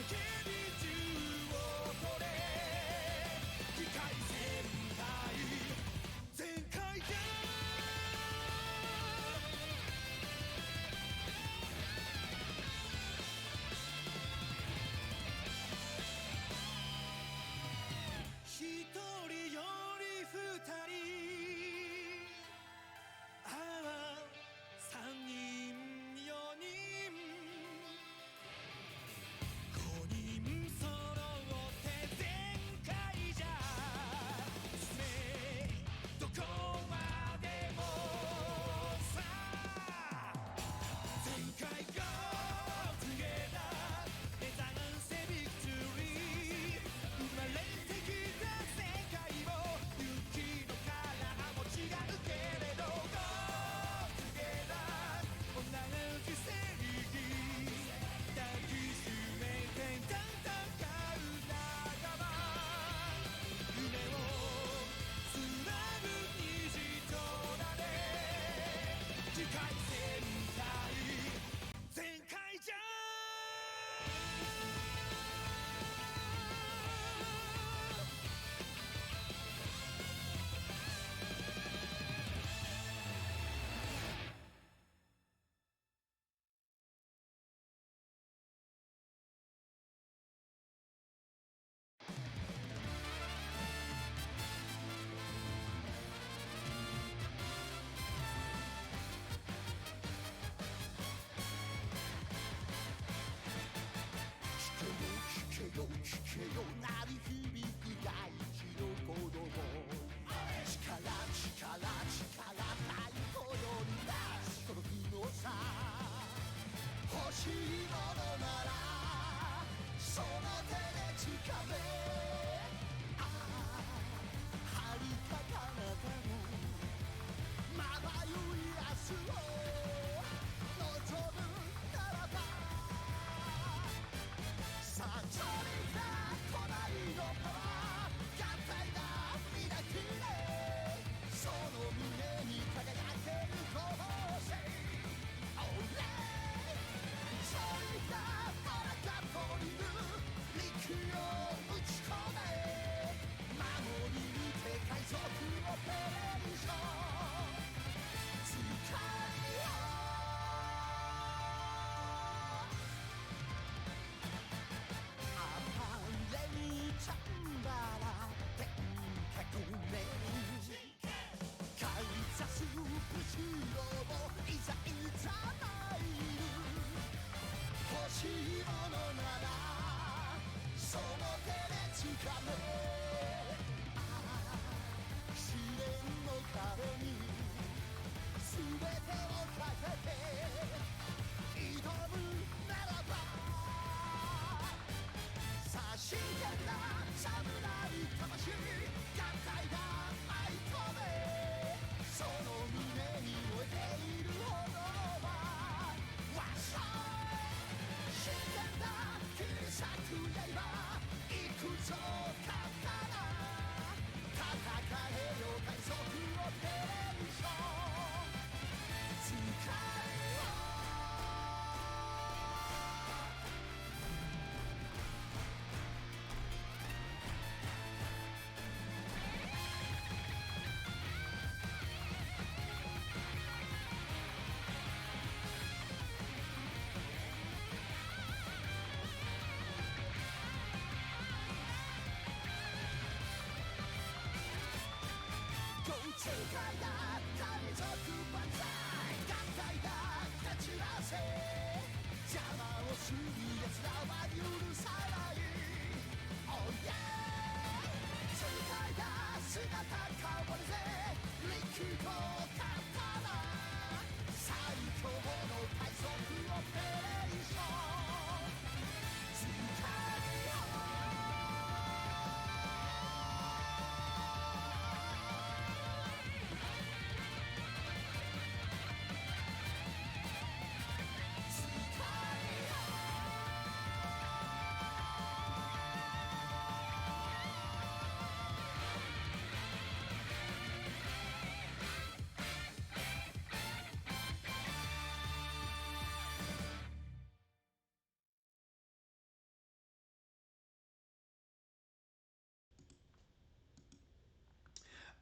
叫び銃を取れ機械戦隊全開じゃ一人より二人ああ三人四人五人揃って全開じゃ進めどこまでもさあ全開 Go together 目指せビクトリー生まれてきた世界も勇気のカラーも違うけれど Go together 同じ正義抱きしめて戦う仲間夢をつなぐ虹となれ機械戦隊全開じゃ聞けよ鳴り響く大地の鼓動力太鼓より出し届くのさ欲しいものならその手で掴めああ遥か彼方のまばゆい明日を望むならばさあそれが古代のパワー合体だミラクルその胸に輝ける光星 Oh yeah それがあなたという陸よ宇宙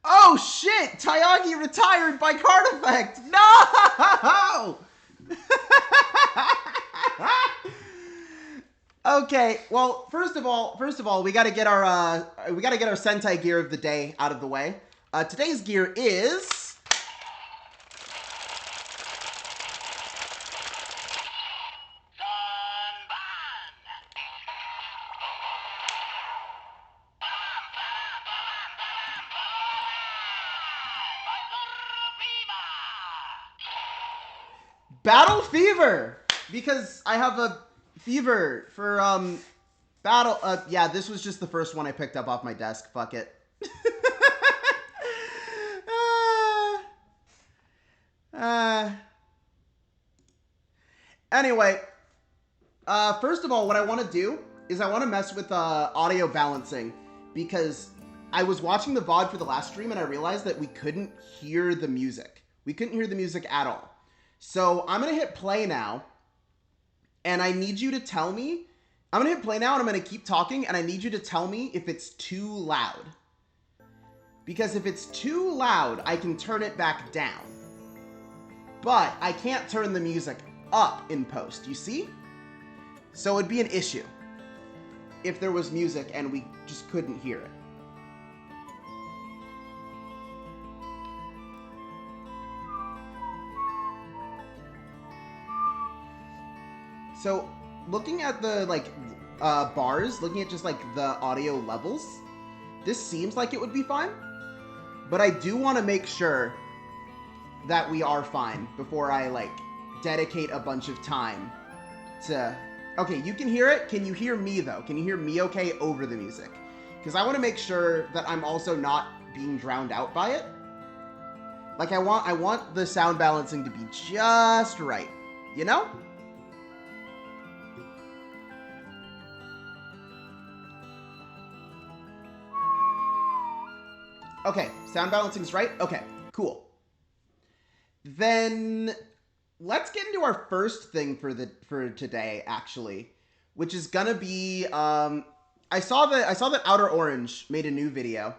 Oh shit! Tyagi retired by card effect! No! Okay, well, first of all, we gotta get our Sentai gear of the day out of the way. Today's gear is Battle Fever, because I have a fever for battle. Yeah, this was just the first one I picked up off my desk. Fuck it. uh, anyway, first of all, what I want to do is I want to mess with audio balancing, because I was watching the VOD for the last stream and I realized that we couldn't hear the music. We couldn't hear the music at all. So I'm going to hit play now, and I need you to tell me. I'm going to hit play now, and I'm going to keep talking, and I need you to tell me if it's too loud. Because if it's too loud, I can turn it back down. But I can't turn the music up in post, you see? So it'd be an issue if there was music and we just couldn't hear it. So, looking at the, bars, looking at just, the audio levels, this seems like it would be fine. But I do want to make sure that we are fine before I, dedicate a bunch of time to... Okay, you can hear it. Can you hear me, though? Can you hear me okay over the music? Because I want to make sure that I'm also not being drowned out by it. I want the sound balancing to be just right. You know? Okay, sound balancing's right? Okay, cool. Then let's get into our first thing for today, actually, which is gonna be I saw that Outer Orange made a new video,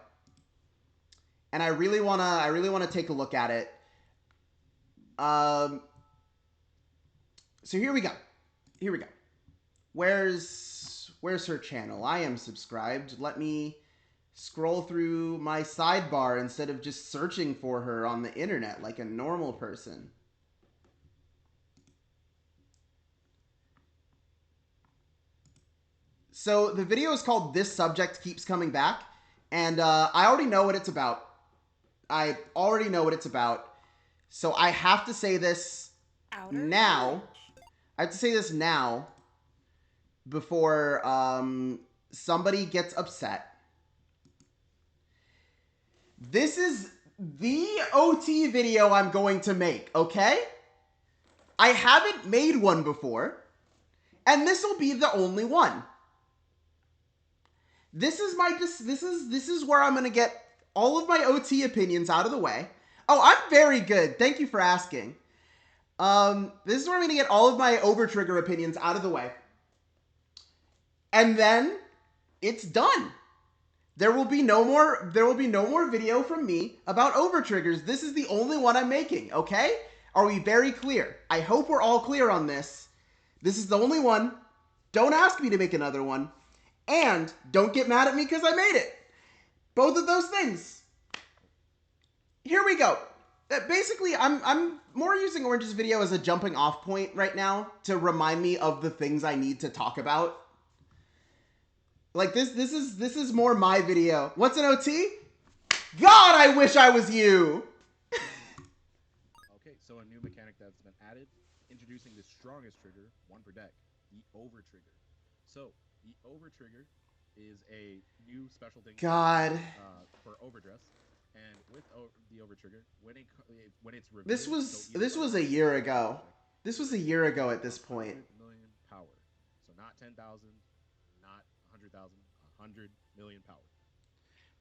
and I really wanna take a look at it. So here we go. Where's her channel? I am subscribed. Let me scroll through my sidebar instead of just searching for her on the internet like a normal person. So the video is called This Subject Keeps Coming Back, and I already know what it's about. So I have to say this now. I have to say this now before somebody gets upset. This is the OT video I'm going to make, okay? I haven't made one before, and this will be the only one. This is where I'm going to get all of my OT opinions out of the way. Oh, I'm very good. Thank you for asking. This is where I'm going to get all of my Overtrigger opinions out of the way. And then it's done. There will be no more video from me about Overtriggers. This is the only one I'm making, okay? Are we very clear? I hope we're all clear on this. This is the only one. Don't ask me to make another one. And don't get mad at me because I made it. Both of those things. Here we go. Basically, I'm more using Orange's video as a jumping off point right now to remind me of the things I need to talk about. This is more my video. What's an OT? God, I wish I was you! Okay, so a new mechanic that's been added, introducing the strongest trigger, one per deck, the Overtrigger. So, the Overtrigger is a new special thing for Overdress, and with the Overtrigger, when it's revealed, This was a year ago. This was a year ago at this point. 100 million power. So not 10,000, not 100,000, 100 million power.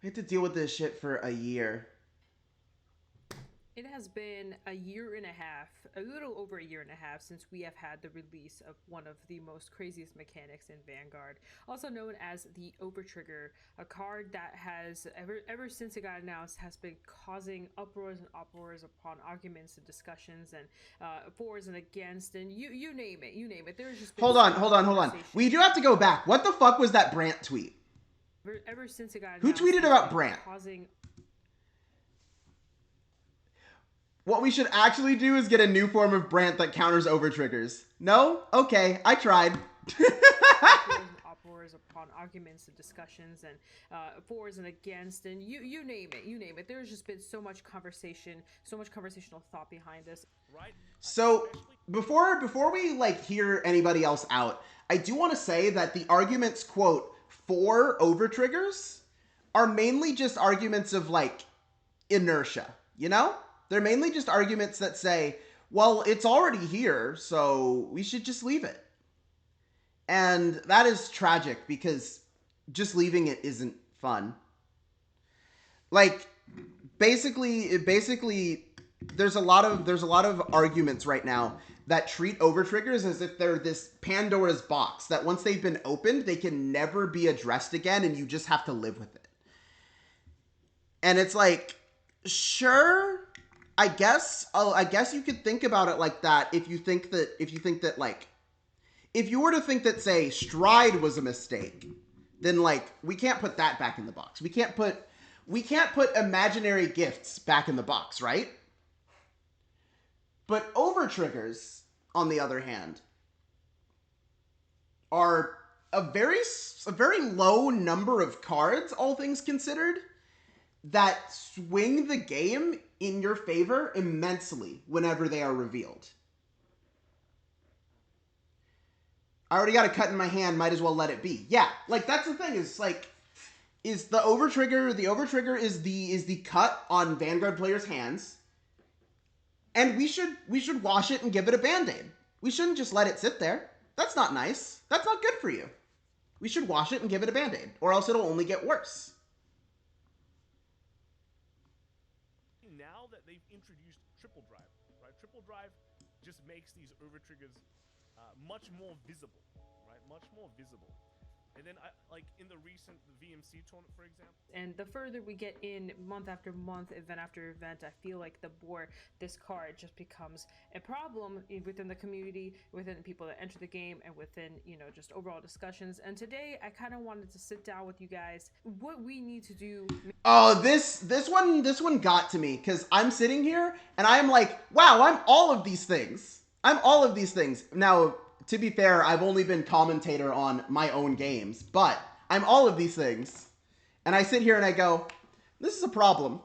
I had to deal with this shit for a year. It has been a year and a half, a little over a year and a half, since we have had the release of one of the most craziest mechanics in Vanguard, also known as the Overtrigger, a card that has ever since it got announced has been causing uproars and uproars upon arguments and discussions and fors and against, and you name it, you name it. There's just been Hold on. We do have to go back. What the fuck was that Brant tweet? Ever since it got announced, who tweeted about Brant? What we should actually do is get a new form of Brant that counters overtriggers. No? Okay, I tried. Uproars upon arguments and discussions and fors and against, and you name it, you name it. There's just been so much conversation, so much conversational thought behind this. Right. So before we like hear anybody else out, I do want to say that the arguments, quote, for overtriggers are mainly just arguments of like inertia, you know? They're mainly just arguments that say, well, it's already here, so we should just leave it. And that is tragic because just leaving it isn't fun. Like, basically, there's a lot of arguments right now that treat overtriggers as if they're this Pandora's box that once they've been opened, they can never be addressed again, and you just have to live with it. And it's like, sure, I guess you could think about it like that if you think that like, if you were to think that, say, Stride was a mistake, then like we can't put that back in the box. We can't put imaginary gifts back in the box, right? But overtriggers, on the other hand, are a very low number of cards, all things considered, that swing the game in your favor immensely whenever they are revealed. I already got a cut in my hand, might as well let it be. Yeah, like that's the thing, is the overtrigger is the cut on Vanguard players' hands. And we should wash it and give it a band-aid. We shouldn't just let it sit there. That's not nice. That's not good for you. We should wash it and give it a band-aid, or else it'll only get worse. Now that they've introduced triple drive, right? Triple drive just makes these overtriggers much more visible, right? Much more visible. And then, like in the recent VMC tournament, for example. And the further we get in month after month, event after event, I feel like the more this card just becomes a problem within the community, within the people that enter the game, and within, you know, just overall discussions. And today, I kind of wanted to sit down with you guys, what we need to do. Oh, this one got to me, because I'm sitting here, and I'm like, wow, I'm all of these things. I'm all of these things. Now, to be fair, I've only been commentator on my own games, but I'm all of these things. And I sit here and I go, this is a problem.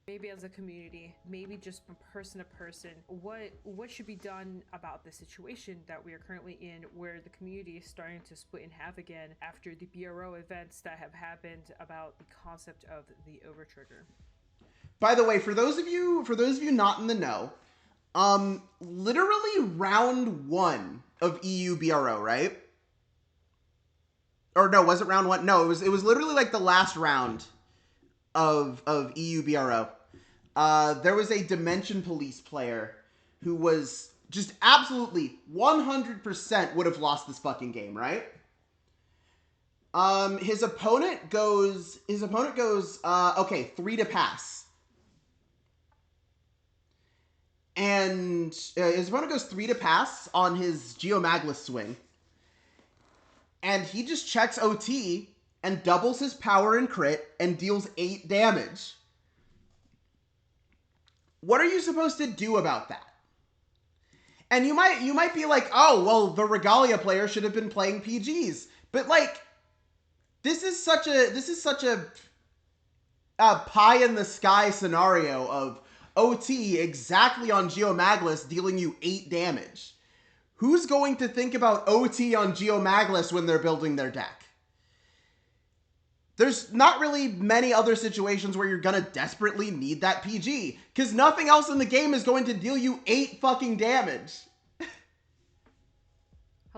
Maybe as a community, maybe just from person to person, what should be done about the situation that we are currently in, where the community is starting to split in half again after the BRO events that have happened about the concept of the overtrigger. By the way, for those of you not in the know, literally round 1 of EU BRO, right? Or no, was it round 1? No, it was literally like the last round of EU BRO. There was a Dimension Police player who was just absolutely 100% would have lost this fucking game, right? His opponent goes, okay, 3 to pass. And his opponent goes 3 to pass on his Geomaglis swing. And he just checks OT and doubles his power and crit and deals 8 damage. What are you supposed to do about that? And you might be like, oh, well, the Regalia player should have been playing PGs. But like, this is such a pie in the sky scenario of OT exactly on Geomaglis dealing you 8 damage. Who's going to think about OT on Geomaglis when they're building their deck? There's not really many other situations where you're gonna desperately need that PG, because nothing else in the game is going to deal you 8 fucking damage.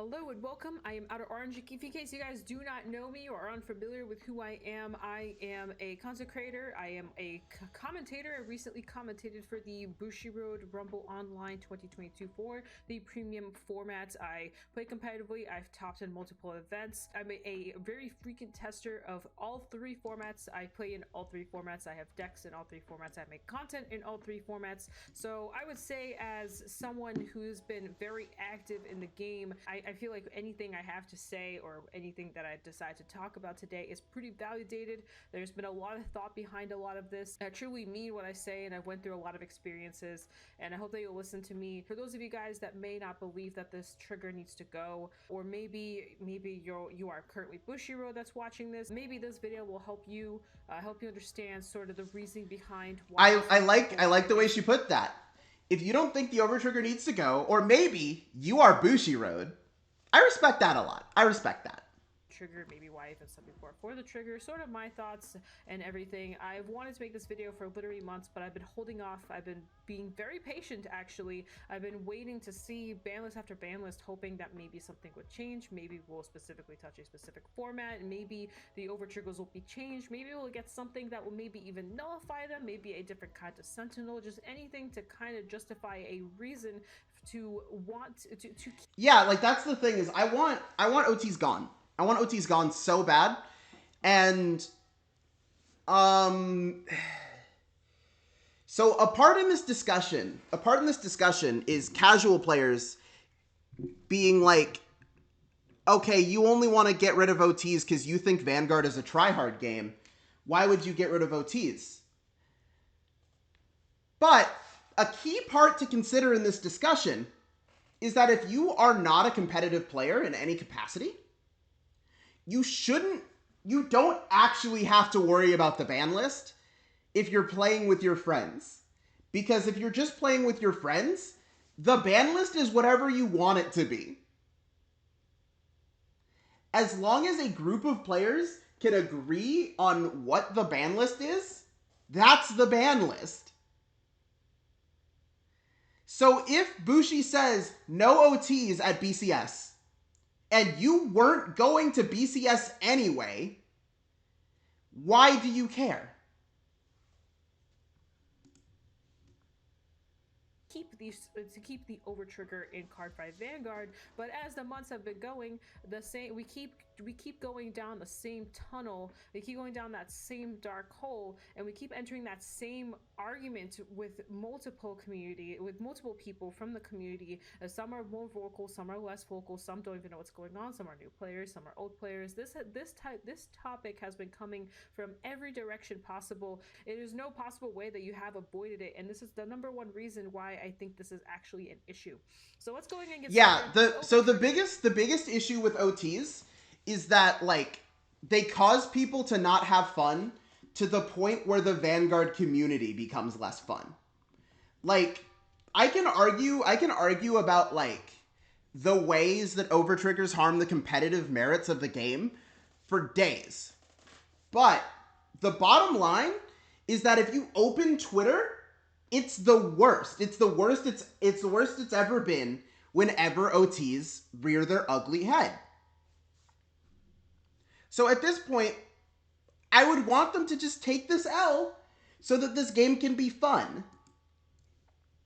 Hello and welcome. I am Outer Orange. In case you guys do not know me or are unfamiliar with who I am a content creator. I am a commentator. I recently commentated for the Bushiroad Rumble Online 2022 for the premium formats. I play competitively. I've topped in multiple events. I'm a very frequent tester of all three formats. I play in all three formats. I have decks in all three formats. I make content in all three formats. So I would say, as someone who's been very active in the game, I feel like anything I have to say or anything that I decide to talk about today is pretty validated. There's been a lot of thought behind a lot of this. I truly mean what I say, and I went through a lot of experiences, and I hope that you'll listen to me. For those of you guys that may not believe that this trigger needs to go, or maybe you are currently Bushiroad that's watching this, maybe this video will help you understand sort of the reasoning behind why. I like the way she put that. If you don't think the overtrigger needs to go, or maybe you are Bushiroad, I respect that a lot. I respect that. Trigger, maybe why even some people are for the trigger, sort of my thoughts and everything. I've wanted to make this video for literally months, but I've been holding off. I've been being very patient, actually. I've been waiting to see ban list after ban list, hoping that maybe something would change. Maybe we'll specifically touch a specific format, and maybe the overtriggers will be changed. Maybe we'll get something that will maybe even nullify them, maybe a different kind of sentinel, just anything to kind of justify a reason to want to Yeah, like that's the thing, is I want OTs gone. I want OTs gone so bad. And so a part in this discussion is casual players being like, okay, you only want to get rid of OTs because you think Vanguard is a tryhard game. Why would you get rid of OTs? But a key part to consider in this discussion is that if you are not a competitive player in any capacity, you don't actually have to worry about the ban list if you're playing with your friends. Because if you're just playing with your friends, the ban list is whatever you want it to be. As long as a group of players can agree on what the ban list is, that's the ban list. So if Bushi says no OTs at BCS, and you weren't going to BCS anyway, why do you care? keep the overtrigger in Card 5 Vanguard, but as the months have been going, we keep going down the same tunnel, we keep going down that same dark hole, and we keep entering that same argument with multiple people from the community. Some are more vocal, some are less vocal, some don't even know what's going on, some are new players, some are old players. This topic has been coming from every direction possible. It is no possible way that you have avoided it, and this is the number one reason why I think this is actually an issue. So let's go and get started. The biggest issue with OTs is that, like, they cause people to not have fun to the point where the Vanguard community becomes less fun. Like, I can argue about, like, the ways that overtriggers harm the competitive merits of the game for days. But the bottom line is that if you open Twitter, it's the worst. It's the worst it's ever been whenever OTs rear their ugly head. So at this point, I would want them to just take this L so that this game can be fun.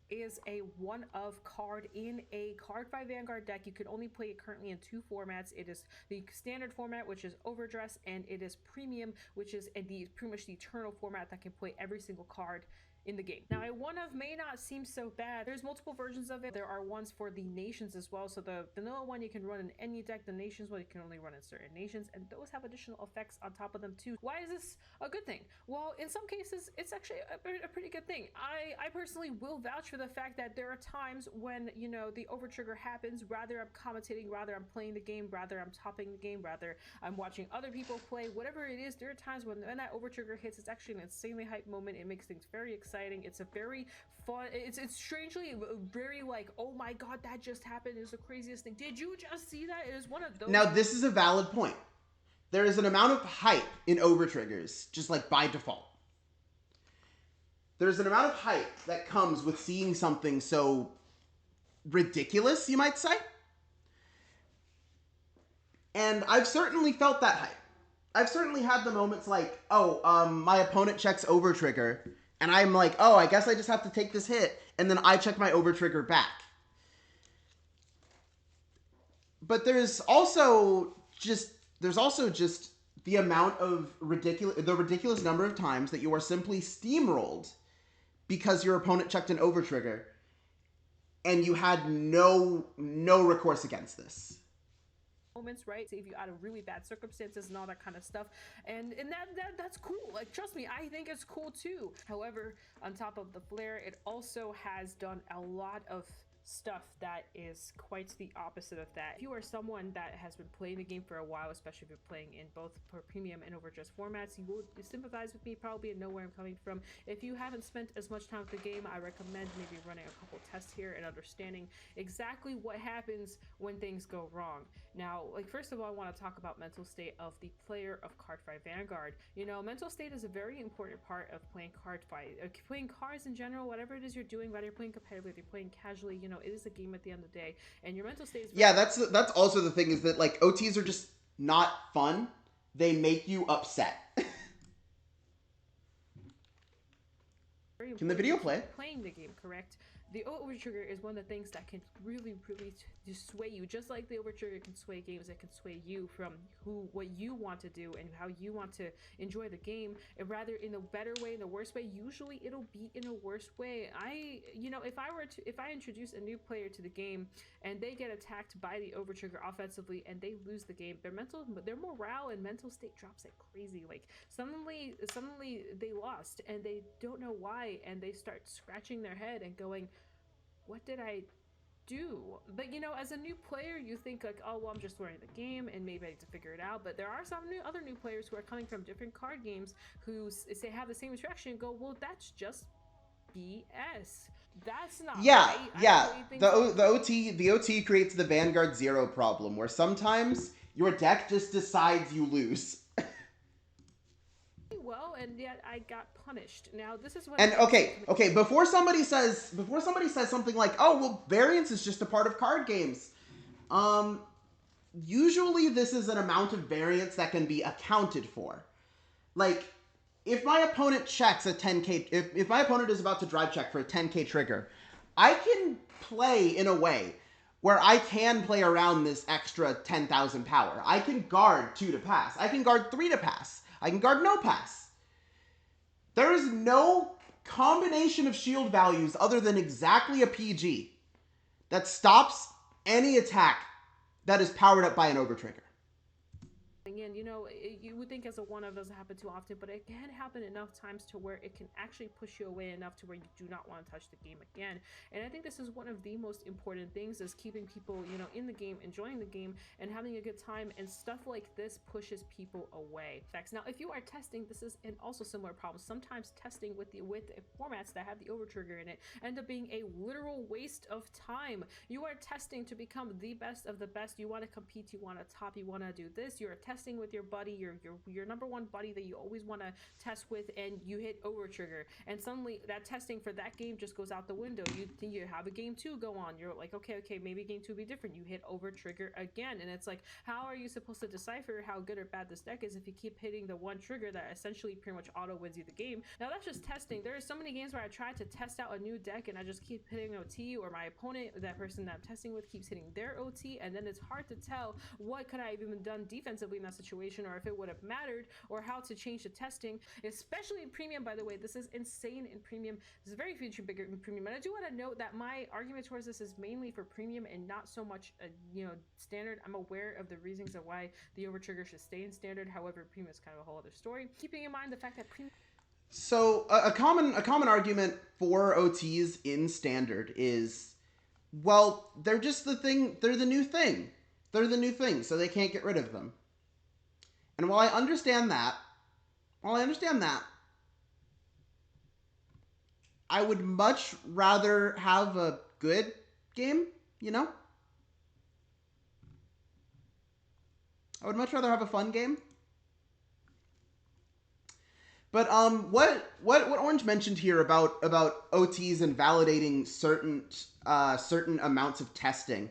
Is a one-of card in a Card 5 Vanguard deck. You can only play it currently in two formats. It is the standard format, which is Overdress, and it is premium, which is pretty much the eternal format that can play every single card in the game. Now, a one-of may not seem so bad. There's multiple versions of it. There are ones for the nations as well. So the vanilla one you can run in any deck. The nations one you can only run in certain nations, and those have additional effects on top of them too. Why is this a good thing? Well, in some cases, it's actually a pretty good thing. I personally will vouch for the fact that there are times when, you know, the overtrigger happens. Rather I'm commentating, rather I'm playing the game, rather I'm topping the game, rather I'm watching other people play, whatever it is, there are times when that overtrigger hits. It's actually an insanely hype moment. It makes things very exciting. It's a very fun, it's strangely very like, oh my god, that just happened. It's the craziest thing. Did you just see that? It is one of those. Now, this is a valid point. There is an amount of hype in overtriggers, just like by default. There's an amount of hype that comes with seeing something so ridiculous, you might say. And I've certainly felt that hype. I've certainly had the moments like, oh, my opponent checks over trigger, and I'm like, oh, I guess I just have to take this hit, and then I check my over trigger back. But there's also just the amount of ridiculous number of times that you are simply steamrolled because your opponent checked an over trigger, and you had no recourse against this. Moments, right? Save you out of really bad circumstances and all that kind of stuff, and that's cool. Like, trust me, I think it's cool too. However, on top of the flare, it also has done a lot of stuff that is quite the opposite of that. If you are someone that has been playing the game for a while, especially if you're playing in both premium and overdress formats, you will sympathize with me probably and know where I'm coming from. If you haven't spent as much time with the game, I recommend maybe running a couple tests here and understanding exactly what happens when things go wrong. Now, like, first of all, I want to talk about mental state of the player of Cardfight Vanguard. You know, mental state is a very important part of playing Cardfight. Playing cards in general, whatever it is you're doing, whether you're playing competitively, you're playing casually, you know, it is a game at the end of the day, and your mental state is yeah, that's also the thing, is that, like, OTs are just not fun. They make you upset. Can the video play? Playing the game, correct? The over trigger is one of the things that can really just sway you. Just like the over trigger can sway games, it can sway you from what you want to do and how you want to enjoy the game, and rather in a better way, in a worse way. Usually it'll be in a worse way. If I introduce a new player to the game and they get attacked by the over trigger offensively and they lose the game, their morale and mental state drops like crazy. Like, suddenly they lost and they don't know why, and they start scratching their head and going, what did I do? But, you know, as a new player, you think like, oh, well, I'm just learning the game and maybe I need to figure it out. But there are some other new players who are coming from different card games who say have the same interaction and go, well, that's just BS. That's not right. Yeah. The OT creates the Vanguard 0 problem, where sometimes your deck just decides you lose. Well, and yet I got punished. Now this is what. And okay. Before somebody says something like, "Oh, well, variance is just a part of card games," usually this is an amount of variance that can be accounted for. Like, if my opponent checks a 10k, if my opponent is about to drive check for a 10k trigger, I can play in a way where I can play around this extra 10,000 power. I can guard 2 to pass. I can guard 3 to pass. I can guard no pass. There is no combination of shield values other than exactly a PG that stops any attack that is powered up by an overtrigger. And, you know, you would think as a one of doesn't happen too often, but it can happen enough times to where it can actually push you away enough to where you do not want to touch the game again. And I think this is one of the most important things, is keeping people, you know, in the game, enjoying the game, and having a good time. And stuff like this pushes people away. Now, if you are testing, this is an also similar problem. Sometimes testing with formats that have the overtrigger in it end up being a literal waste of time. You are testing to become the best of the best. You want to compete. You want to top. You want to do this. You're testing with your buddy, your number one buddy that you always want to test with, and you hit over trigger, and suddenly that testing for that game just goes out the window. You have a game 2 go on. You're like, okay, maybe game 2 will be different. You hit over trigger again, and it's like, how are you supposed to decipher how good or bad this deck is if you keep hitting the one trigger that essentially pretty much auto wins you the game? Now, that's just testing. There are so many games where I try to test out a new deck and I just keep hitting OT, or my opponent, that person that I'm testing with, keeps hitting their OT, and then it's hard to tell what could I have even done defensively in that situation, or if it would have mattered, or how to change the testing, especially in premium. By the way, this is insane in premium. This is very feature bigger in premium, and I do want to note that my argument towards this is mainly for premium and not so much standard. I'm aware of the reasons of why the overtrigger should stay in standard. However, premium is kind of a whole other story, keeping in mind the fact that premium. So a common argument for OTs in standard is, well, they're just the thing. They're the new thing. They're the new thing, so they can't get rid of them. And while I understand that, I would much rather have a good game, you know? I would much rather have a fun game. But what Orange mentioned here about OTs and validating certain amounts of testing.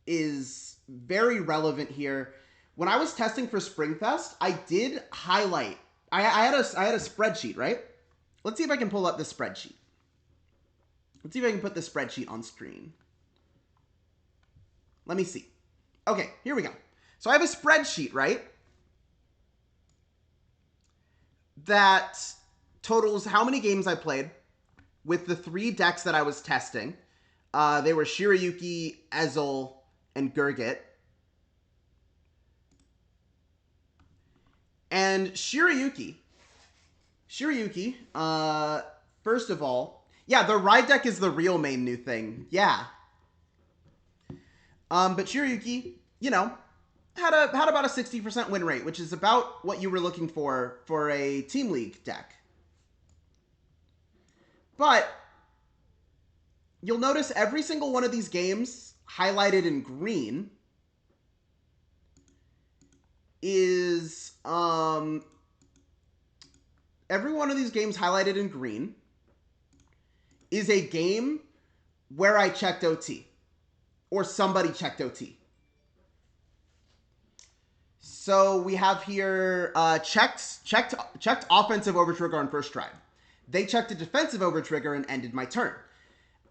is very relevant here. When I was testing for Springfest, I did highlight. I had a spreadsheet, right? Let's see if I can pull up the spreadsheet. Let's see if I can put the spreadsheet on screen. Let me see. Okay, here we go. So I have a spreadsheet, right? That totals how many games I played with the 3 decks that I was testing. They were Shirayuki, Ezel, and Gurgit. And Shirayuki, first of all, yeah, the ride deck is the real main new thing. Yeah. But Shirayuki, you know, had about a 60% win rate, which is about what you were looking for a Team League deck. But you'll notice every single one of these games highlighted in green is every one of these games highlighted in green is a game where I checked OT or somebody checked OT. So we have here checked offensive overtrigger on first try. They checked a defensive overtrigger and ended my turn.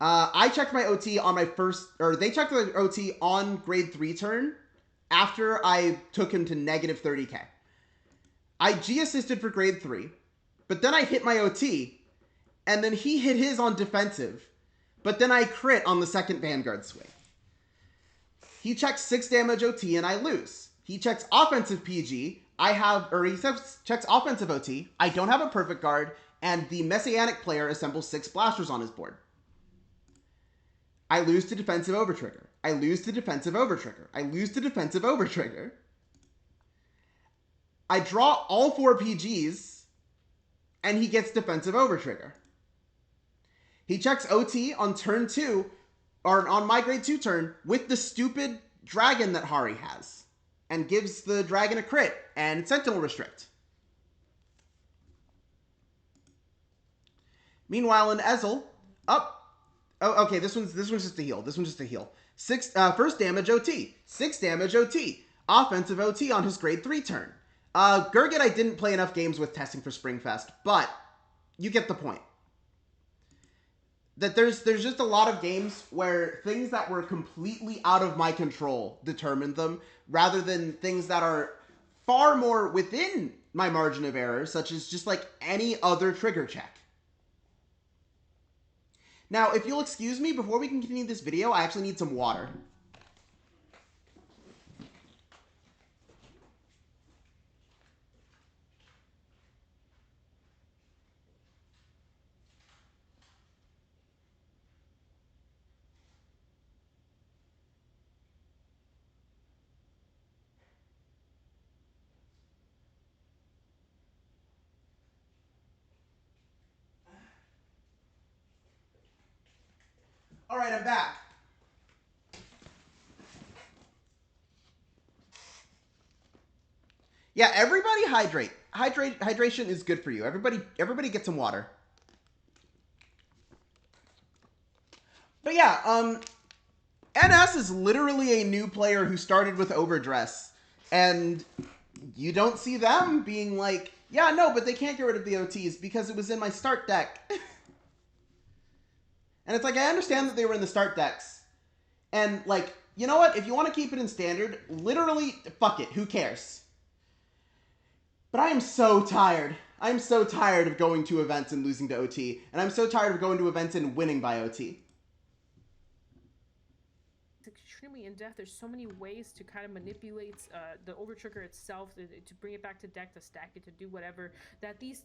I checked my OT on my first, or they checked the OT on grade 3 turn after I took him to negative 30k. I G assisted for grade 3, but then I hit my OT, and then he hit his on defensive, but then I crit on the second Vanguard swing. He checks 6 damage OT and I lose. He checks offensive PG. He checks offensive OT. I don't have a perfect guard, and the Messianic player assembles 6 blasters on his board. I lose to defensive overtrigger. I lose to defensive overtrigger. I lose to defensive overtrigger. I draw all 4 PGs, and he gets defensive overtrigger. He checks OT on turn 2, or on my grade 2 turn, with the stupid dragon that Hari has, and gives the dragon a crit and Sentinel Restrict. Meanwhile, in Ezel, oh, okay, this one's just a heal. This one's just a heal. First damage OT. 6 damage OT. Offensive OT on his grade 3 turn. Gurgit I didn't play enough games with testing for Springfest, but you get the point. That there's just a lot of games where things that were completely out of my control determined them, rather than things that are far more within my margin of error, such as just like any other trigger check. Now, if you'll excuse me, before we can continue this video, I actually need some water. All right, I'm back. Yeah, everybody hydrate. Hydration is good for you. Everybody get some water. But yeah, NS is literally a new player who started with Overdress, and you don't see them being like, yeah, no, but they can't get rid of the OTs because it was in my start deck. And it's like, I understand that they were in the start decks. And like, you know what? If you want to keep it in standard, literally, fuck it. Who cares? But I am so tired. I'm so tired of going to events and losing to OT. And I'm so tired of going to events and winning by OT. Extremely in depth. There's so many ways to kind of manipulate the overtrigger itself to bring it back to deck, to stack it, to do whatever. That these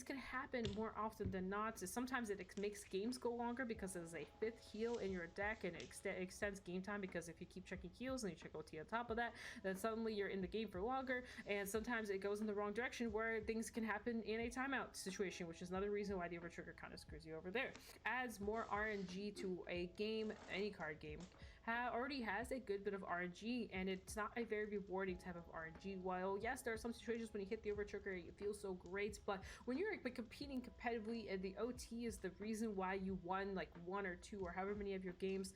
can happen more often than not. So sometimes it makes games go longer because there's a 5th heal in your deck, and it extends game time because if you keep checking heals and you check OT on top of that, then suddenly you're in the game for longer. And sometimes it goes in the wrong direction where things can happen in a timeout situation, which is another reason why the overtrigger kind of screws you over there. Adds more RNG to a game, any card game. already has a good bit of RNG, and it's not a very rewarding type of RNG. While yes, there are some situations when you hit the over trigger, it feels so great, but when you're competing competitively and the OT is the reason why you won like 1 or 2 or however many of your games,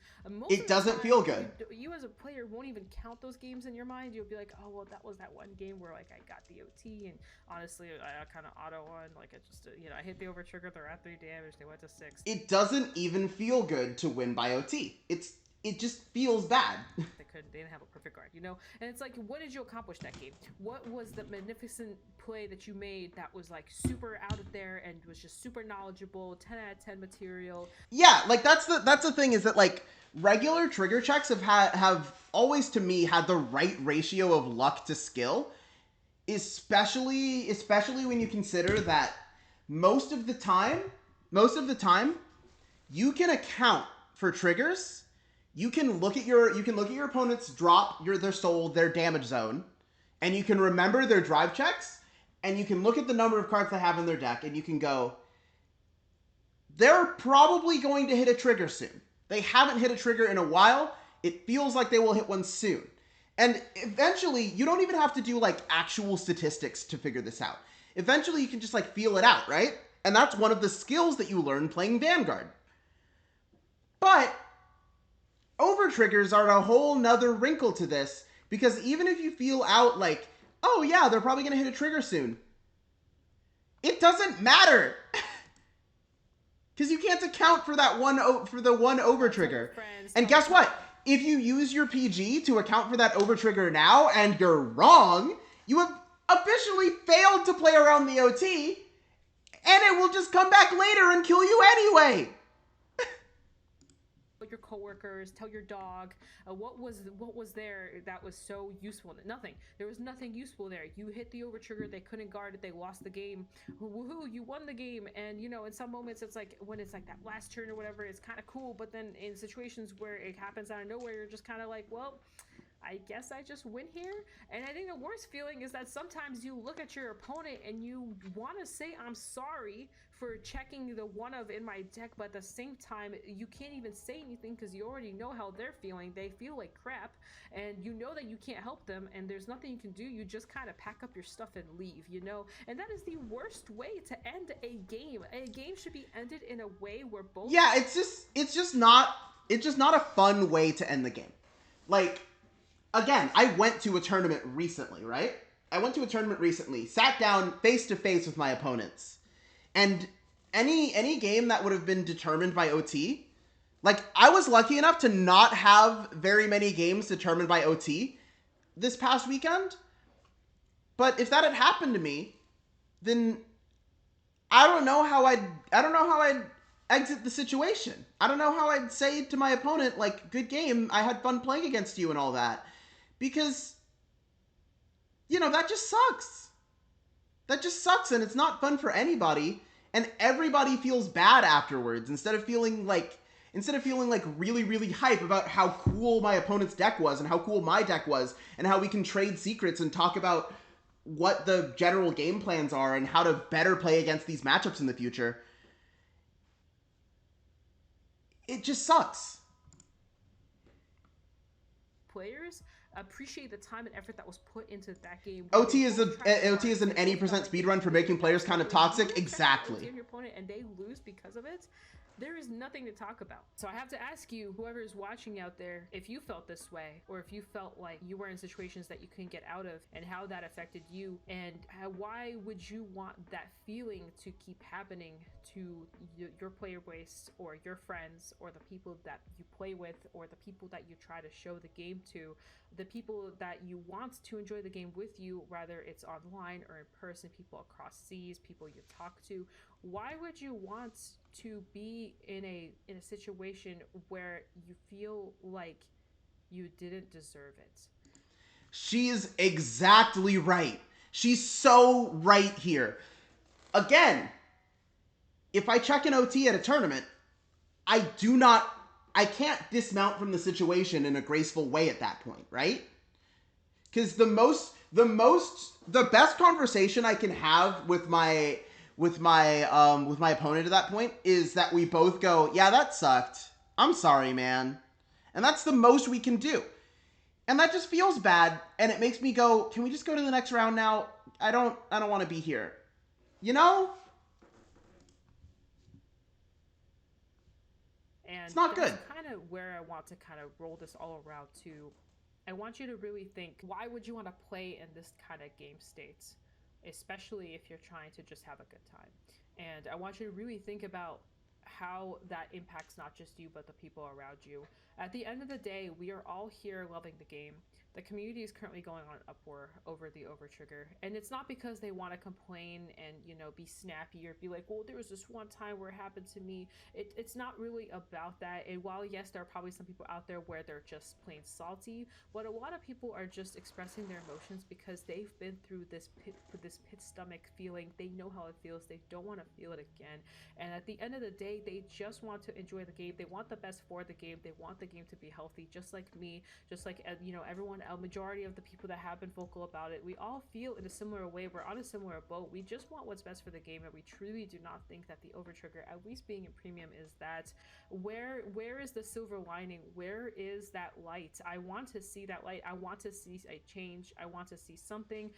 it doesn't feel good. You as a player won't even count those games in your mind. You'll be like, oh well, that was that one game where like I got the OT, and honestly, I kind of auto won. Like I just I hit the over trigger, they're at 3 damage, they went to 6. It doesn't even feel good to win by OT. It just feels bad. They didn't have a perfect guard, And it's like, what did you accomplish that game? What was the magnificent play that you made that was like super out of there and was just super knowledgeable, 10 out of 10 material? Yeah, like that's the thing, is that like regular trigger checks have always to me had the right ratio of luck to skill, especially when you consider that most of the time you can account for triggers. You can look at your opponent's drop, their soul, their damage zone, and you can remember their drive checks, and you can look at the number of cards they have in their deck, and you can go, they're probably going to hit a trigger soon. They haven't hit a trigger in a while. It feels like they will hit one soon. And eventually, you don't even have to do like actual statistics to figure this out. Eventually, you can just like feel it out, right? And that's one of the skills that you learn playing Vanguard. But over triggers are a whole nother wrinkle to this, because even if you feel out like, oh yeah, they're probably going to hit a trigger soon, it doesn't matter. Because you can't account for that one over trigger. And guess what? If you use your PG to account for that over trigger now and you're wrong, you have officially failed to play around the OT, and it will just come back later and kill you anyway. Your coworkers, tell your dog, what was there that was so useful? Nothing. There was nothing useful there. You hit the over trigger, they couldn't guard it, they lost the game. Woohoo, you won the game. And in some moments it's like when it's like that last turn or whatever, it's kind of cool, but then in situations where it happens out of nowhere, you're just kind of like, well, I guess I just win here. And I think the worst feeling is that sometimes you look at your opponent and you want to say I'm sorry for checking the one of in my deck, but at the same time you can't even say anything because you already know how they're feeling. They feel like crap, and you know that you can't help them, and there's nothing you can do. You just kind of pack up your stuff and leave, and that is the worst way to end a game. A game should be ended in a way where both it's just not a fun way to end the game. Like, again, I went to a tournament recently, right? Sat down face to face with my opponents. And any game that would have been determined by OT, like, I was lucky enough to not have very many games determined by OT this past weekend. But if that had happened to me, then I don't know how I'd exit the situation. I don't know how I'd say to my opponent, like, good game, I had fun playing against you and all that. Because, that just sucks. That just sucks, and it's not fun for anybody, and everybody feels bad afterwards instead of feeling like really, really hype about how cool my opponent's deck was and how cool my deck was and how we can trade secrets and talk about what the general game plans are and how to better play against these matchups in the future. It just sucks. Players appreciate the time and effort that was put into that game. OT is an any percent speed run for making players kind of toxic. Exactly. Your opponent and they lose because of it. There is nothing to talk about. So I have to ask you, whoever is watching out there, if you felt this way, or if you felt like you were in situations that you couldn't get out of, and how that affected you, and why would you want that feeling to keep happening to your player base, or your friends, or the people that you play with, or the people that you try to show the game to, the people that you want to enjoy the game with you, whether it's online or in person, people across seas, people you talk to. Why would you want to be in a situation where you feel like you didn't deserve it? She's exactly right. She's so right here. Again, if I check an OT at a tournament, I can't dismount from the situation in a graceful way at that point, right? Because the best conversation I can have with my opponent at that point is that we both go, yeah, that sucked. I'm sorry, man. And that's the most we can do. And that just feels bad, and it makes me go, can we just go to the next round now? I don't want to be here. You know? And it's not good. That's kind of where I want to kind of roll this all around to. I want you to really think, why would you want to play in this kind of game state? Especially if you're trying to just have a good time. And I want you to really think about how that impacts not just you, but the people around you. At the end of the day, we are all here loving the game. The community is currently going on uproar over the Overtrigger, and it's not because they want to complain and, you know, be snappy or be like, well, there was this one time where it happened to me. It's not really about that. And while, yes, there are probably some people out there where they're just plain salty, but a lot of people are just expressing their emotions because they've been through this pit stomach feeling. They know how it feels. They don't want to feel it again. And at the end of the day, they just want to enjoy the game. They want the best for the game. They want the game to be healthy, just like me, just like, you know, everyone. A majority of the people that have been vocal about it, we all feel in a similar way. We're on a similar boat. We just want what's best for the game, and we truly do not think that the Overtrigger, at least being in premium, is that. Where is the silver lining? Where is that light? I want to see that light. I want to see a change. I want to see something.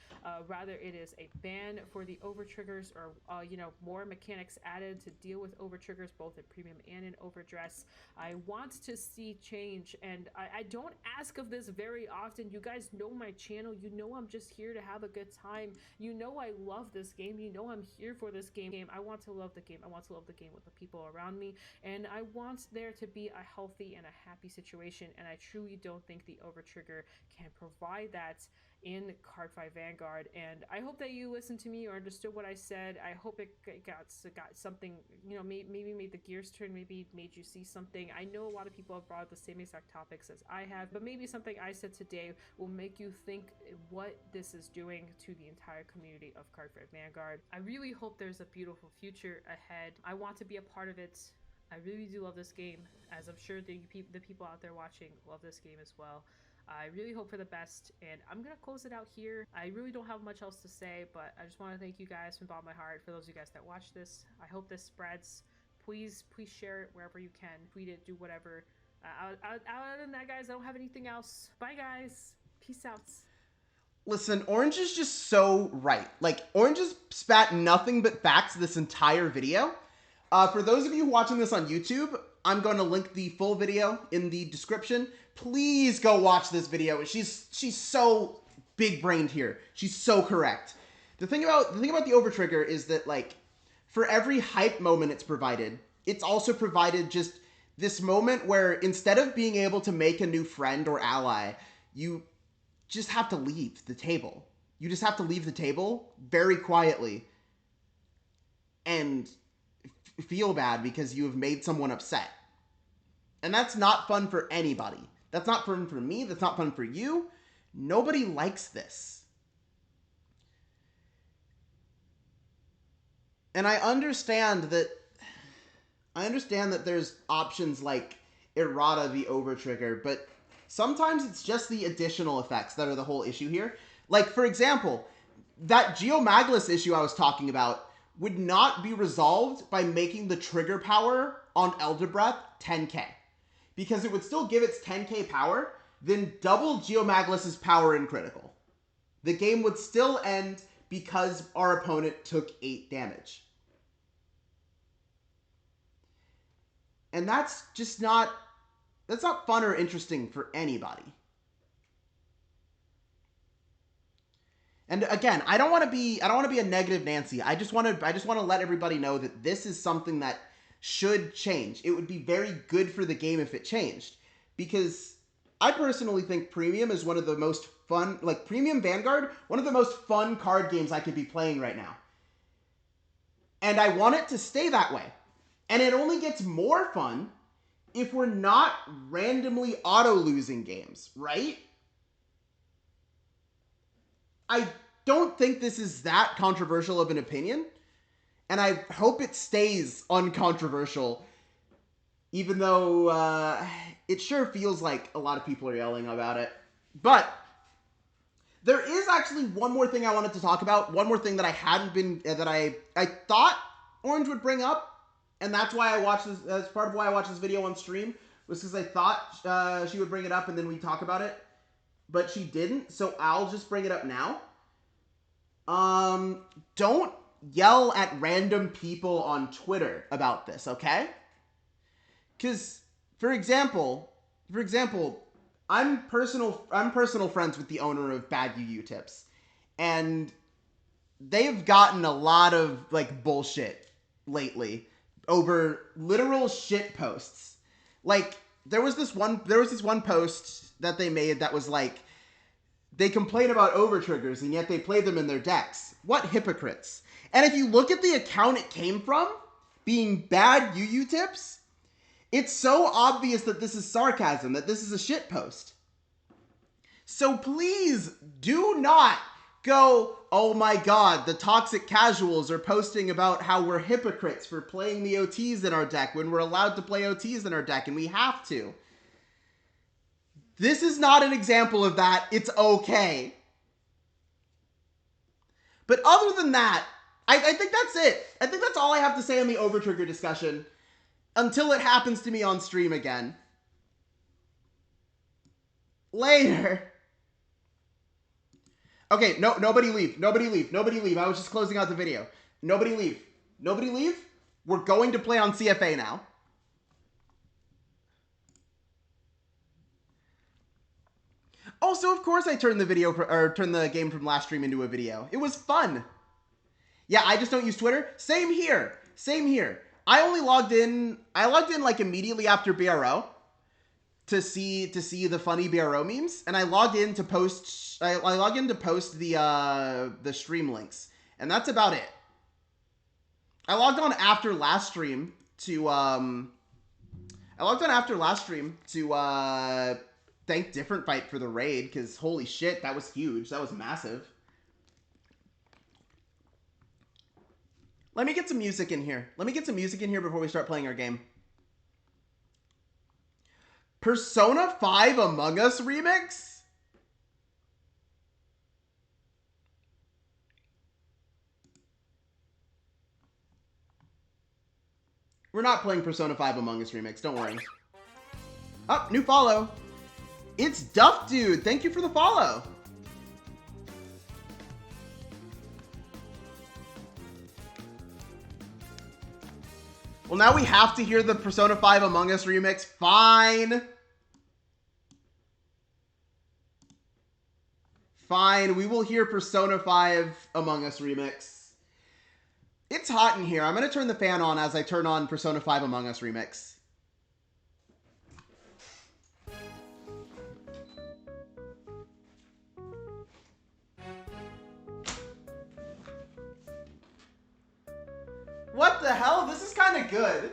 Rather it is a ban for the Overtriggers, or you know, more mechanics added to deal with Overtriggers, both in premium and in Overdress. I want to see change, and I don't ask of this very often. You guys know my channel. You know I'm just here to have a good time. You know I love this game. You know I'm here for this game. I want to love the game. I want to love the game with the people around me, and I want there to be a healthy and a happy situation, and I truly don't think the Overtrigger can provide that in Cardfight Vanguard. And I hope that you listened to me or understood what I said. I hope it got something, you know, maybe made the gears turn, maybe made you see something. I know a lot of people have brought up the same exact topics as I have, but maybe something I said today will make you think what this is doing to the entire community of Cardfight Vanguard. I really hope there's a beautiful future ahead. I want to be a part of it. I really do love this game, as I'm sure the people out there watching love this game as well. I really hope for the best, and I'm going to close it out here. I really don't have much else to say, but I just want to thank you guys from the bottom of my heart. For those of you guys that watch this, I hope this spreads. Please share it wherever you can. Tweet it, do whatever. Other than that, guys, I don't have anything else. Bye, guys. Peace out. Listen, Orange is just so right. Like, Orange has spat nothing but facts this entire video. For those of you watching this on YouTube, I'm going to link the full video in the description. Please go watch this video. She's so big-brained here. She's so correct. The thing about the Overtrigger is that, like, for every hype moment it's provided, it's also provided just this moment where instead of being able to make a new friend or ally, you just have to leave the table. You just have to leave the table very quietly and feel bad because you have made someone upset. And that's not fun for anybody. That's not fun for me. That's not fun for you. Nobody likes this. And I understand that there's options like Errata the Overtrigger, but sometimes it's just the additional effects that are the whole issue here. Like, for example, that Geomaglis issue I was talking about would not be resolved by making the trigger power on Elder Breath 10k. Because it would still give its 10k power, then double Geomaglis' power in critical. The game would still end because our opponent took 8 damage. And that's just not... that's not fun or interesting for anybody. And again, I don't want to be a negative Nancy. I just want to let everybody know that this is something that should change. It would be very good for the game if it changed, because I personally think Premium is one of the most fun, like Premium Vanguard, one of the most fun card games I could be playing right now. And I want it to stay that way. And it only gets more fun if we're not randomly auto-losing games, right? I don't think this is that controversial of an opinion, and I hope it stays uncontroversial, even though it sure feels like a lot of people are yelling about it. But there is actually one more thing I wanted to talk about, one more thing that I thought Orange would bring up, and that's why I watched this, that's part of why I watched this video on stream, was because I thought she would bring it up and then we'd talk about it. But she didn't, so I'll just bring it up now. Don't yell at random people on Twitter about this, okay? Because, for example, I'm personal friends with the owner of Bad UU Tips, and they've gotten a lot of like bullshit lately over literal shit posts. Like there was this one post that they made that was like, they complain about overtriggers and yet they play them in their decks. What hypocrites. And if you look at the account it came from, being Bad UU Tips, it's so obvious that this is sarcasm, that this is a shit post. So please do not go, oh my god, the toxic casuals are posting about how we're hypocrites for playing the OTs in our deck when we're allowed to play OTs in our deck and we have to. This is not an example of that. It's okay. But other than that, I think that's it. I think that's all I have to say on the overtrigger discussion until it happens to me on stream again. Later. Okay, no, nobody leave. Nobody leave. Nobody leave. I was just closing out the video. Nobody leave. Nobody leave. We're going to play on CFA now. Also, of course, I turned the game from last stream into a video. It was fun. Yeah, I just don't use Twitter. Same here. Same here. I logged in like immediately after BRO to see the funny BRO memes, and I logged in to post the stream links, and that's about it. I logged on after last stream to thank Different Fight for the raid, because holy shit, that was huge. That was massive. Let me get some music in here. Let me get some music in here before we start playing our game. Persona 5 Among Us remix? We're not playing Persona 5 Among Us remix, don't worry. Oh, new follow. It's Duff Dude. Thank you for the follow. Well, now we have to hear the Persona 5 Among Us remix. Fine. Fine, we will hear Persona 5 Among Us remix. It's hot in here. I'm going to turn the fan on as I turn on Persona 5 Among Us remix. What the hell? This is kind of good.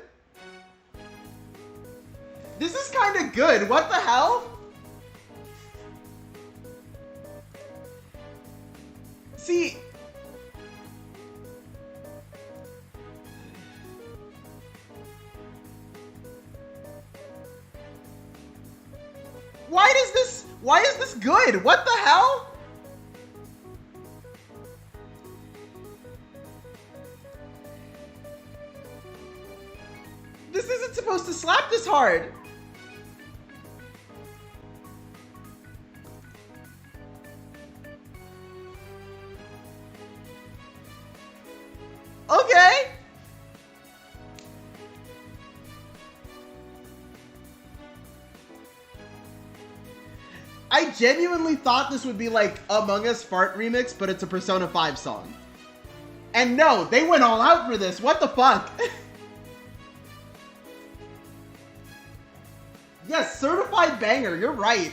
This is kind of good. What the hell? See... Why is this good? What the hell? This isn't supposed to slap this hard. Okay. I genuinely thought this would be like Among Us Fart remix, but it's a Persona 5 song. And no, they went all out for this. What the fuck? Yes, certified banger. You're right.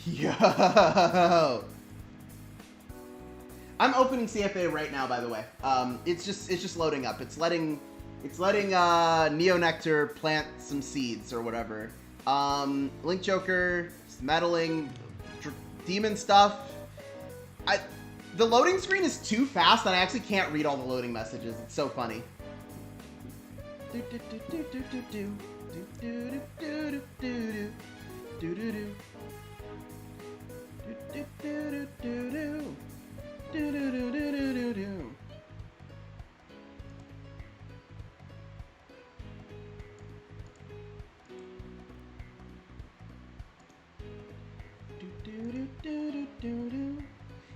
Yo. I'm opening CFA right now, by the way. It's just loading up. It's letting Neonectar plant some seeds or whatever. Link Joker, meddling, demon stuff. The loading screen is too fast that I actually can't read all the loading messages. It's so funny.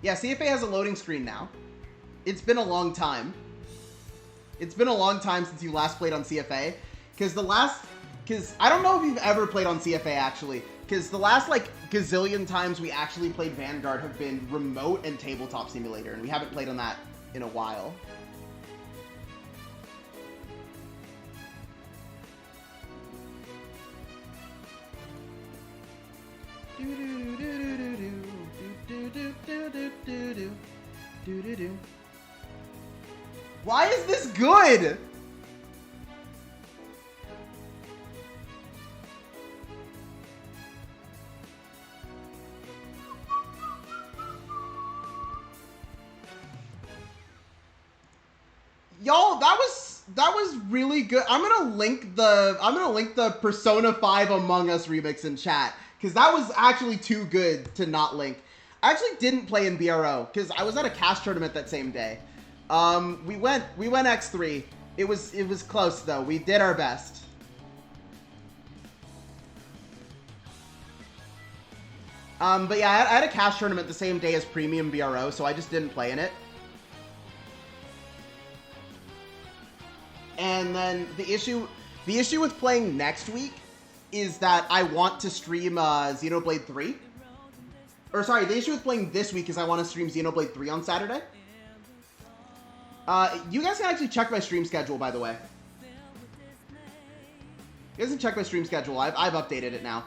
Yeah, CFA has a loading screen now. It's been a long time. It's been a long time since you last played on CFA. Because I don't know if you've ever played on CFA, actually. Because the last, like, gazillion times we actually played Vanguard have been remote and tabletop simulator. And we haven't played on that in a while. Why is this good? Y'all, that was really good. I'm gonna link the Persona 5 Among Us remix in chat, because that was actually too good to not link. I actually didn't play in BRO because I was at a cast tournament that same day. We went X3. It was close though. We did our best. But yeah, I had a cast tournament the same day as Premium BRO, so I just didn't play in it. And then the issue with playing next week is that I want to stream Xenoblade 3. Or sorry, the issue with playing this week is I want to stream Xenoblade 3 on Saturday. You guys can actually check my stream schedule, by the way. You guys can check my stream schedule. I've updated it now.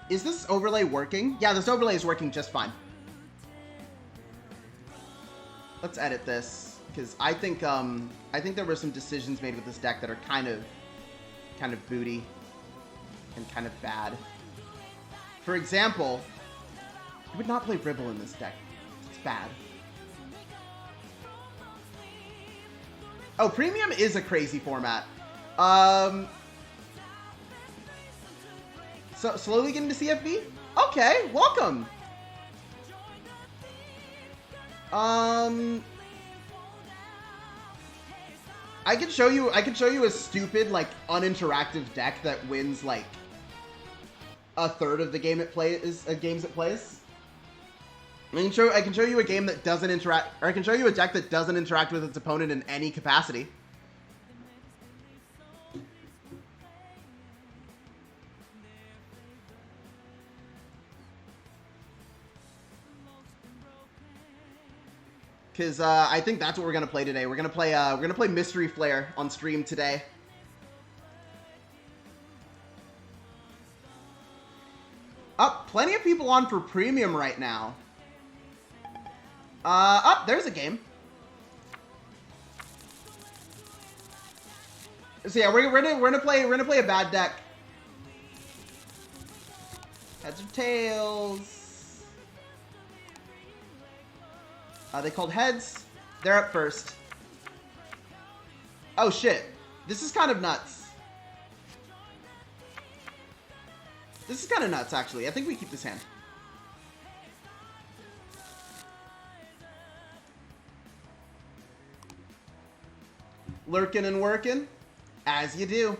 Is this overlay working? Yeah, this overlay is working just fine. Let's edit this, because I think there were some decisions made with this deck that are kind of booty and kind of bad. For example, you would not play Ribble in this deck. It's bad. Oh, Premium is a crazy format. So slowly getting to CFB? Okay, welcome. I could show you a stupid, like, uninteractive deck that wins like a third of the games it plays. I can show you a game that doesn't interact, or I can show you a deck that doesn't interact with its opponent in any capacity. Because I think that's what we're gonna play today. We're gonna play Mystery Flare on stream today. Plenty of people on for Premium right now. There's a game. So yeah, we're gonna play a bad deck. Heads or tails. They called heads. They're up first. Oh shit. This is kind of nuts. This is kind of nuts, actually. I think we keep this hand. Lurking and working, as you do.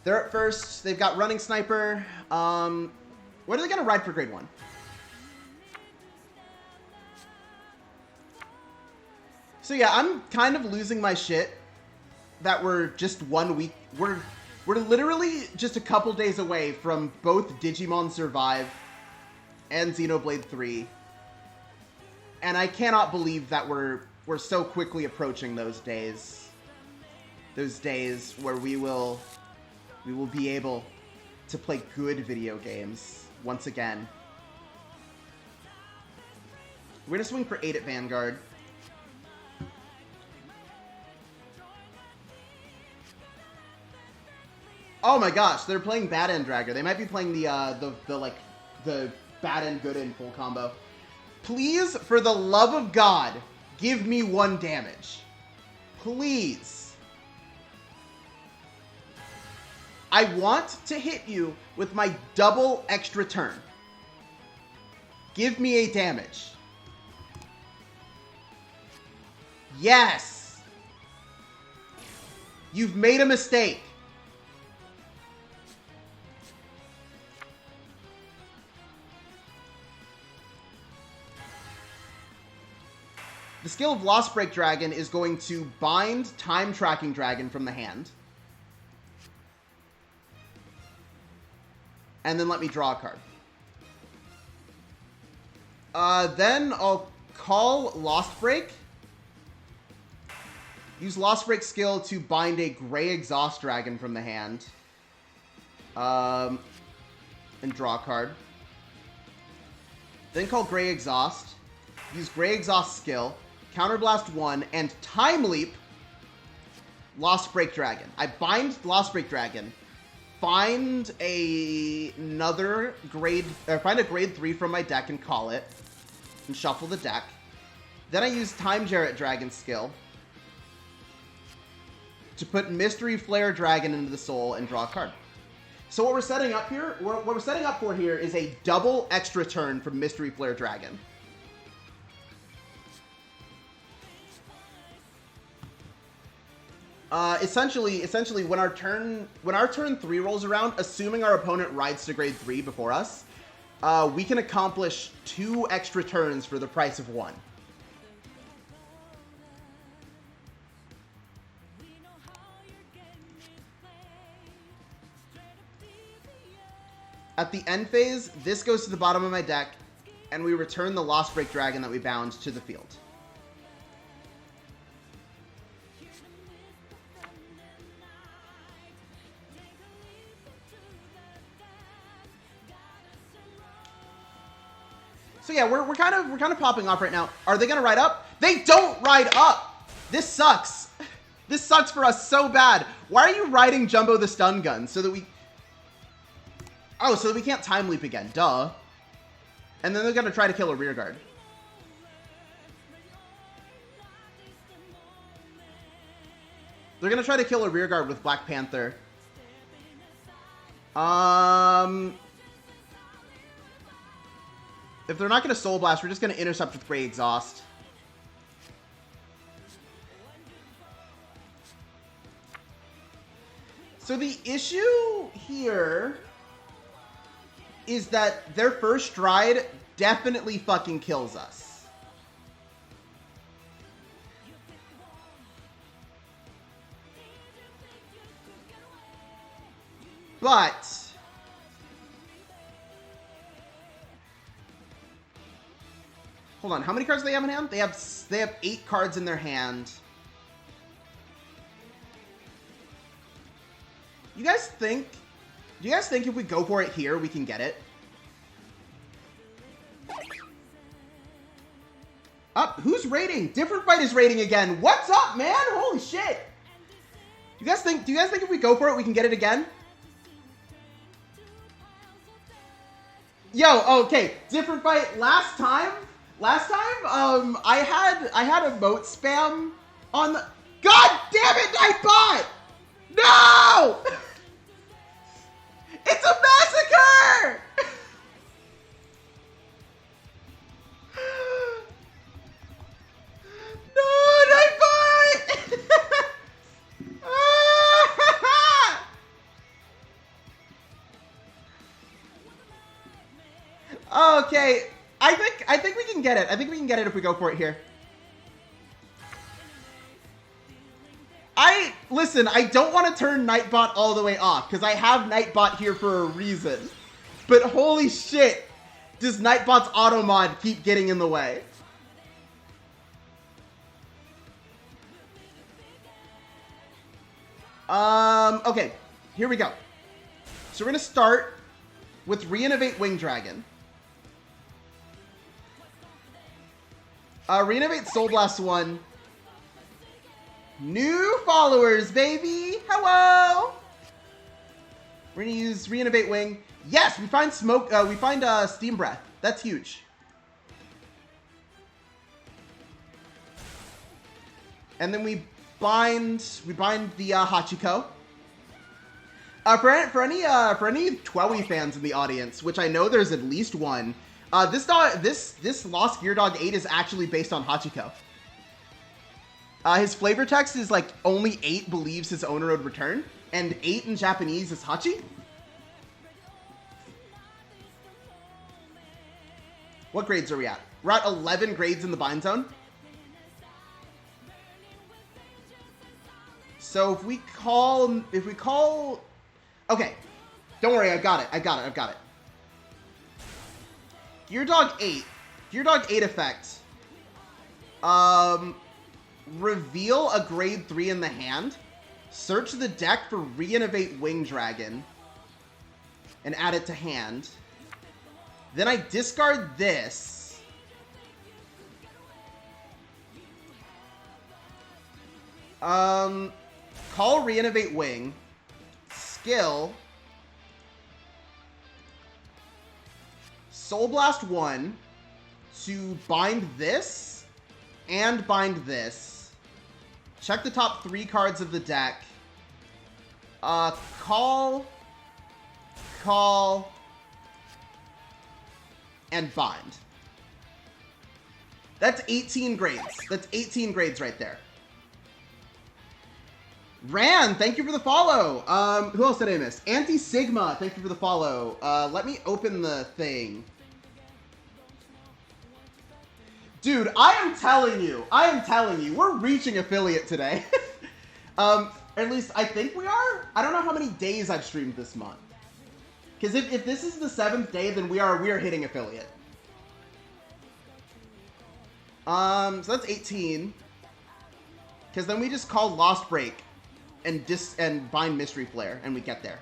They're up first. They've got Running Sniper. What are they gonna ride for grade 1? So yeah, I'm kind of losing my shit that we're just 1 week. We're literally just a couple days away from both Digimon Survive and Xenoblade 3. And I cannot believe that we're so quickly approaching those days. Those days where we will be able to play good video games once again. We're gonna swing for 8 at Vanguard. Oh my gosh, they're playing Bad End Dragger. They might be playing the Bad End Good End full combo. Please, for the love of God, give me 1 damage. Please. I want to hit you with my double extra turn. Give me a damage. Yes! You've made a mistake. The skill of Lost Break Dragon is going to bind Time Tracking Dragon from the hand. And then let me draw a card. Then I'll call Lost Break. Use Lost Break skill to bind a Gray Exhaust Dragon from the hand. And draw a card. Then call Gray Exhaust. Use Gray Exhaust skill. Counterblast 1, and Time Leap Lost Break Dragon. I bind Lost Break Dragon, find another grade, or find a grade 3 from my deck and call it, and shuffle the deck. Then I use Time Jarrett Dragon skill to put Mystery Flare Dragon into the soul and draw a card. So what we're setting up here, what we're setting up for here is a double extra turn from Mystery Flare Dragon. Essentially, when our turn 3 rolls around, assuming our opponent rides to grade 3 before us, we can accomplish 2 extra turns for the price of 1. At the end phase, this goes to the bottom of my deck, and we return the Lost Break Dragon that we bound to the field. So yeah, we're kind of popping off right now. Are they gonna ride up? They don't ride up. This sucks. This sucks for us so bad. Why are you riding Jumbo the stun gun so that we? Oh, so that we can't time leap again. Duh. And then they're gonna try to kill a rear guard. They're gonna try to kill a rear guard with Black Panther. If they're not going to Soul Blast, we're just going to intercept with Gray Exhaust. So the issue here is that their first stride definitely fucking kills us. But hold on, how many cards do they have in hand? They have 8 cards in their hand. Do you guys think if we go for it here, we can get it? Up, who's raiding? Different Fight is raiding again. What's up, man? Holy shit. Do you guys think if we go for it, we can get it again? Yo, okay, Different Fight. Last time, I had a emote spam on the. God damn it, Nightbot! No! It's a massacre! No, Nightbot! Okay. I think we can get it. I think we can get it if we go for it here. Listen, I don't want to turn Nightbot all the way off, because I have Nightbot here for a reason. But holy shit, does Nightbot's auto mod keep getting in the way? Okay, here we go. So we're going to start with Reinnovate Wing Dragon. Reinnovate Soul Blast 1. New followers, baby! Hello! We're gonna use Reinnovate Wing. Yes, we find smoke. We find Steam Breath. That's huge. And then we bind the Hachiko. For any Twewy fans in the audience, which I know there's at least one, this Lost Gear Dog 8 is actually based on Hachiko. His flavor text is like only 8 believes his owner would return, and 8 in Japanese is Hachi. What grades are we at? We're at 11 grades in the bind zone. So if we call, okay, don't worry, I've got it. Gear Dog 8 effect. Reveal a grade 3 in the hand. Search the deck for Reinnovate Wing Dragon. And add it to hand. Then I discard this. Call Reinnovate Wing. Skill. Soul Blast 1 to bind this and bind this. Check the top 3 cards of the deck. Call, and bind. That's 18 grades. That's 18 grades right there. Ran, thank you for the follow. Who else did I miss? Anti-Sigma, thank you for the follow. Let me open the thing. Dude, I am telling you, we're reaching affiliate today. Or at least I think we are. I don't know how many days I've streamed this month. Because if this is the 7th day, then we are hitting affiliate. So that's 18. Because then we just call Lost Break and bind Mystery Flare, and we get there.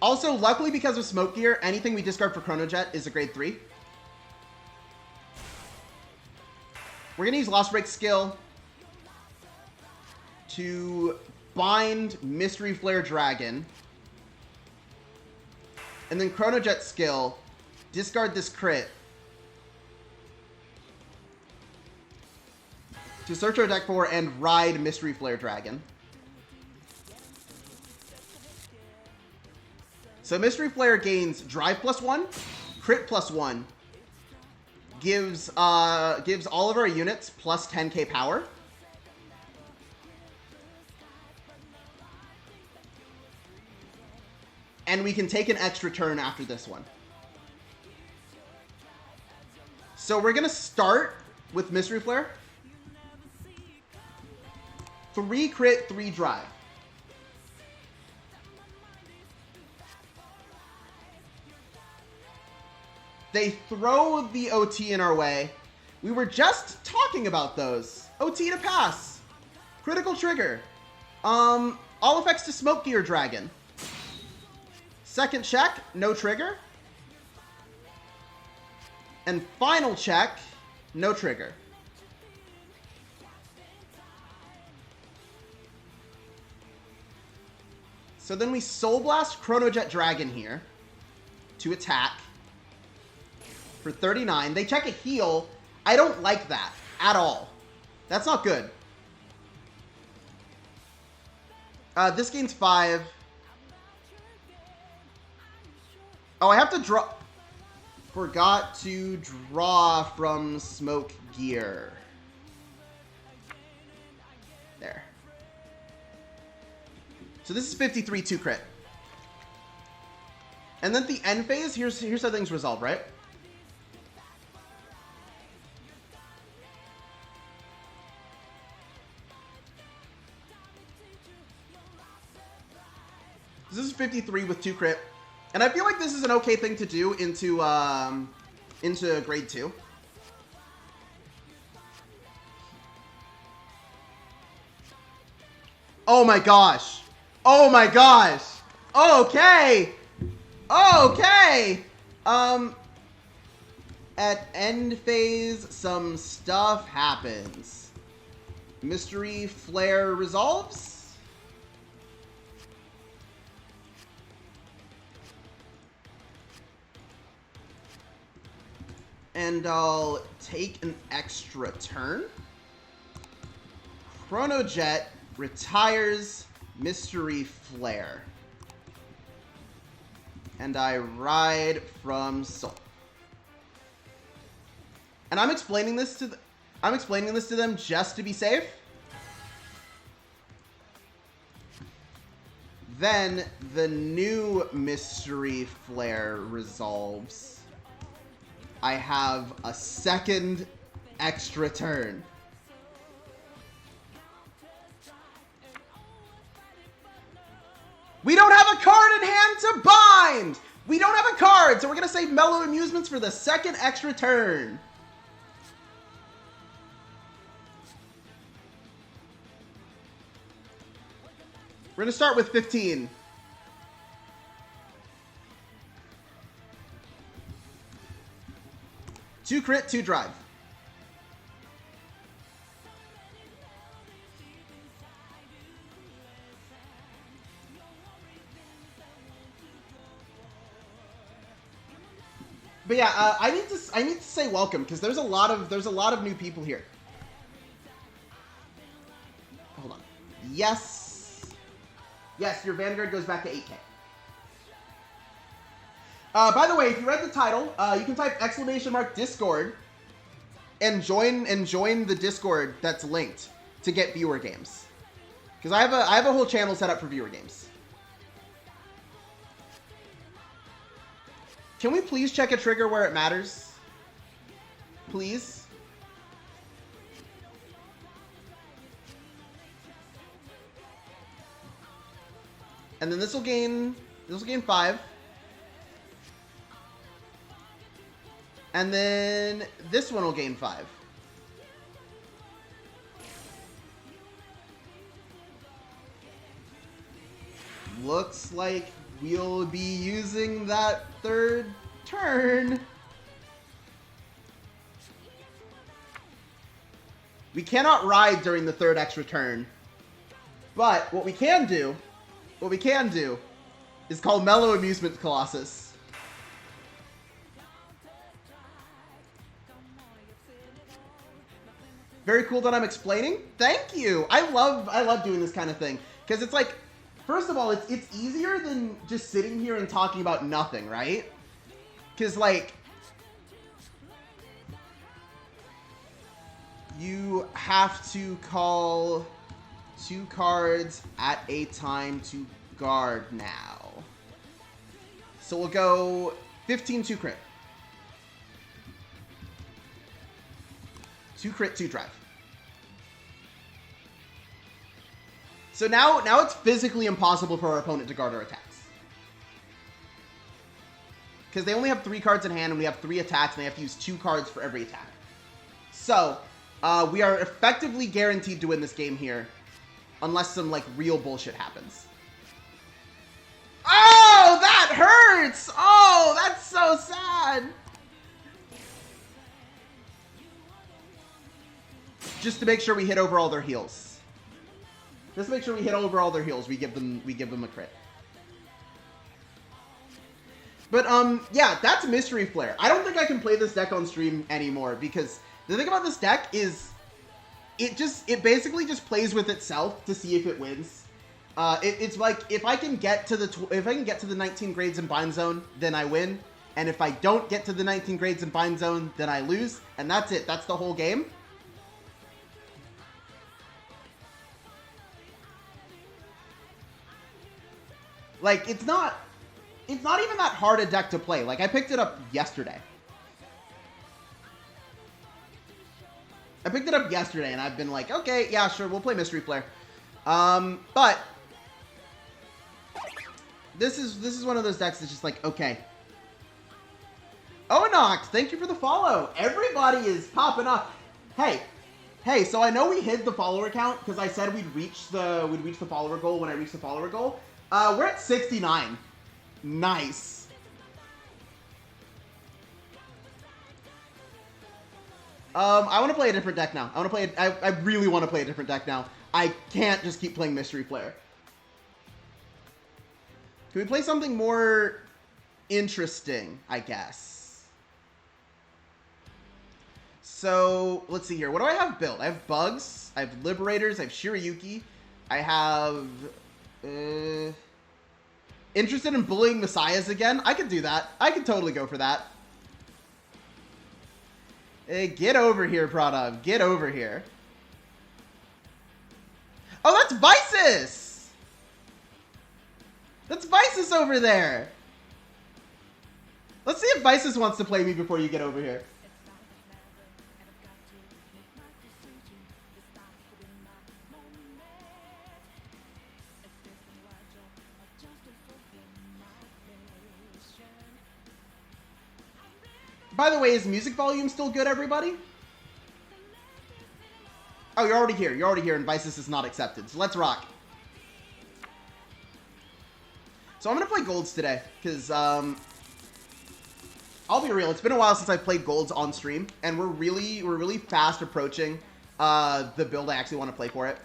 Also, luckily because of Smoke Gear, anything we discard for Chrono Jet is a grade 3. We're going to use Lost Break skill to bind Mystery Flare Dragon. And then Chrono Jet skill, discard this crit to search our deck for and ride Mystery Flare Dragon. So Mystery Flare gains Drive +1, Crit +1, gives all of our units plus 10k power. And we can take an extra turn after this one. So we're going to start with Mystery Flare. 3 crit, 3 drive. They throw the OT in our way. We were just talking about those. OT to pass. Critical trigger. All effects to Smoke Gear Dragon. Second check, no trigger. And final check, no trigger. So then we Soul Blast Chrono Jet Dragon here to attack for 39. They check a heal. I don't like that at all. That's not good. This gains 5. Oh, I have to draw. Forgot to draw from Smoke Gear. There. So this is 53 2 crit. And then at the end phase, here's how things resolve, right? This is 53 with 2 crit. And I feel like this is an okay thing to do into grade 2. Oh my gosh. Oh my gosh. Okay. Okay. At end phase, some stuff happens. Mystery Flare resolves. And I'll take an extra turn. Chrono Jet retires Mystery Flare. And I ride from Soul. And I'm explaining this to them just to be safe. Then the new Mystery Flare resolves. I have a second extra turn. We don't have a card in hand to bind! We don't have a card, so we're going to save Mellow Amusements for the second extra turn. We're going to start with 15. Two crit, two drive. But yeah, I need to say welcome because there's a lot of new people here. Hold on. Yes, your Vanguard goes back to 8K. By the way, if you read the title, you can type !Discord and join the Discord that's linked to get viewer games. Because I have a whole channel set up for viewer games. Can we please check a trigger where it matters? Please? And then this will gain 5. And then this one will gain 5. Looks like we'll be using that third turn. We cannot ride during the third extra turn. But what we can do is call Mellow Amusement Colossus. Very cool that I'm explaining. Thank you. I love doing this kind of thing because it's like, first of all, it's easier than just sitting here and talking about nothing, right? Because, like, you have to call 2 cards at a time to guard now. So we'll go 15, 2 crit. 2 crit, 2 drive. So now it's physically impossible for our opponent to guard our attacks. Because they only have 3 cards in hand and we have 3 attacks and they have to use 2 cards for every attack. So, we are effectively guaranteed to win this game here. Unless some, like, real bullshit happens. Oh, that hurts! Oh, that's so sad! Just to make sure we hit over all their heals. Just to make sure we hit over all their heals, we give them a crit. But yeah, that's Mystery Flare. I don't think I can play this deck on stream anymore because the thing about this deck is it basically just plays with itself to see if it wins. It's like if I can get to the 19 grades in bind zone, then I win, and if I don't get to the 19 grades in bind zone, then I lose, and that's it. That's the whole game. Like, it's not even that hard a deck to play. Like, I picked it up yesterday. And I've been like, okay, yeah, sure, we'll play Mystery Flare. But this is one of those decks that's just like, okay. Oh, Nox, thank you for the follow. Everybody is popping off. Hey, so I know we hid the follower count because I said we'd reach the follower goal when I reached the follower goal. We're at 69. Nice. I want to play a different deck now. I really want to play a different deck now. I can't just keep playing Mystery Flare. Can we play something more interesting, I guess? So, let's see here. What do I have built? I have Bugs, I have Liberators, I have Shirayuki, I have... interested in bullying Messiahs again? I could do that. I could totally go for that. Hey, get over here, Pradav. Get over here. Oh, that's Visus! That's Visus over there! Let's see if Visus wants to play me before you get over here. By the way, is music volume still good, everybody? Oh, you're already here. You're already here, and Visus is not accepted. So let's rock. So I'm going to play Golds today, because, I'll be real. It's been a while since I've played Golds on stream, and we're really fast approaching the build I actually want to play for it.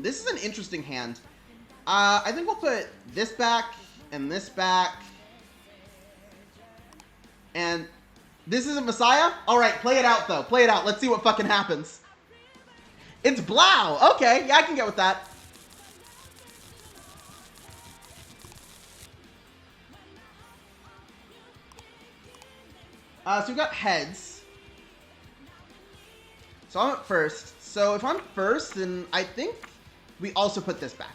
This is an interesting hand. I think we'll put this back, and this back. And this isn't Messiah? Alright, play it out, though. Play it out. Let's see what fucking happens. It's Blau! Okay, yeah, I can get with that. So we've got heads. So I'm at first. So if I'm first, then I think we also put this back.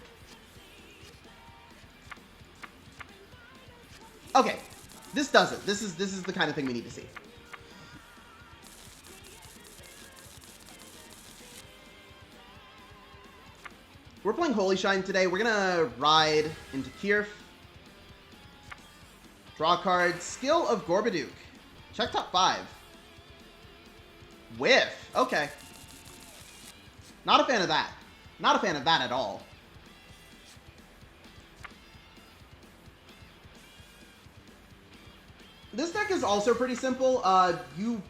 Okay, this does it. This is the kind of thing we need to see. We're playing Holy Shine today. We're gonna ride into Kirf. Draw a card. Skill of Gorbaduke. Check top 5. Whiff. Okay. Not a fan of that. Not a fan of that at all. This deck is also pretty simple. You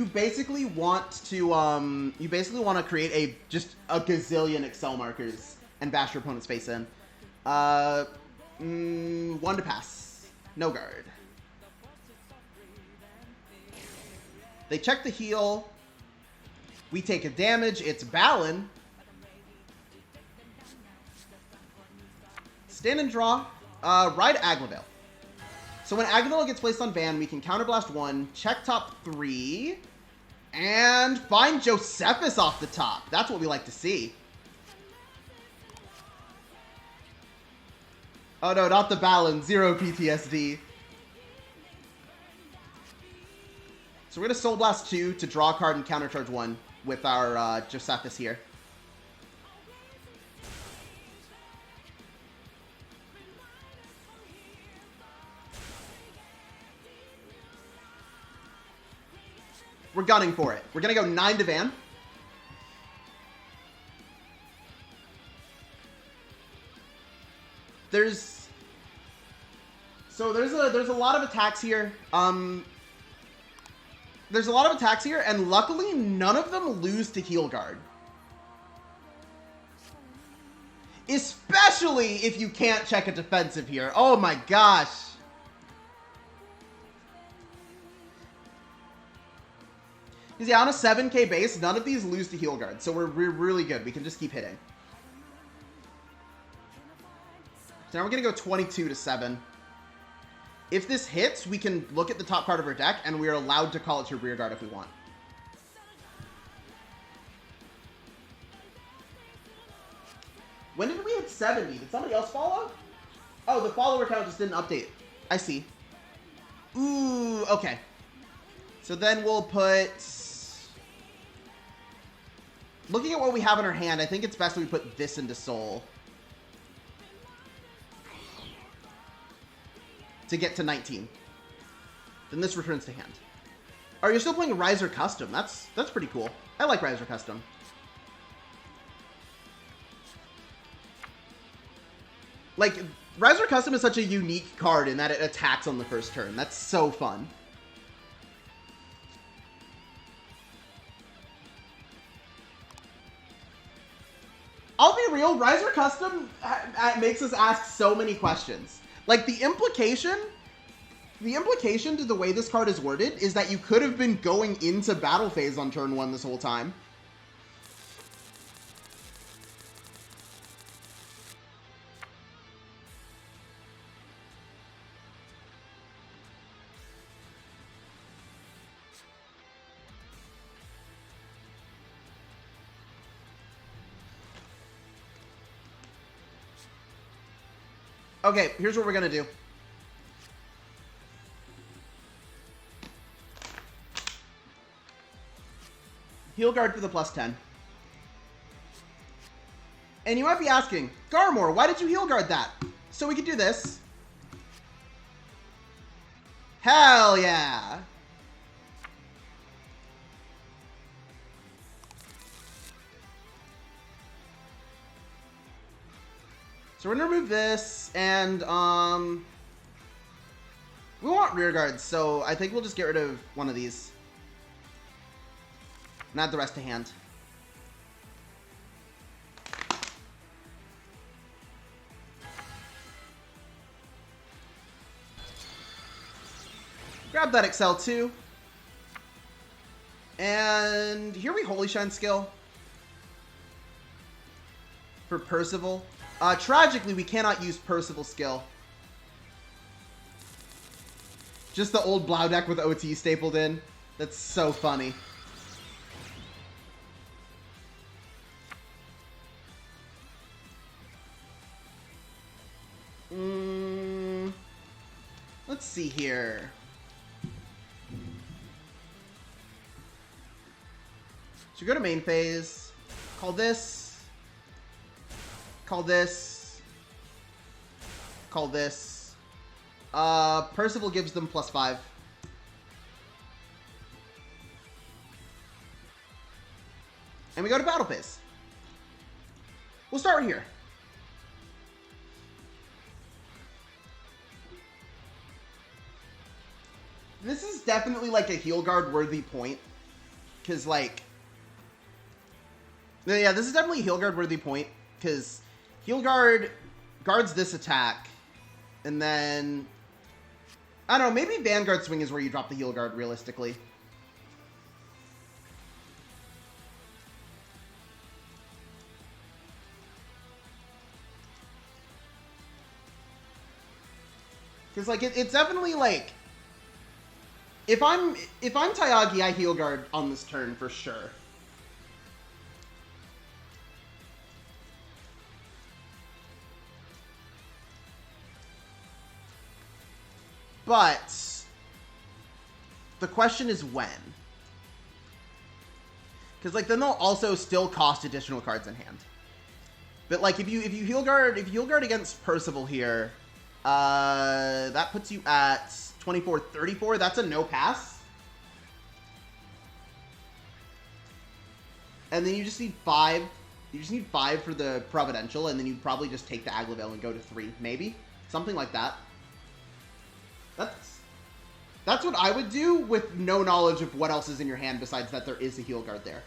basically want to create just a gazillion Excel markers and bash your opponent's face in. 1 to pass. No guard. They check the heal. We take a damage. It's Balin. Stand and draw. Ride Aglavale. So when Aglavale gets placed on Van, we can counterblast 1, check top 3, and find Josephus off the top. That's what we like to see. Oh no, not the Balin. 0 PTSD. So we're going to Soul Blast 2 to draw a card and countercharge 1 with our Josephus here. We're gunning for it. We're going to go 9 to Van. There's a lot of attacks here. There's a lot of attacks here, and luckily none of them lose to Heal Guard. Especially if you can't check a defensive here. Oh my gosh. Because yeah, on a 7k base, none of these lose to Heal Guard, so we're really good. We can just keep hitting. So now we're going to go 22 to 7. If this hits, we can look at the top card of our deck, and we are allowed to call it to rear guard if we want. When did we hit 70? Did somebody else follow? Oh, the follower count just didn't update. I see. Ooh, okay. So then we'll put... Looking at what we have in our hand, I think it's best that we put this into Soul. To get to 19. Then this returns to hand. Oh, you're still playing Riser Custom. That's pretty cool. I like Riser Custom. Like, Riser Custom is such a unique card in that it attacks on the first turn. That's so fun. I'll be real, Riser Custom makes us ask so many questions. Like, the implication to the way this card is worded is that you could have been going into battle phase on turn 1 this whole time. Okay, here's what we're gonna do. Heal Guard for the +10. And you might be asking, Garmor, why did you Heal Guard that? So we could do this. Hell yeah! So we're gonna remove this, and we want rear guards, so I think we'll just get rid of one of these. Not the rest to hand. Grab that Excel too. And here we Holy Shine skill for Percival. Tragically, we cannot use Percival skill. Just the old Blau deck with OT stapled in. That's so funny. Let's see here. So go to main phase. Call this. Call this. Call this. Percival gives them +5. And we go to battle phase. We'll start right here. This is definitely like a heal guard worthy point. Because like... Yeah, this is definitely a heal guard worthy point. Because heal guard guards this attack. And then... I don't know, maybe Vanguard Swing is where you drop the heal guard realistically. Because like it's definitely like... If I'm Tyagi, I heal guard on this turn for sure. But the question is when. Because like then they'll also still cost additional cards in hand. But like if you heal guard against Percival here, that puts you at 24-34. That's a no pass. And then you just need 5. You just need 5 for the Providential, and then you probably just take the Aglavale and go to 3, maybe something like that. That's what I would do with no knowledge of what else is in your hand besides that there is a heal guard there.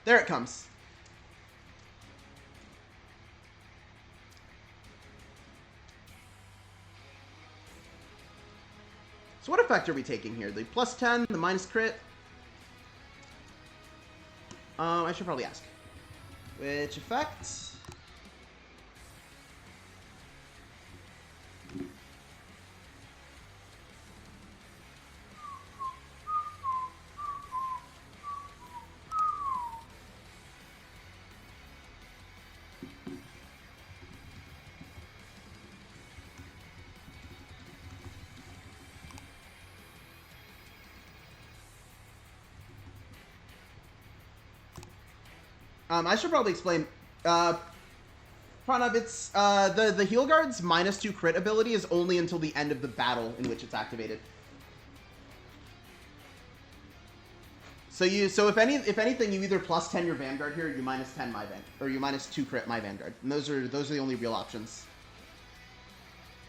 There it comes. So what effect are we taking here? The +10, the minus crit? I should probably ask. Which effect? I should probably explain. Pranav, it's the heal guard's -2 crit ability is only until the end of the battle in which it's activated. So if anything, you either +10 your Vanguard here, or you -10 my Vanguard, or you -2 crit my Vanguard. And those are the only real options.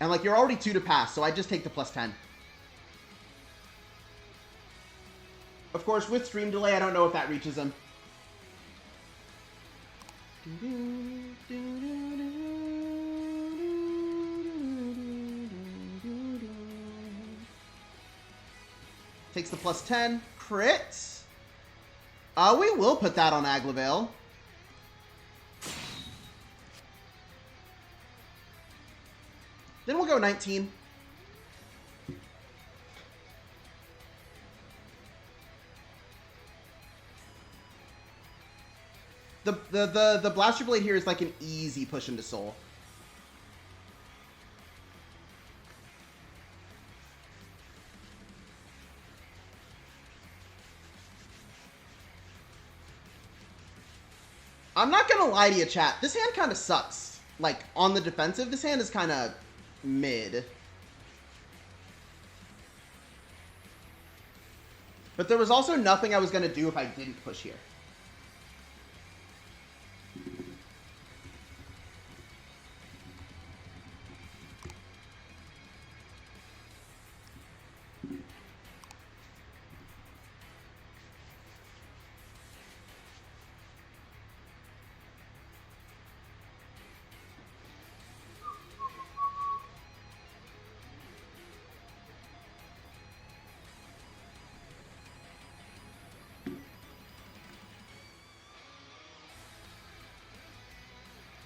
And like you're already 2 to pass, so I just take the +10. Of course, with stream delay, I don't know if that reaches him. Takes the plus 10. Crit. We will put that on Aglavale. Then we'll go 19. The Blaster Blade here is like an easy push into Soul. I'm not gonna lie to you, chat. This hand kind of sucks. Like, on the defensive, this hand is kind of mid. But there was also nothing I was gonna do if I didn't push here.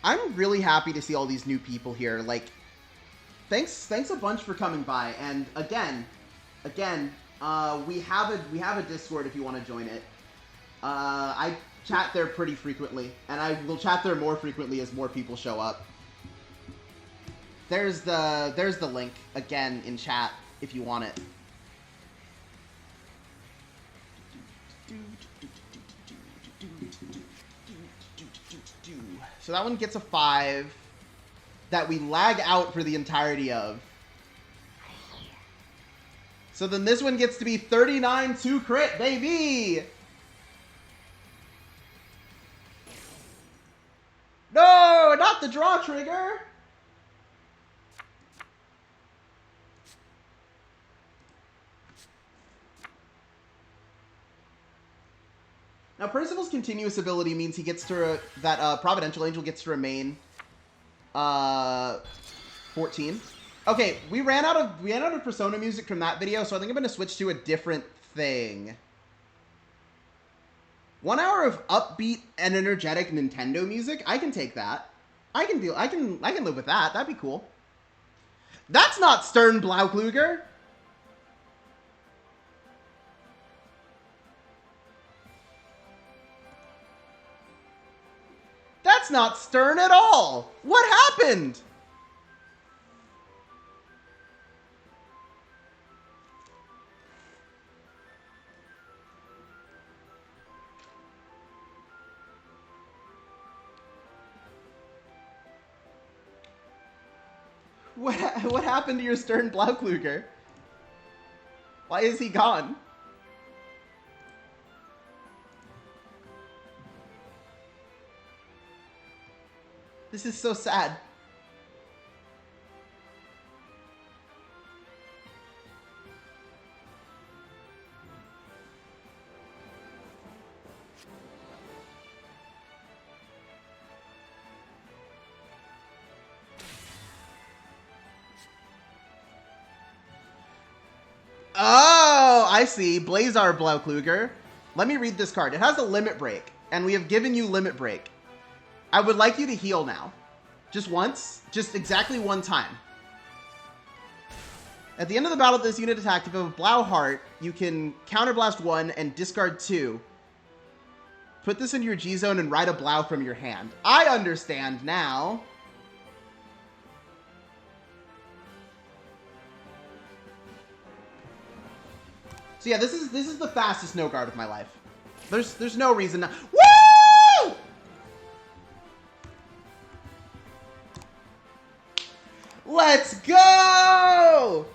I'm really happy to see all these new people here. Like, thanks a bunch for coming by. And again, we have a Discord if you want to join it. I chat there pretty frequently, and I will chat there more frequently as more people show up. There's the link again in chat if you want it. So that one gets a 5 that we lag out for the entirety of. So then this one gets to be 39-2 crit, baby! No, not the draw trigger! Now, Percival's continuous ability means he gets to that Providential Angel gets to remain 14. Okay, we ran out of Persona music from that video, so I think I'm gonna switch to a different thing. 1 hour of upbeat and energetic Nintendo music. I can take that. I can live with that. That'd be cool. That's not Stern Blaukluger. That's not Stern at all! What happened? What happened to your Stern Blaukluger? Why is he gone? This is so sad. Oh, I see. Blazar Blaukluger. Let me read this card. It has a limit break, and we have given you limit break. I would like you to heal now. Just once. Just exactly one time. At the end of the battle, this unit attacked, if you have a Blau Heart, you can counterblast 1 and discard 2. Put this into your G-Zone and ride a Blau from your hand. I understand now. So yeah, this is the fastest no guard of my life. There's no reason not. Woo! Let's go!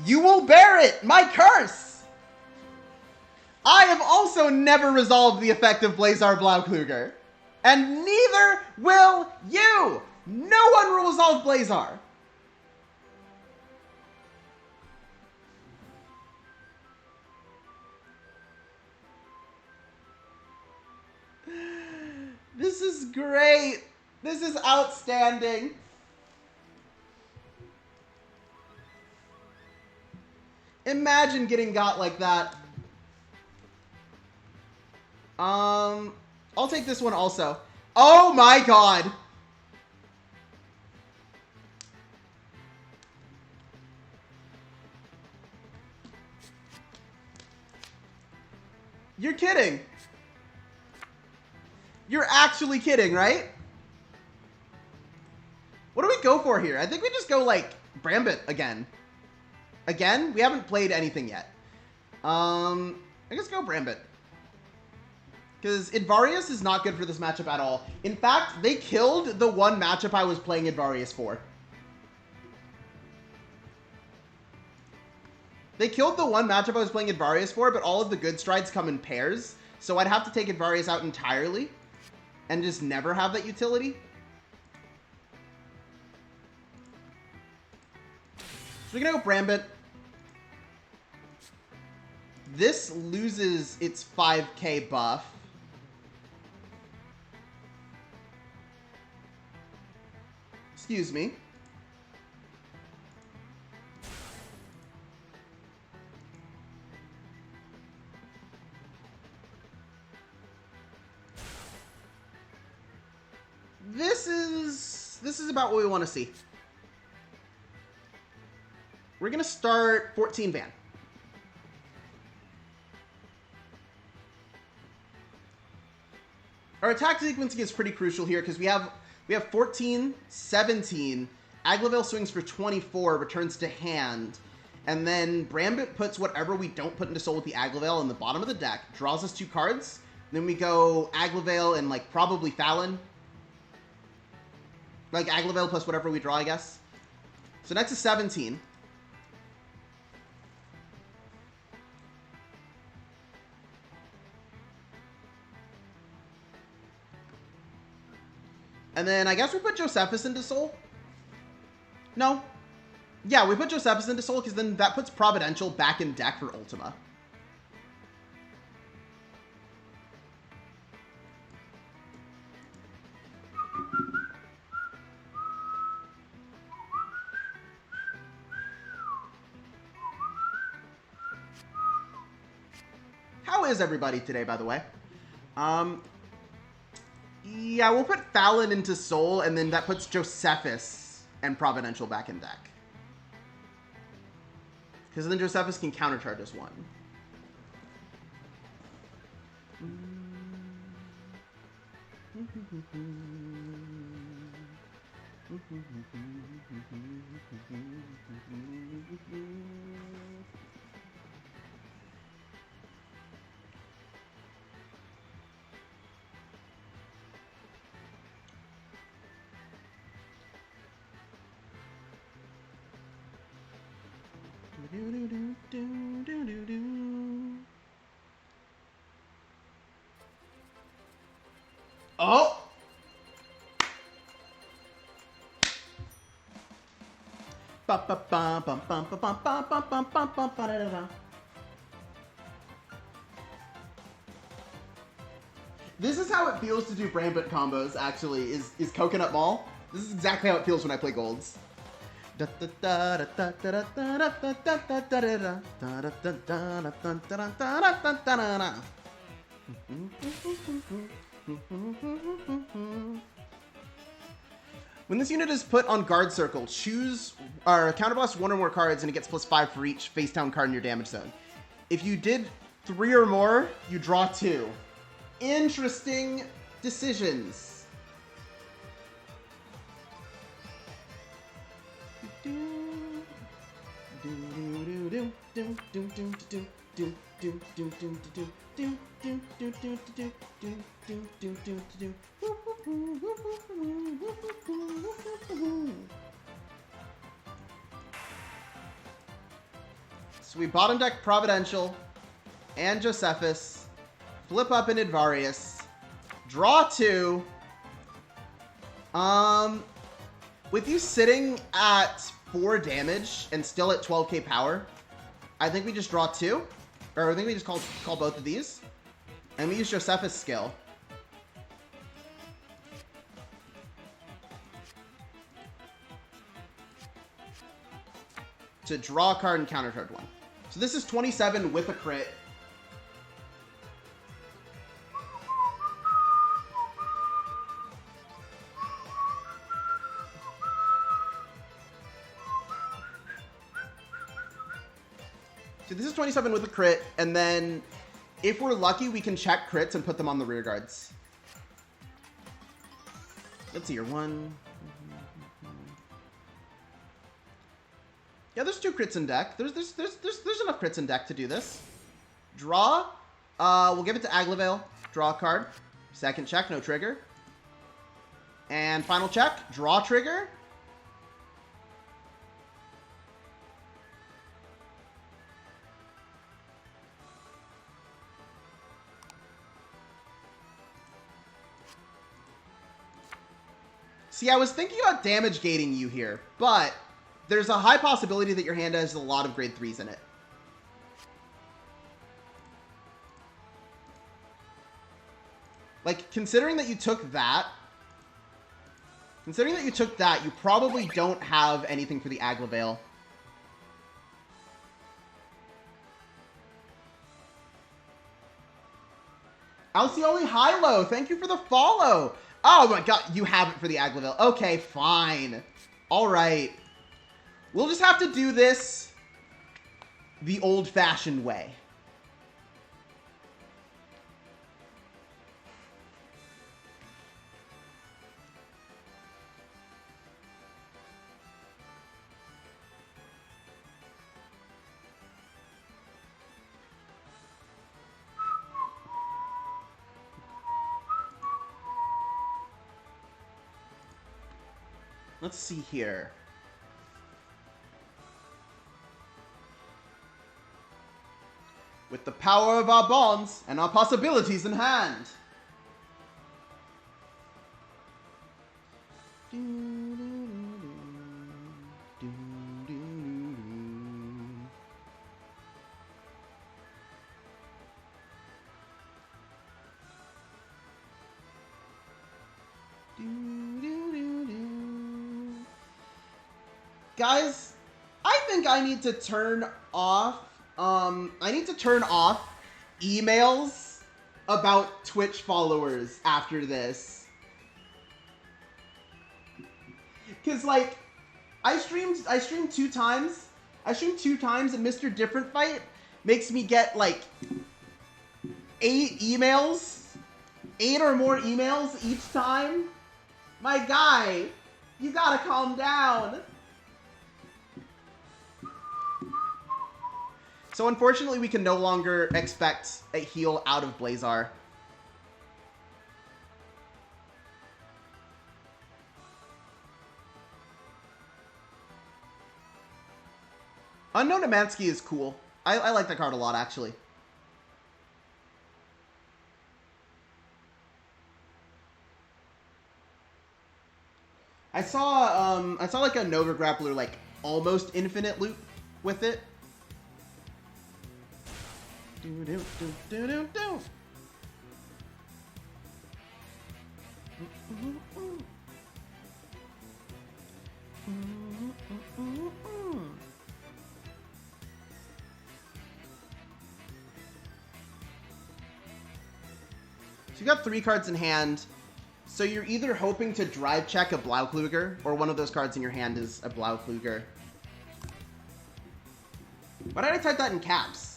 You will bear it! My curse! I have also never resolved the effect of Blazar Blaukluger. And neither will you! No one will resolve Blazar! This is great! This is outstanding! Imagine getting got like that. I'll take this one also. Oh my god! You're kidding! You're actually kidding, right? What do we go for here? I think we just go, like, Brambit again. Again? We haven't played anything yet. I guess go Brambit. Because Advarius is not good for this matchup at all. In fact, they killed the one matchup I was playing Advarius for. They killed the one matchup I was playing Advarius for, but all of the good strides come in pairs. So I'd have to take Advarius out entirely and just never have that utility. So we're going to go Brambit. This loses its 5k buff. Excuse me. This is about what we want to see. We're going to start 14 Van. Our attack sequencing is pretty crucial here because we have 14, 17. Aglavale swings for 24, returns to hand. And then Brambit puts whatever we don't put into soul with the Aglavale in the bottom of the deck. Draws us 2 cards. Then we go Aglavale and, like, probably Fallon. Like, Aglavale plus whatever we draw, I guess. So next is 17. And then I guess we put Josephus into soul. No. Yeah, we put Josephus into soul because then that puts Providential back in deck for Ultima. How is everybody today, by the way? Yeah, we'll put Fallon into soul, and then that puts Josephus and Providential back in deck. Because then Josephus can countercharge us 1. Oh! This is how it feels to do Brambit combos, actually, is Coconut Mall. This is exactly how it feels when I play golds. When this unit is put on guard circle, choose or counterblast 1 or more cards and it gets +5 for each face down card in your damage zone. If you did 3 or more, you draw 2. Interesting decisions. So we bottom deck Providential. and Josephus. Flip up an Advarius. Draw 2. With you sitting at 4 damage and still at 12k power, I think we just draw 2. Or I think we just call both of these. And we use Josephus' skill. To draw a card and counter card 1. So this is 27 with a crit. So this is 27 with a crit, and then if we're lucky, we can check crits and put them on the rear guards. Let's see here. 1. Yeah, there's 2 crits in deck. There's enough crits in deck to do this. Draw. We'll give it to Aglavale. Draw a card. Second check, no trigger. And final check, draw trigger. See, I was thinking about damage gating you here, but there's a high possibility that your hand has a lot of grade 3s in it. Like, considering that you took that, you probably don't have anything for the Aglavale. Alcioli Hilo, thank you for the follow. Oh my god, you have it for the Aglavale. Okay, fine. Alright. We'll just have to do this the old-fashioned way. Let's see here. With the power of our bonds and our possibilities in hand. Guys, I think I need to turn off, emails about Twitch followers after this. Cause like, I streamed 2 times. I streamed 2 times and Mr. Different Fight makes me get like 8 emails. 8 or more emails each time. My guy, you gotta calm down. So unfortunately, we can no longer expect a heal out of Blazar. Unknown Amansky is cool. I like that card a lot, actually. I saw like a Nova Grappler like almost infinite loop with it. So you got 3 cards in hand. So you're either hoping to drive check a Blaukluger, or one of those cards in your hand is a Blaukluger. Why did I type that in caps?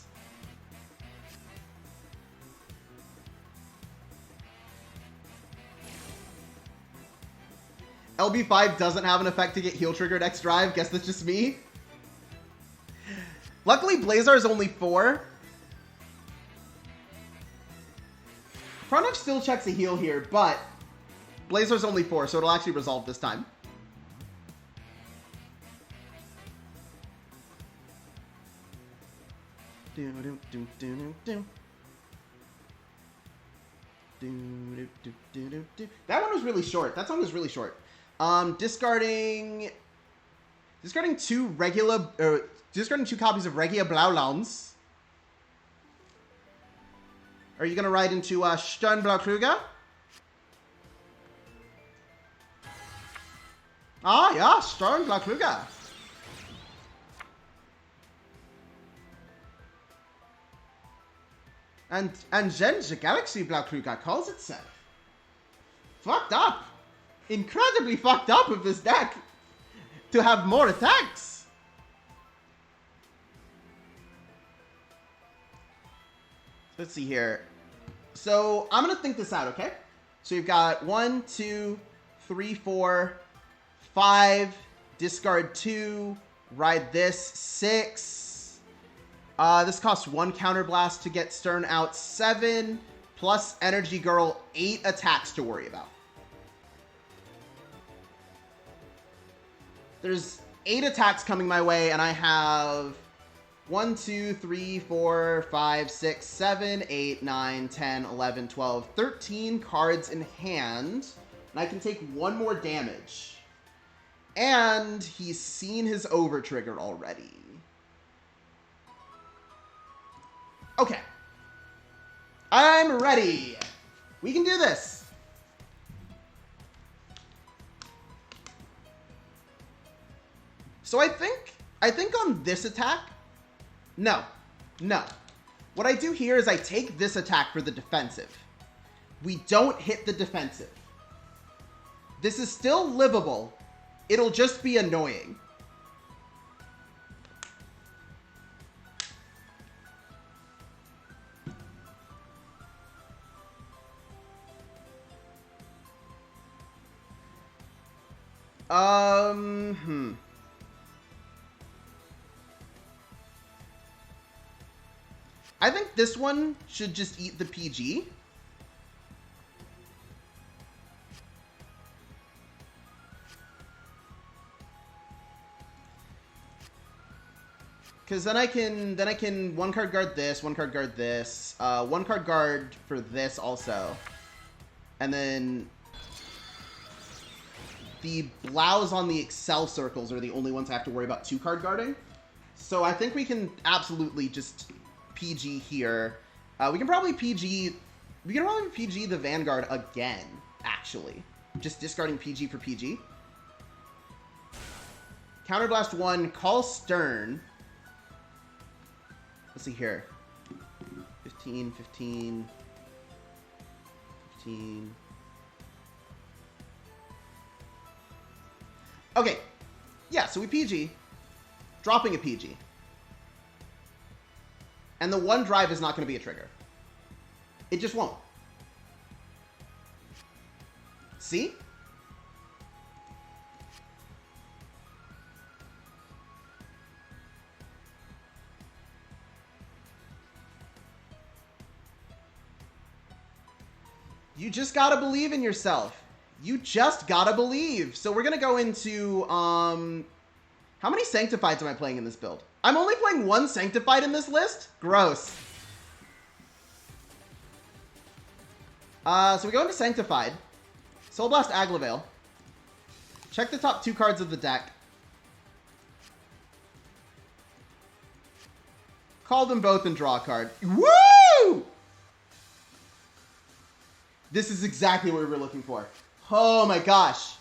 LB5 doesn't have an effect to get heal triggered X drive. Guess that's just me. Luckily, Blazar is only 4. Pronux still checks a heal here, but Blazar's only 4, so it'll actually resolve this time. That one was really short. That song was really short. Discarding two copies of Regia Blaulands. Are you gonna ride into Sternblaukluge? Ah, ja, Sternblaukluge. And then the Galaxy Blaukluge calls itself. Fucked up. Incredibly fucked up of this deck to have more attacks. Let's see here. So I'm going to think this out, okay? So you've got 1, 2, 3, 4, 5, discard 2, ride this, 6. This costs 1 counterblast to get Stern out, 7, plus Energy Girl, 8 attacks to worry about. There's 8 attacks coming my way, and I have 1, 2, 3, 4, 5, 6, 7, 8, 9, 10, 11, 12, 13 cards in hand. And I can take 1 more damage. And he's seen his overtrigger already. Okay. I'm ready. We can do this. So I think on this attack, no. What I do here is I take this attack for the defensive. We don't hit the defensive. This is still livable. It'll just be annoying. I think this one should just eat the PG. Because then I can 1 card guard this, 1 card guard this, 1 card guard for this also. And then the Blows on the Excel circles are the only ones I have to worry about 2 card guarding. So I think we can absolutely just PG here. We can probably PG the Vanguard again, actually. Just discarding PG for PG. Counterblast 1, call Stern. Let's see here. 15, 15, 15. Okay. Yeah, so we PG. Dropping a PG. And the 1 drive is not going to be a trigger. It just won't. See? You just gotta believe in yourself. You just gotta believe. So we're gonna go into, how many Sanctifieds am I playing in this build? I'm only playing 1 Sanctified in this list? Gross. So we go into Sanctified. Soul Blast Aglavale. Check the top 2 cards of the deck. Call them both and draw a card. Woo! This is exactly what we were looking for. Oh my gosh.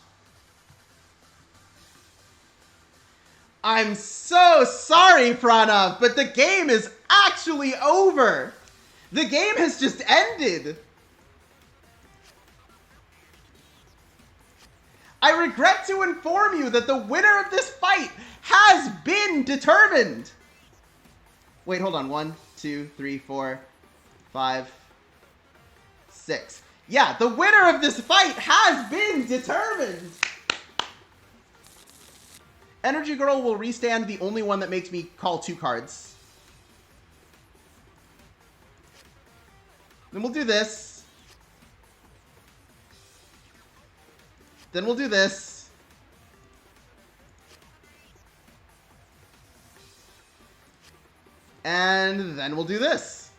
I'm so sorry, Pranav, but the game is actually over. The game has just ended. I regret to inform you that the winner of this fight has been determined. Wait, hold on. 1, 2, 3, 4, 5, 6. Yeah, the winner of this fight has been determined. Energy Girl will restand, the only one that makes me call 2 cards. Then we'll do this. Then we'll do this. And And then we'll do this.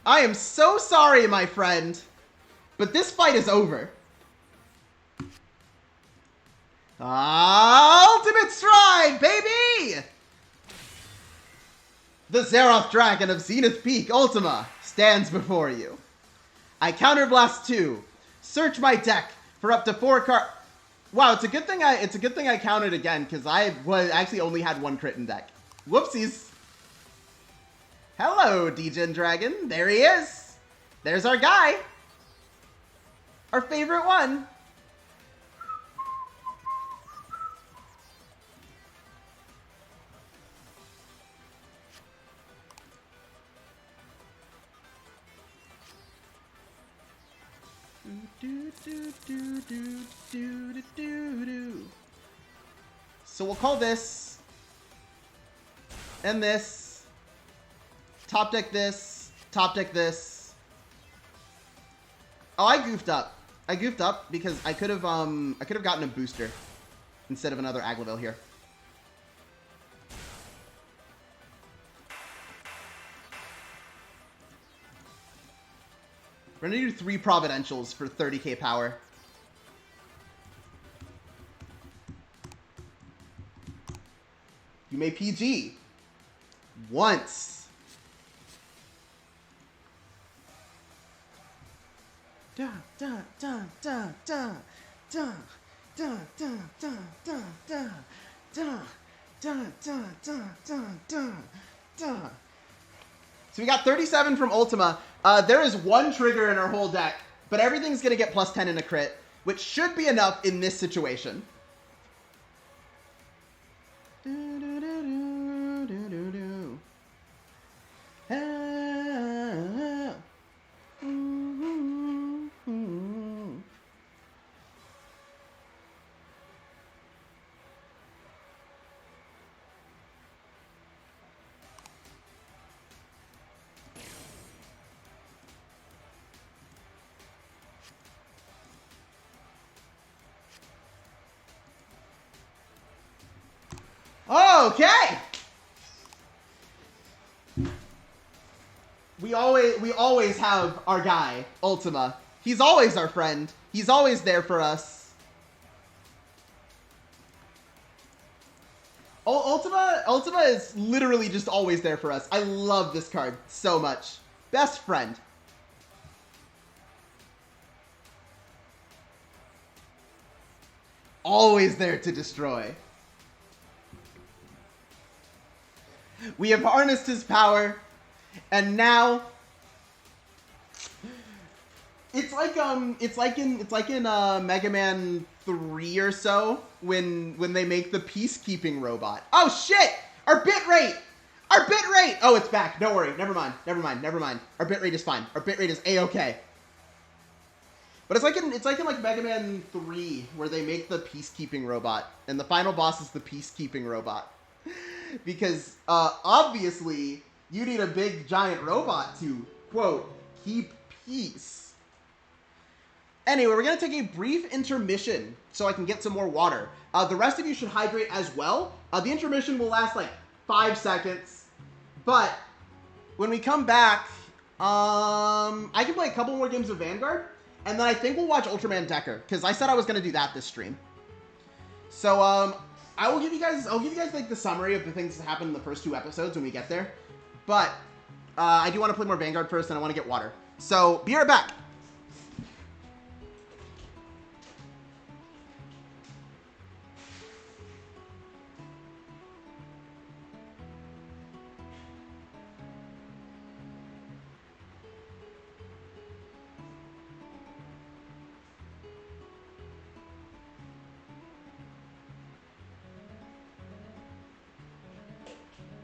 I am so sorry, my friend, but this fight is over. Ultimate Stride, baby! The Zeroth Dragon of Zenith Peak Ultima stands before you. I counterblast 2. Search my deck for up to 4 cards. Wow, it's a good thing I counted again, because I actually only had 1 crit in deck. Whoopsies. Hello, Degen Dragon. There he is. There's our guy. Our favorite one. So we'll call this and this. Top deck this. Top deck this. Oh, I goofed up. I goofed up because I could have gotten a booster instead of another Aglaville here. We're gonna do 3 Providentials for 30k power. You may PG. Once. Da da da da da da da da da da da da da da da da da. So we got 37 from Ultima. There is 1 trigger in our whole deck, but everything's going to get plus 10 in a crit, which should be enough in this situation. Okay. We always have our guy, Ultima. He's always our friend. He's always there for us. Ultima is literally just always there for us. I love this card so much. Best friend. Always there to destroy. We have harnessed his power, and now it's like in Mega Man 3 or so when they make the peacekeeping robot. Oh shit! Our bitrate! Our bitrate! Oh, it's back. Don't worry. Never mind. Our bitrate is fine. Our bitrate is A-okay. But it's like in Mega Man 3 where they make the peacekeeping robot, and the final boss is the peacekeeping robot. Because, obviously, you need a big, giant robot to, quote, keep peace. Anyway, we're going to take a brief intermission so I can get some more water. The rest of you should hydrate as well. The intermission will last, like, 5 seconds. But, when we come back, I can play a couple more games of Vanguard, and then I think we'll watch Ultraman Decker, because I said I was going to do that this stream. So, I'll give you guys like the summary of the things that happened in the first 2 episodes when we get there. But I do want to play more Vanguard first, and I want to get water. So be right back.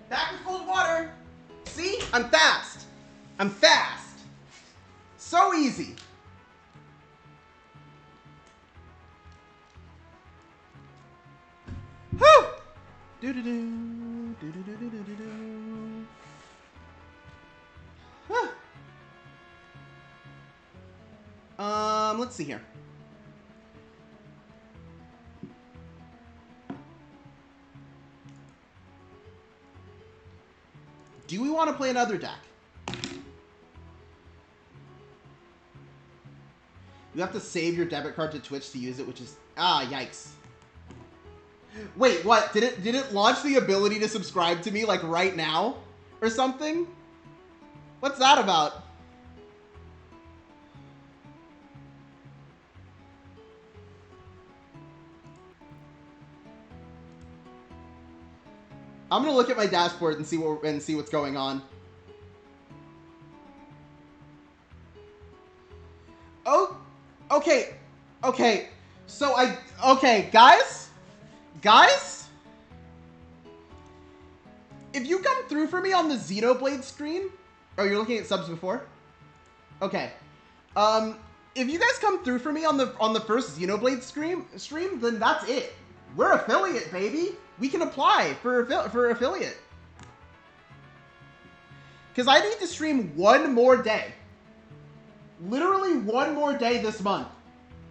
Back with cold water. See? I'm fast. I'm fast. So easy. Whew. Do-do-do. Do-do-do-do-do-do. Huh. Let's see here. do we want to play another deck? You have to save your debit card to Twitch to use it, which is... Ah, yikes. Wait, what? Did it launch the ability to subscribe to me, like, right now? Or something? What's that about? I'm gonna look at my dashboard and see what's going on. Oh, okay, okay. So guys, if you come through for me on the Xenoblade screen, oh, you're looking at subs before. Okay, if you guys come through for me on the first Xenoblade stream, then that's it. We're affiliate, baby. We can apply for affiliate. Because I need to stream one more day. Literally one more day this month.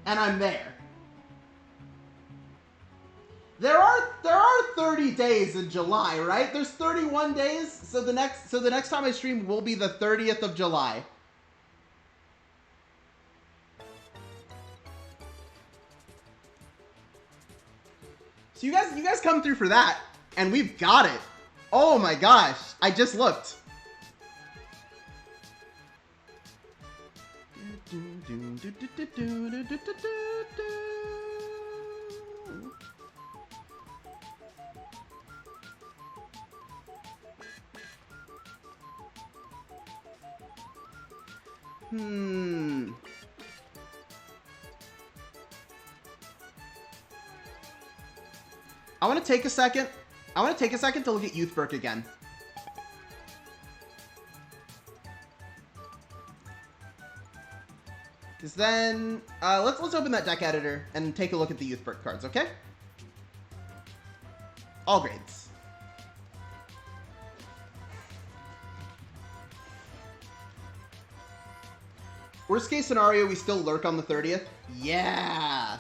And I'm there. There are 30 days in July, right? There's 31 days. So the next time I stream will be the 30th of July. So you guys come through for that, and we've got it. Oh my gosh, I just looked. I want to take a second to look at Youthberg again. Because then, let's open that deck editor and take a look at the Youthberg cards, okay? All grades. Worst case scenario, we still lurk on the 30th? Yeah!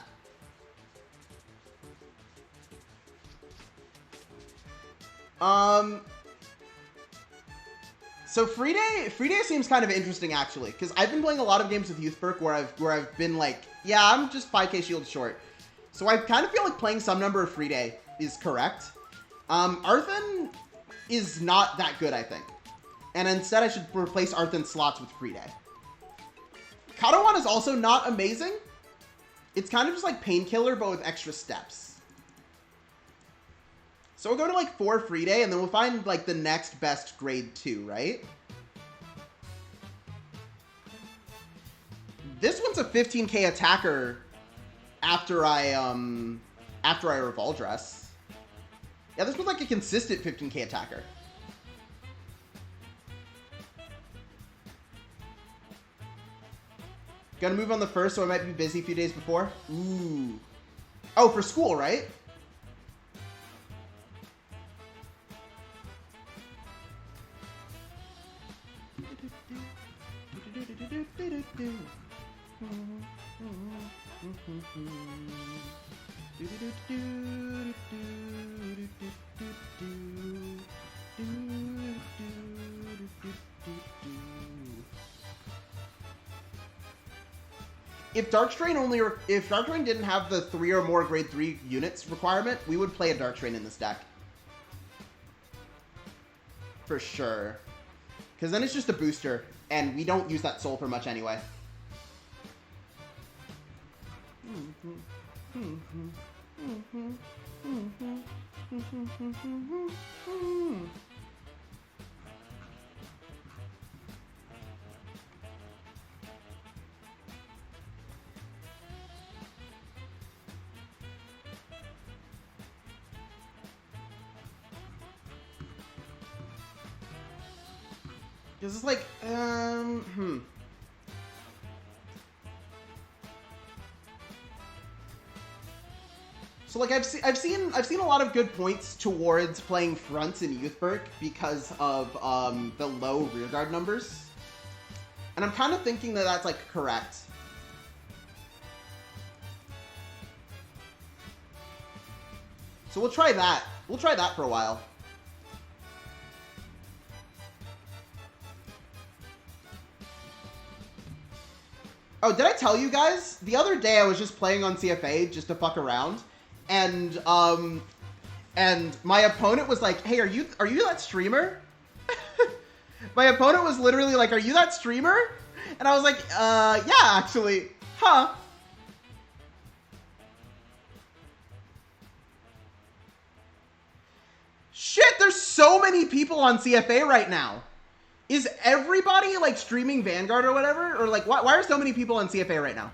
So free day seems kind of interesting actually, because I've been playing a lot of games with Youthberg where I've been like, yeah, I'm just 5k shield short. So I kind of feel like playing some number of free day is correct. Arthen is not that good, I think. And instead I should replace Arthen's slots with free day. Kadawan is also not amazing. It's kind of just like Painkiller, but with extra steps. So we'll go to like 4 free day, and then we'll find like the next best grade 2, right? This one's a 15k attacker after I Revoldress. Yeah, this one's like a consistent 15k attacker. Gonna move on the first, so I might be busy a few days before. Ooh. Oh, for school, right? If Darktrain didn't have the 3 or more grade 3 units requirement, we would play a Darktrain in this deck. For sure. Because then it's just a booster, and we don't use that soul for much anyway. Because it's like, So like I've seen a lot of good points towards playing fronts in Youthberg because of the low rearguard numbers, and I'm kind of thinking that that's like correct. So we'll try that. We'll try that for a while. Oh, did I tell you guys? The other day I was just playing on CFA just to fuck around, and my opponent was like, "Hey, are you that streamer?" My opponent was literally like, "Are you that streamer?" And I was like, yeah, actually. Huh. Shit, there's so many people on CFA right now. Is everybody, like, streaming Vanguard or whatever? Or, like, why are so many people on CFA right now?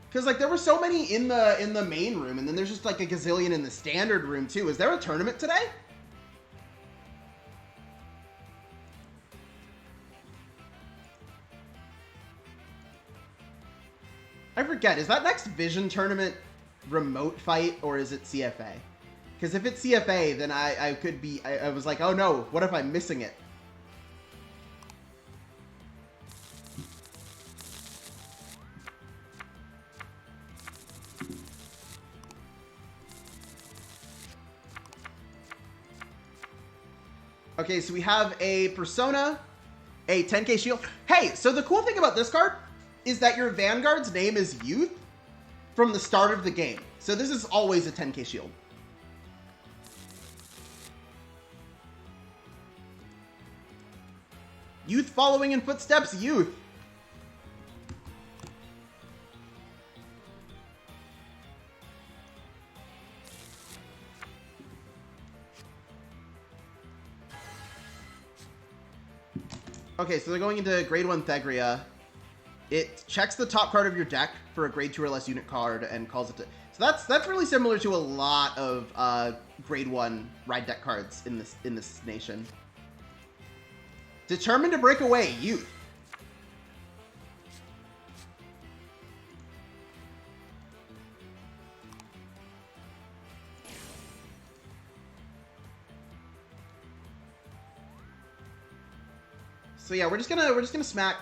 Because, like, there were so many in the main room, and then there's just, like, a gazillion in the standard room, too. Is there a tournament today? I forget. Is that next Vision tournament remote fight, or is it CFA? Because if it's CFA, then I could be... I was like, oh no, what if I'm missing it? Okay, so we have a Persona, a 10k shield. Hey, so the cool thing about this card is that your Vanguard's name is Youth from the start of the game. So this is always a 10k shield. Youth following in footsteps, Youth. Okay, so they're going into Grade 1 Thegria. It checks the top card of your deck for a Grade 2 or less unit card and calls it to... So that's really similar to a lot of Grade 1 ride deck cards in this nation. Determined to break away, Youth. So yeah, we're just gonna smack.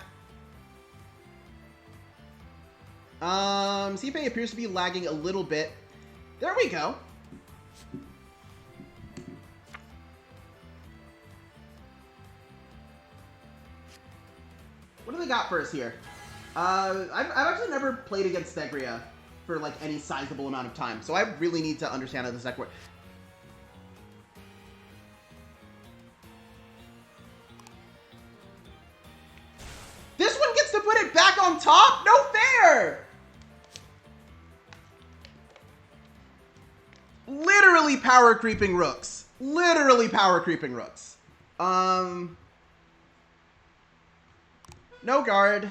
CFA appears to be lagging a little bit. There we go. What do they got for us here? I've actually never played against Thegria for like any sizable amount of time, so I really need to understand how this deck works. This one gets to put it back on top? No fair! Literally power creeping rooks. Literally power creeping rooks. No guard.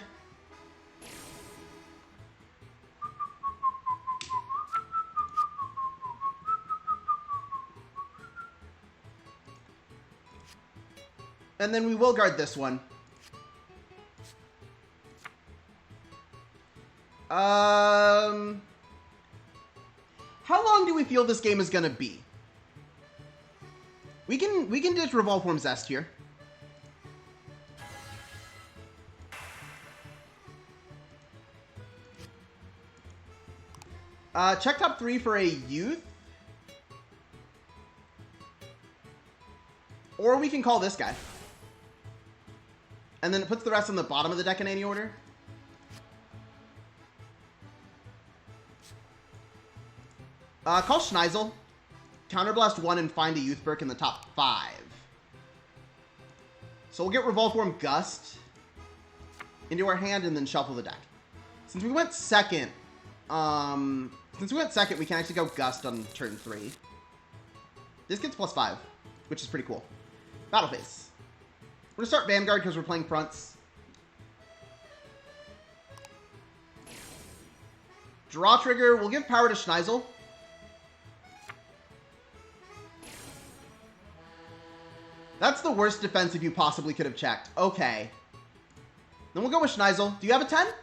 And then we will guard this one. How long do we feel this game is gonna be? We can ditch Revolve Form Zest here. Check top 3 for a Youth. Or we can call this guy. And then it puts the rest on the bottom of the deck in any order. Call Schneisel. Counterblast 1 and find a Youth Burk in the top 5. So we'll get Revolve Form Gust into our hand and then shuffle the deck. Since we went second, we can actually go Gust on turn 3. This gets +5, which is pretty cool. Battle phase. We're gonna start Vanguard because we're playing fronts. Draw trigger. We'll give power to Schneisel. That's the worst defensive you possibly could have checked. Okay. Then we'll go with Schneisel. Do you have a 10? Do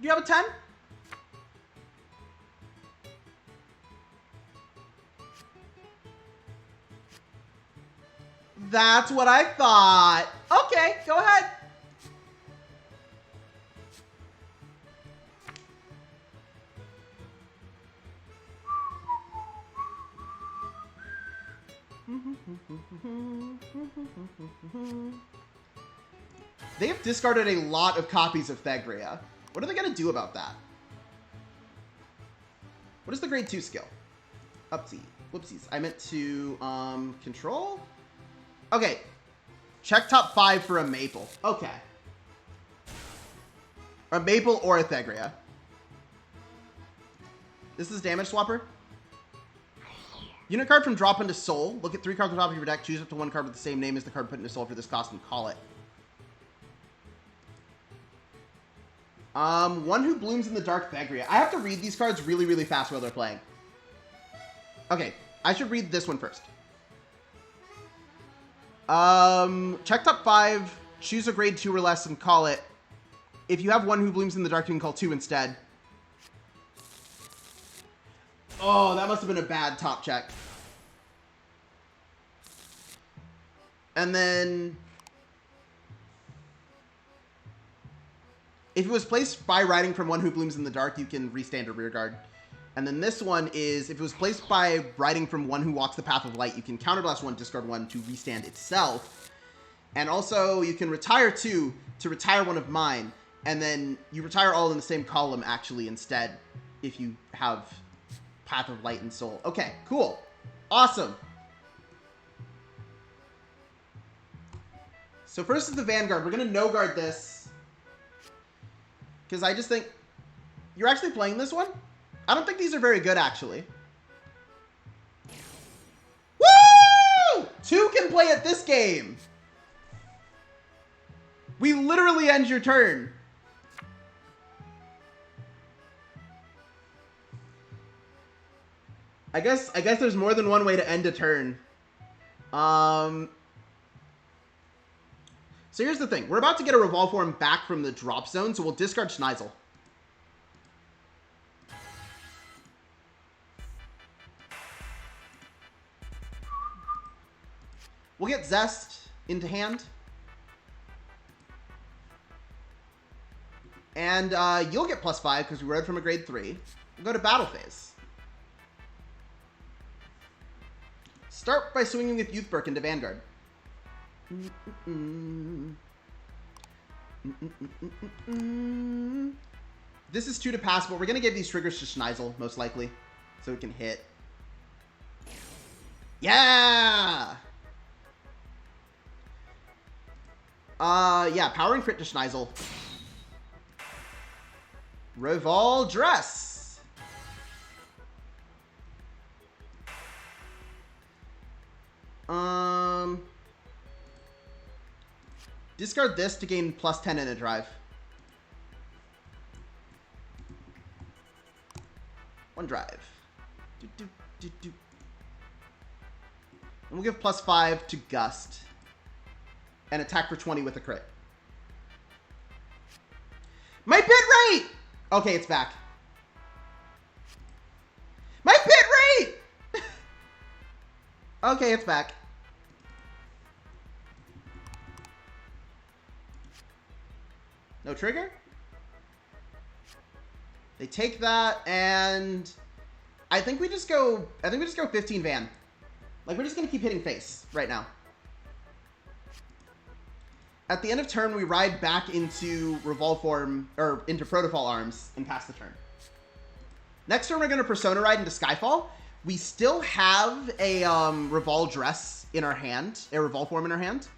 you have a 10? That's what I thought. Okay, go ahead. They have discarded a lot of copies of Thegria. What are they going to do about that? What is the grade 2 skill? Upsy. Whoopsies. I meant to, control? Okay. Check top 5 for a Maple. Okay. A Maple or a Thegria. This is Damage Swapper. Unit card from drop into Soul. Look at 3 cards on top of your deck. Choose up to 1 card with the same name as the card put into Soul for this cost and call it. One Who Blooms in the Dark Thegria. I have to read these cards really, really fast while they're playing. Okay, I should read this one first. Check top 5, choose a grade 2 or less, and call it. If you have One Who Blooms in the Dark, you can call 2 instead. Oh, that must have been a bad top check. And then... if it was placed by writing from One Who Blooms in the Dark, you can restand a rear guard. And then this one is, if it was placed by writing from One Who Walks the Path of Light, you can counterblast 1, discard 1 to restand itself. And also, you can retire 2 to retire 1 of mine. And then you retire all in the same column, actually, instead, if you have Path of Light and Soul. Okay, cool. Awesome. So first is the Vanguard. We're going to no-guard this. Because I just think... you're actually playing this one? I don't think these are very good, actually. Woo! 2 can play at this game. We literally end your turn. I guess there's more than one way to end a turn. So here's the thing. We're about to get a Revolve Form back from the drop zone, so we'll discard Schneisel. We'll get Zest into hand. And you'll get +5 because we rode from a grade 3. We'll go to battle phase. Start by swinging with Youthberk into Vanguard. This is 2 to pass, but we're going to give these triggers to Schneisel, most likely, so it can hit. Yeah! Yeah, power and crit to Schneisel. Revol Dress. Discard this to gain +10 in a drive. 1 drive. And we'll give +5 to Gust. And attack for 20 with a crit. My bit rate! Okay, it's back. My bit rate! Okay, it's back. No trigger? They take that, and I think we just go 15 Van. Like, we're just gonna keep hitting face right now. At the end of turn, we ride back into Revolve Form, or into Protofall Arms, and pass the turn. Next turn, we're gonna Persona Ride into Skyfall. We still have a Revolve Dress in our hand, a Revolve Form in our hand.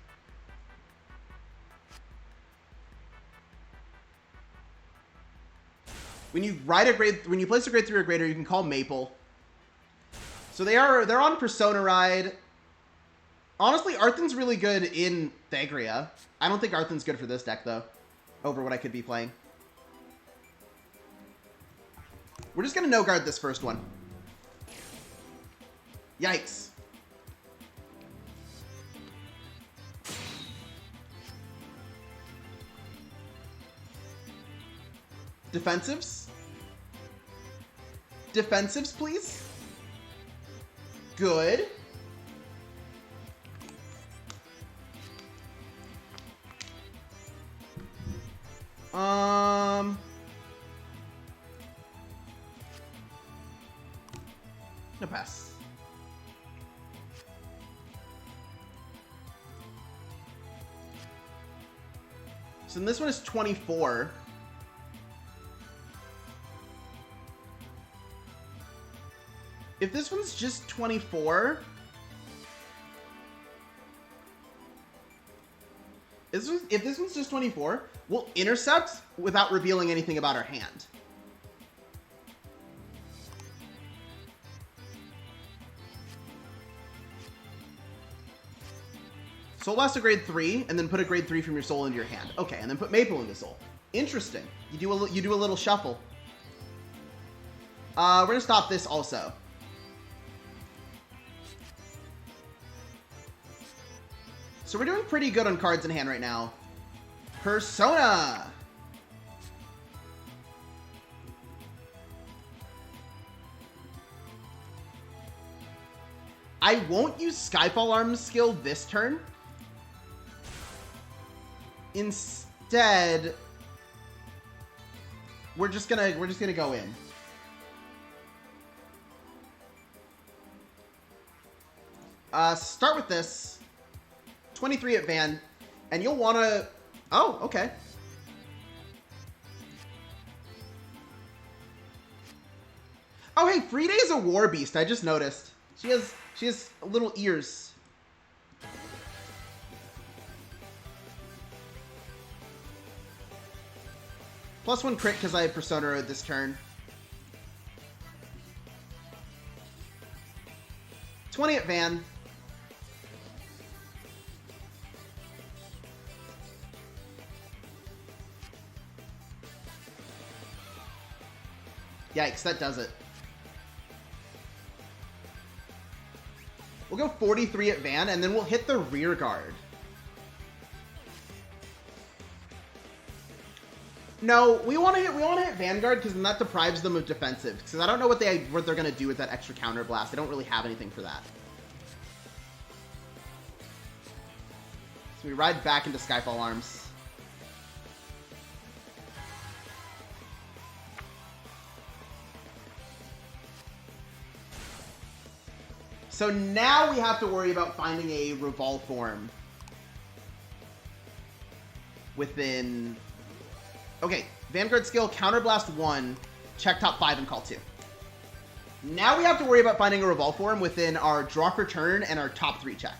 When you place a grade 3 or greater, you can call Maple. So they're on Persona Ride. Honestly, Arthan's really good in Thegria. I don't think Arthan's good for this deck, though, over what I could be playing. We're just going to no-guard this first one. Yikes. Defensives? Defensives, please? Good. No pass. So then this one is 24. If this one's just 24... If this one's just 24, we'll intercept without revealing anything about our hand. Soul Blast a grade 3, and then put a grade 3 from your soul into your hand. Okay, and then put Maple into soul. Interesting. You do a little shuffle. We're gonna stop this also. So we're doing pretty good on cards in hand right now. Persona! I won't use Skyfall Arm's skill this turn. Instead, we're just gonna go in. Start with this. 23 at Van, and you'll wanna... Oh, okay. Oh, hey, Friday's a war beast. I just noticed. She has little ears. +1 crit because I have Persona this turn. 20 at Van. Yikes, that does it. We'll go 43 at Van, and then we'll hit the rear guard. No, we want to hit Vanguard because then that deprives them of defensive. Because I don't know what they're gonna do with that extra counter blast. They don't really have anything for that. So we ride back into Skyfall Arms. So now we have to worry about finding a Revolve form within... Okay, Vanguard skill, Counterblast 1, check top 5 and call 2. Now we have to worry about finding a Revolve form within our draw per turn and our top 3 check.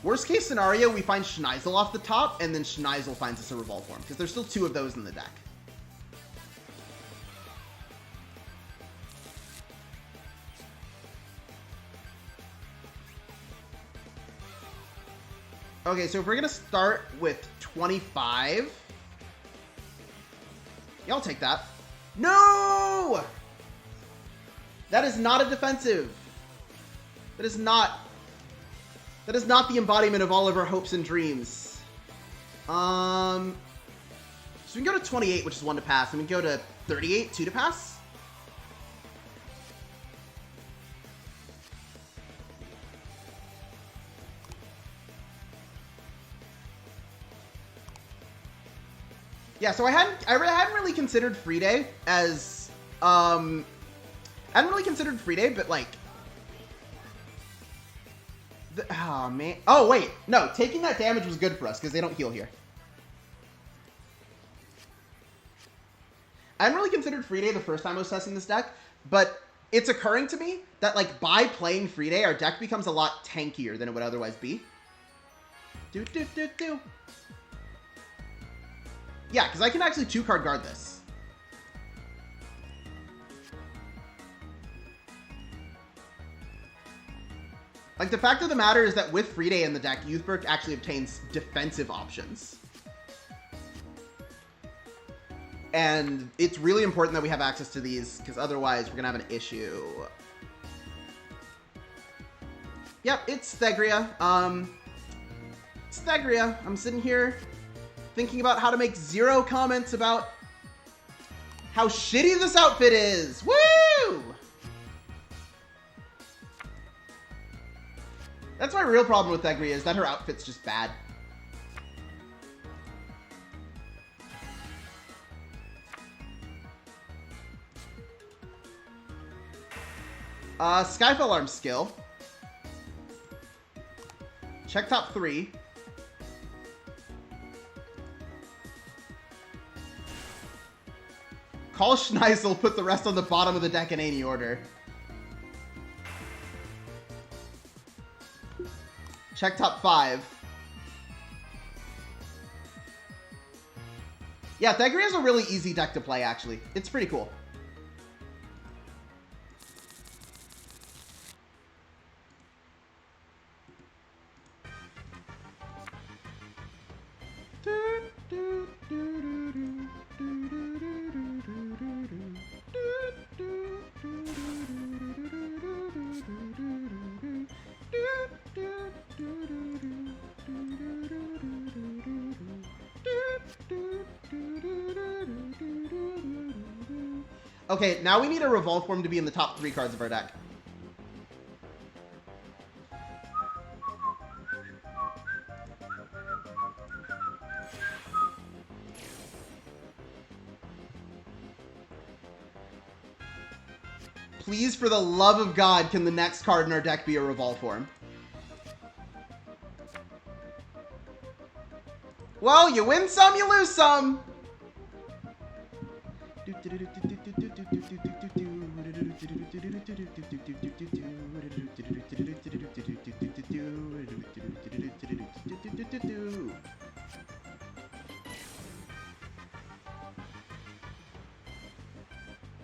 Worst case scenario, we find Schneisel off the top, and then Schneisel finds us a Revolve form, because there's still 2 of those in the deck. Okay, so if we're going to start with 25... Yeah, I'll take that. No! That is not a defensive. That is not the embodiment of all of our hopes and dreams. So we can go to 28, which is 1 to pass, and we can go to 38, 2 to pass. Yeah, so I hadn't really considered Free Day as I hadn't really considered Free Day, but like oh man. Oh wait, no, taking that damage was good for us because they don't heal here. I hadn't really considered Free Day the first time I was testing this deck, but it's occurring to me that like by playing Free Day, our deck becomes a lot tankier than it would otherwise be. Do. Yeah, because I can actually 2-card guard this. Like, the fact of the matter is that with Free Day in the deck, Youthberg actually obtains defensive options. And it's really important that we have access to these, because otherwise we're going to have an issue. Yep, it's Stegria. Stegria. I'm sitting here thinking about how to make 0 comments about how shitty this outfit is. Woo! That's my real problem with Thegria, is that her outfit's just bad. Skyfall Arm skill. Check top 3. Call Schneisel, put the rest on the bottom of the deck in any order. Check top 5. Yeah, Thagria is a really easy deck to play, actually. It's pretty cool. Okay, now we need a Revolve form to be in the top 3 cards of our deck. Please, for the love of God, can the next card in our deck be a Revolve form? Well, you win some, you lose some!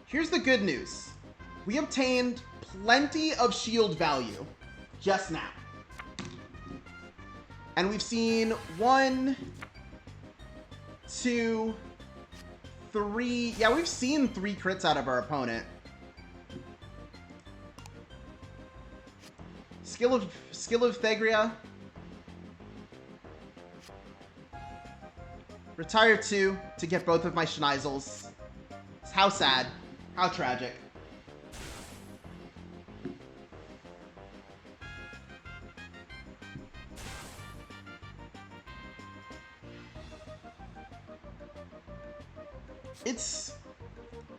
Here's the good news. We obtained plenty of shield value just now. And we've seen 1, 2, 3. Yeah, we've seen 3 crits out of our opponent. Skill of Thagria. Retire 2 to get both of my Schneisels. How sad. How tragic. It's...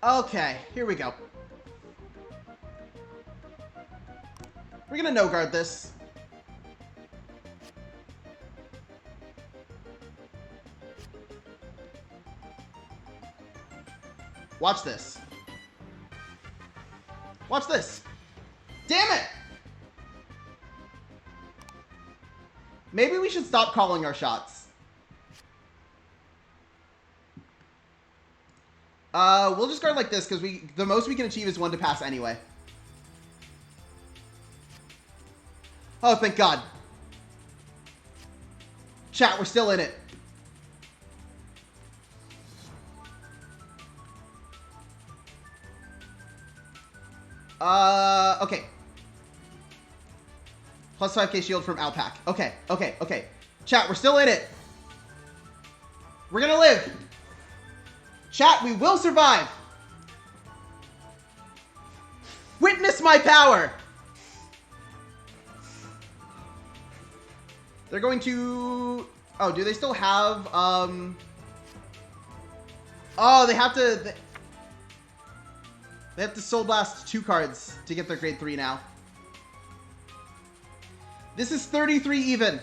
Okay, here we go. We're gonna no-guard this. Watch this. Watch this. Damn it! Maybe we should stop calling our shots. We'll just guard like this, because the most we can achieve is 1 to pass anyway. Oh, thank God. Chat, we're still in it. Okay. Plus 5k shield from Alpac. Okay, okay, okay. Chat, we're still in it. We're gonna live. Chat, we will survive. Witness my power. They're going to... Oh, do they still have... Oh, they have to... They have to Soul Blast 2 cards to get their grade 3 now. This is 33 even.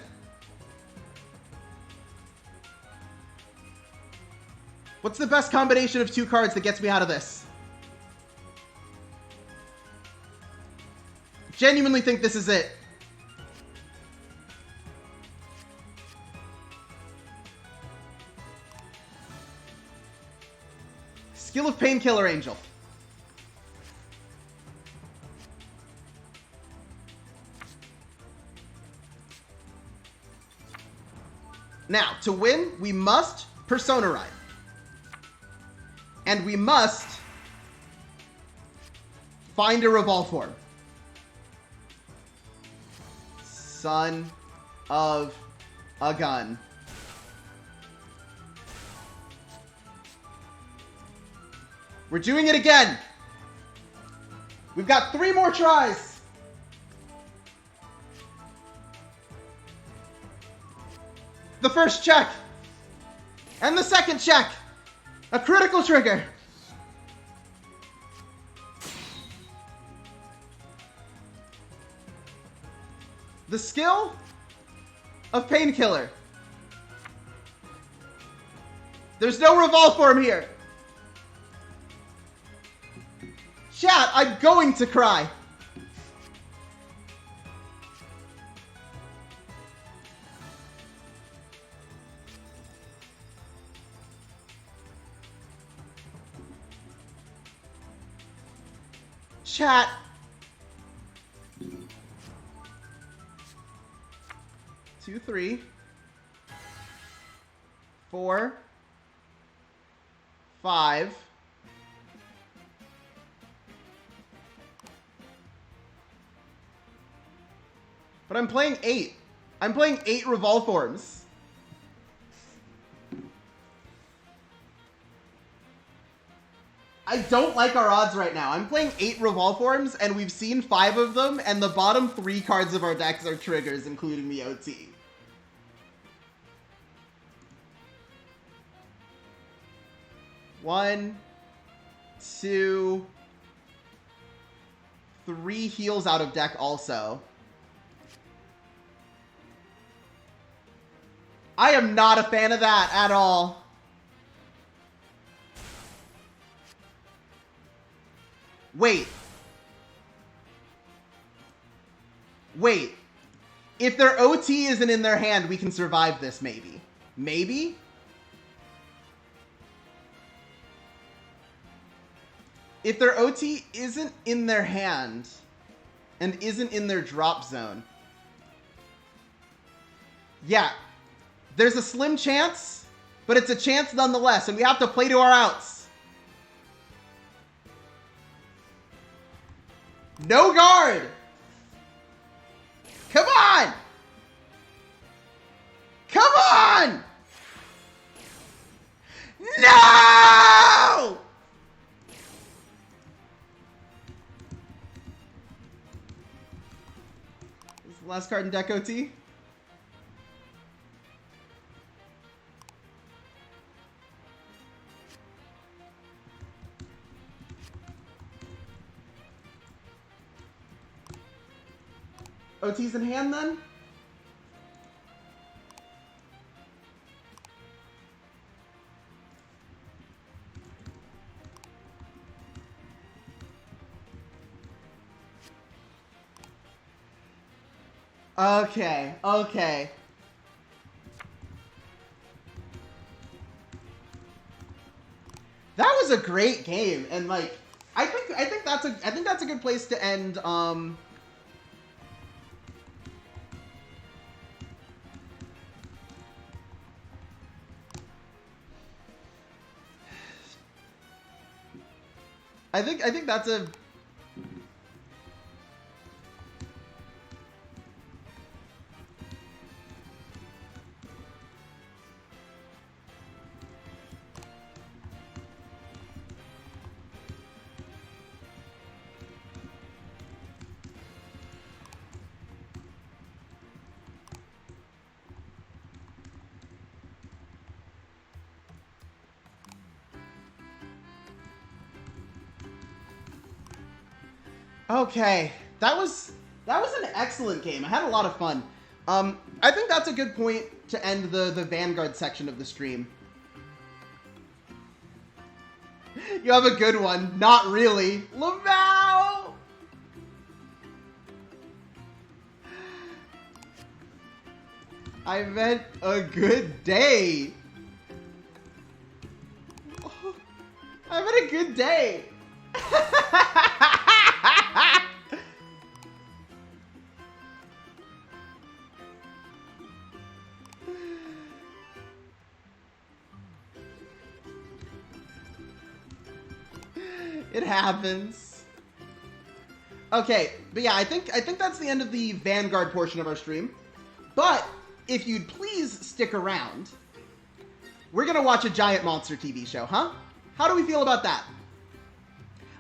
What's the best combination of 2 cards that gets me out of this? Genuinely think this is it. Skill of Painkiller Angel. Now, to win, we must Persona Ride. And we must find a Revolve form. Son of a gun. We're doing it again. We've got 3 more tries. The first check. And the second check. A critical trigger. The skill of Painkiller. There's no Revolve form here. Chat, I'm going to cry. Chat. Two, 3, 4, 5. But I'm playing 8. I'm playing 8 Revolve forms. I don't like our odds right now. I'm playing 8 Revolve forms, and we've seen 5 of them, and the bottom 3 cards of our decks are triggers, including the OT. One, 2, 3 heals out of deck also. I am not a fan of that at all. Wait. Wait. If their OT isn't in their hand, we can survive this, maybe. Maybe? If their OT isn't in their hand and isn't in their drop zone. Yeah. There's a slim chance, but it's a chance nonetheless, and we have to play to our outs. No guard! Come on! Come on! No! This is the last card in deck OT. OT's in hand then? Okay, okay. That was a great game, and like I think that's a good place to end I think that's a okay. That was an excellent game. I had a lot of fun. I think that's a good point to end the Vanguard section of the stream. You have a good one. Not really. Lamau! I meant a good day. I meant a good day. It happens. Okay, but yeah, I think that's the end of the Vanguard portion of our stream. But if you'd please stick around, we're gonna watch a giant monster TV show, huh? How do we feel about that?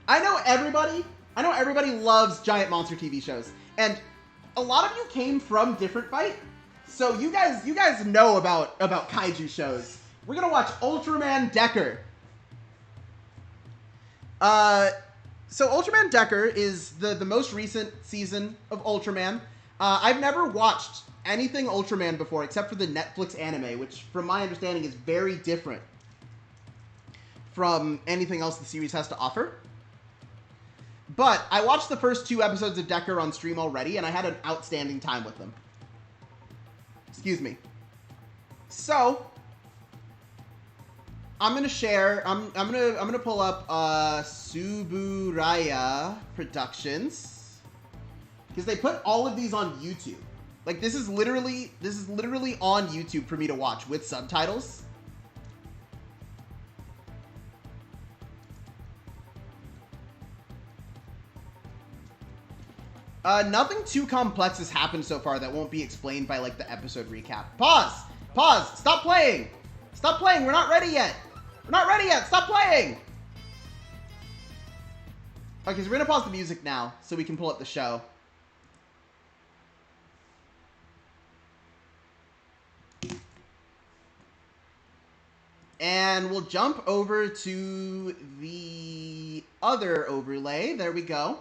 I know everybody loves giant monster TV shows, and a lot of you came from Different Fight, so you guys know about kaiju shows. We're gonna watch Ultraman Decker. So Ultraman Decker is the most recent season of Ultraman. I've never watched anything Ultraman before except for the Netflix anime, which from my understanding is very different from anything else the series has to offer. But I watched the first 2 episodes of Decker on stream already, and I had an outstanding time with them. Excuse me. So I'm gonna share. I'm gonna pull up Suburaya Productions because they put all of these on YouTube. Like this is literally on YouTube for me to watch with subtitles. Nothing too complex has happened so far that won't be explained by like the episode recap. Pause. Pause. Stop playing. Stop playing. We're not ready yet. We're not ready yet. Stop playing. Okay, so we're gonna pause the music now so we can pull up the show. And we'll jump over to the other overlay. There we go.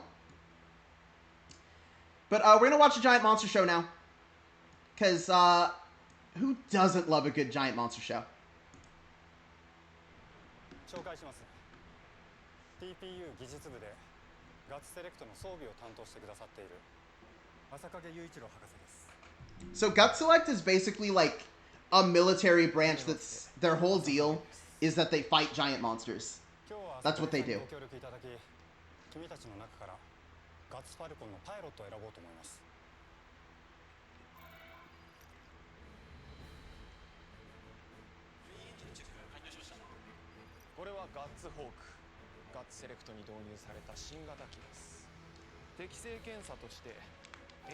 But we're going to watch a giant monster show now. Because who doesn't love a good giant monster show? So Gut Select is basically like a military branch that's their whole deal is that they fight giant monsters. That's what they do.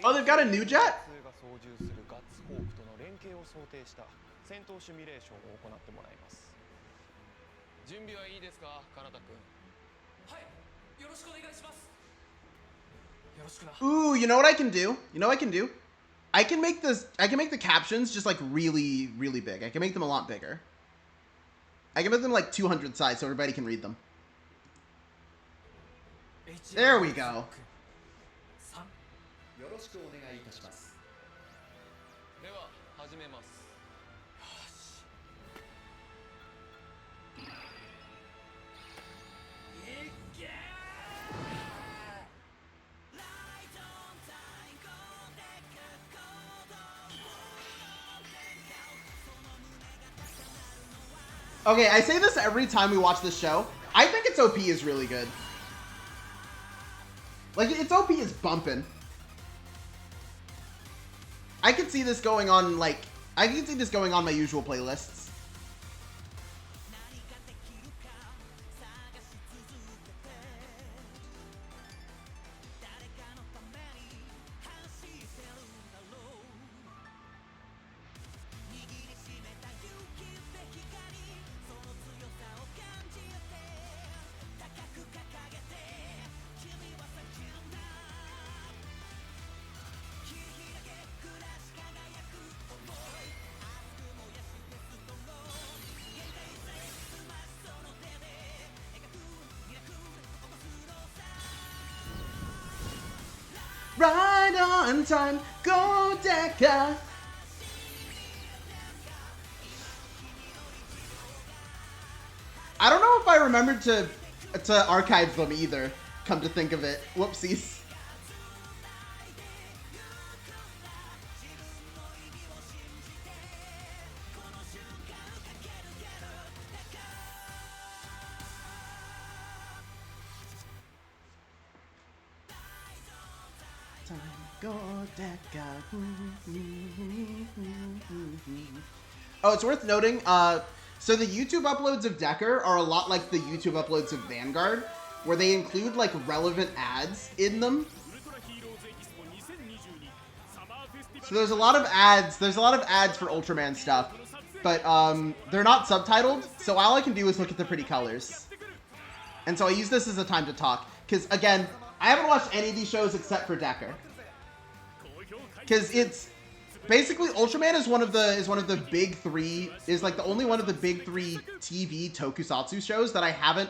Oh, they've got a new jet? Ooh, you know what I can do? You know what I can do? I can make the captions just like really, really big. I can make them a lot bigger. I can make them like 200 size so everybody can read them. There we go. Okay, I say this every time we watch this show. I think its OP is really good. Like, its OP is bumping. I could see this going on, like... I could see this going on my usual playlists. Right on time, go Decker! I don't know if I remembered to archive them either, come to think of it. Whoopsies. Oh, it's worth noting, so the YouTube uploads of Decker are a lot like the YouTube uploads of Vanguard, where they include, like, relevant ads in them. So there's a lot of ads for Ultraman stuff, but, they're not subtitled, so all I can do is look at the pretty colors. And so I use this as a time to talk, because, again, I haven't watched any of these shows except for Decker. Because it's basically Ultraman is one of the big three, is like the only one of the big three TV tokusatsu shows that I haven't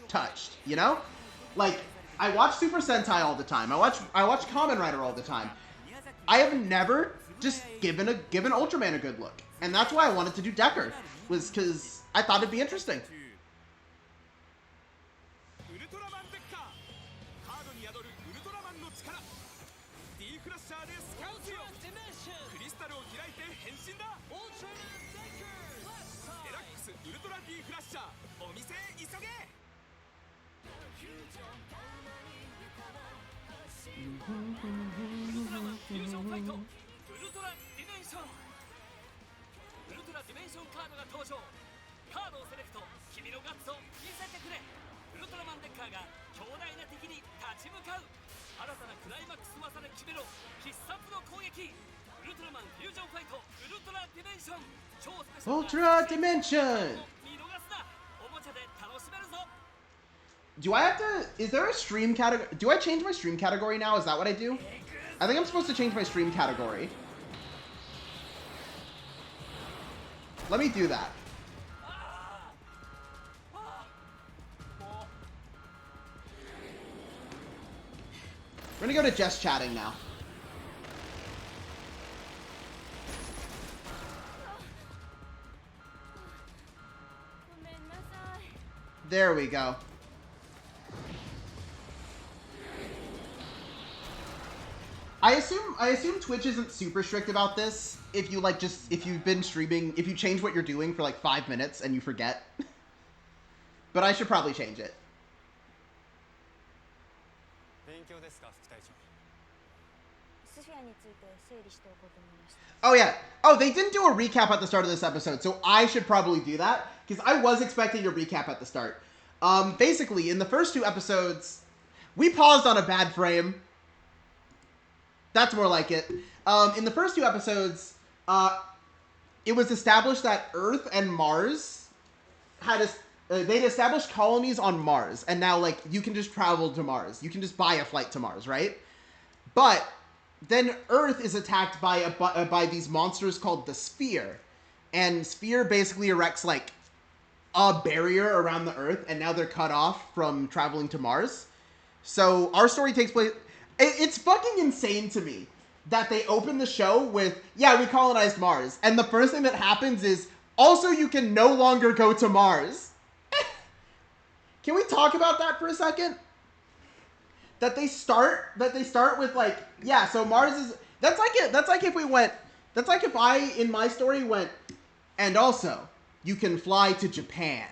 touched, you know? Like, I watch Super Sentai all the time. I watch Kamen Rider all the time. I have never just giving Ultraman a good look. And that's why I wanted to do Decker, was because I thought it'd be interesting. ウルトラマンデッカーカードに宿るウルトラマンの力 D フラッシャーでスカウトよクリスタルを開いて変身だデラックスウルトラ D フラッシャーお店へ急げウルトラマンフュージョンファイトウルトラディメンションウルトラディメンションカードが登場カードをセレクト君のガッツを見せてくれウルトラマンデッカーが強大な敵に立ち向かう新たなクライマックス技で決めろ必殺の攻撃ウルトラマンフュージョンファイトウルトラディメンション超スペシャル Ultra Dimension! 見逃すなおもちゃで楽しめるぞ Do I have to... Is there a stream category? Do I change my stream category now? Is that what I do? I think I'm supposed to change my stream category. Let me do that. We're gonna go to just chatting now. There we go. I assume Twitch isn't super strict about this. If you like if you've been streaming, if you change what you're doing for like 5 minutes and you forget. But I should probably change it. Oh yeah. Oh, they didn't do a recap at the start of this episode, so I should probably do that because I was expecting a recap at the start. Basically, in the first 2 episodes, we paused on a bad frame. That's more like it. In the first 2 episodes, it was established that Earth and Mars had they'd established colonies on Mars, and now like you can just travel to Mars. You can just buy a flight to Mars, right? But then Earth is attacked by these monsters called the Sphere, and Sphere basically erects like a barrier around the Earth, and now they're cut off from traveling to Mars. So our story takes place. It's fucking insane to me that they open the show with, yeah, we colonized Mars. And the first thing that happens is, also you can no longer go to Mars. Can we talk about that for a second? That they start with like, yeah, so Mars is, that's like if I, in my story, went, and also, you can fly to Japan.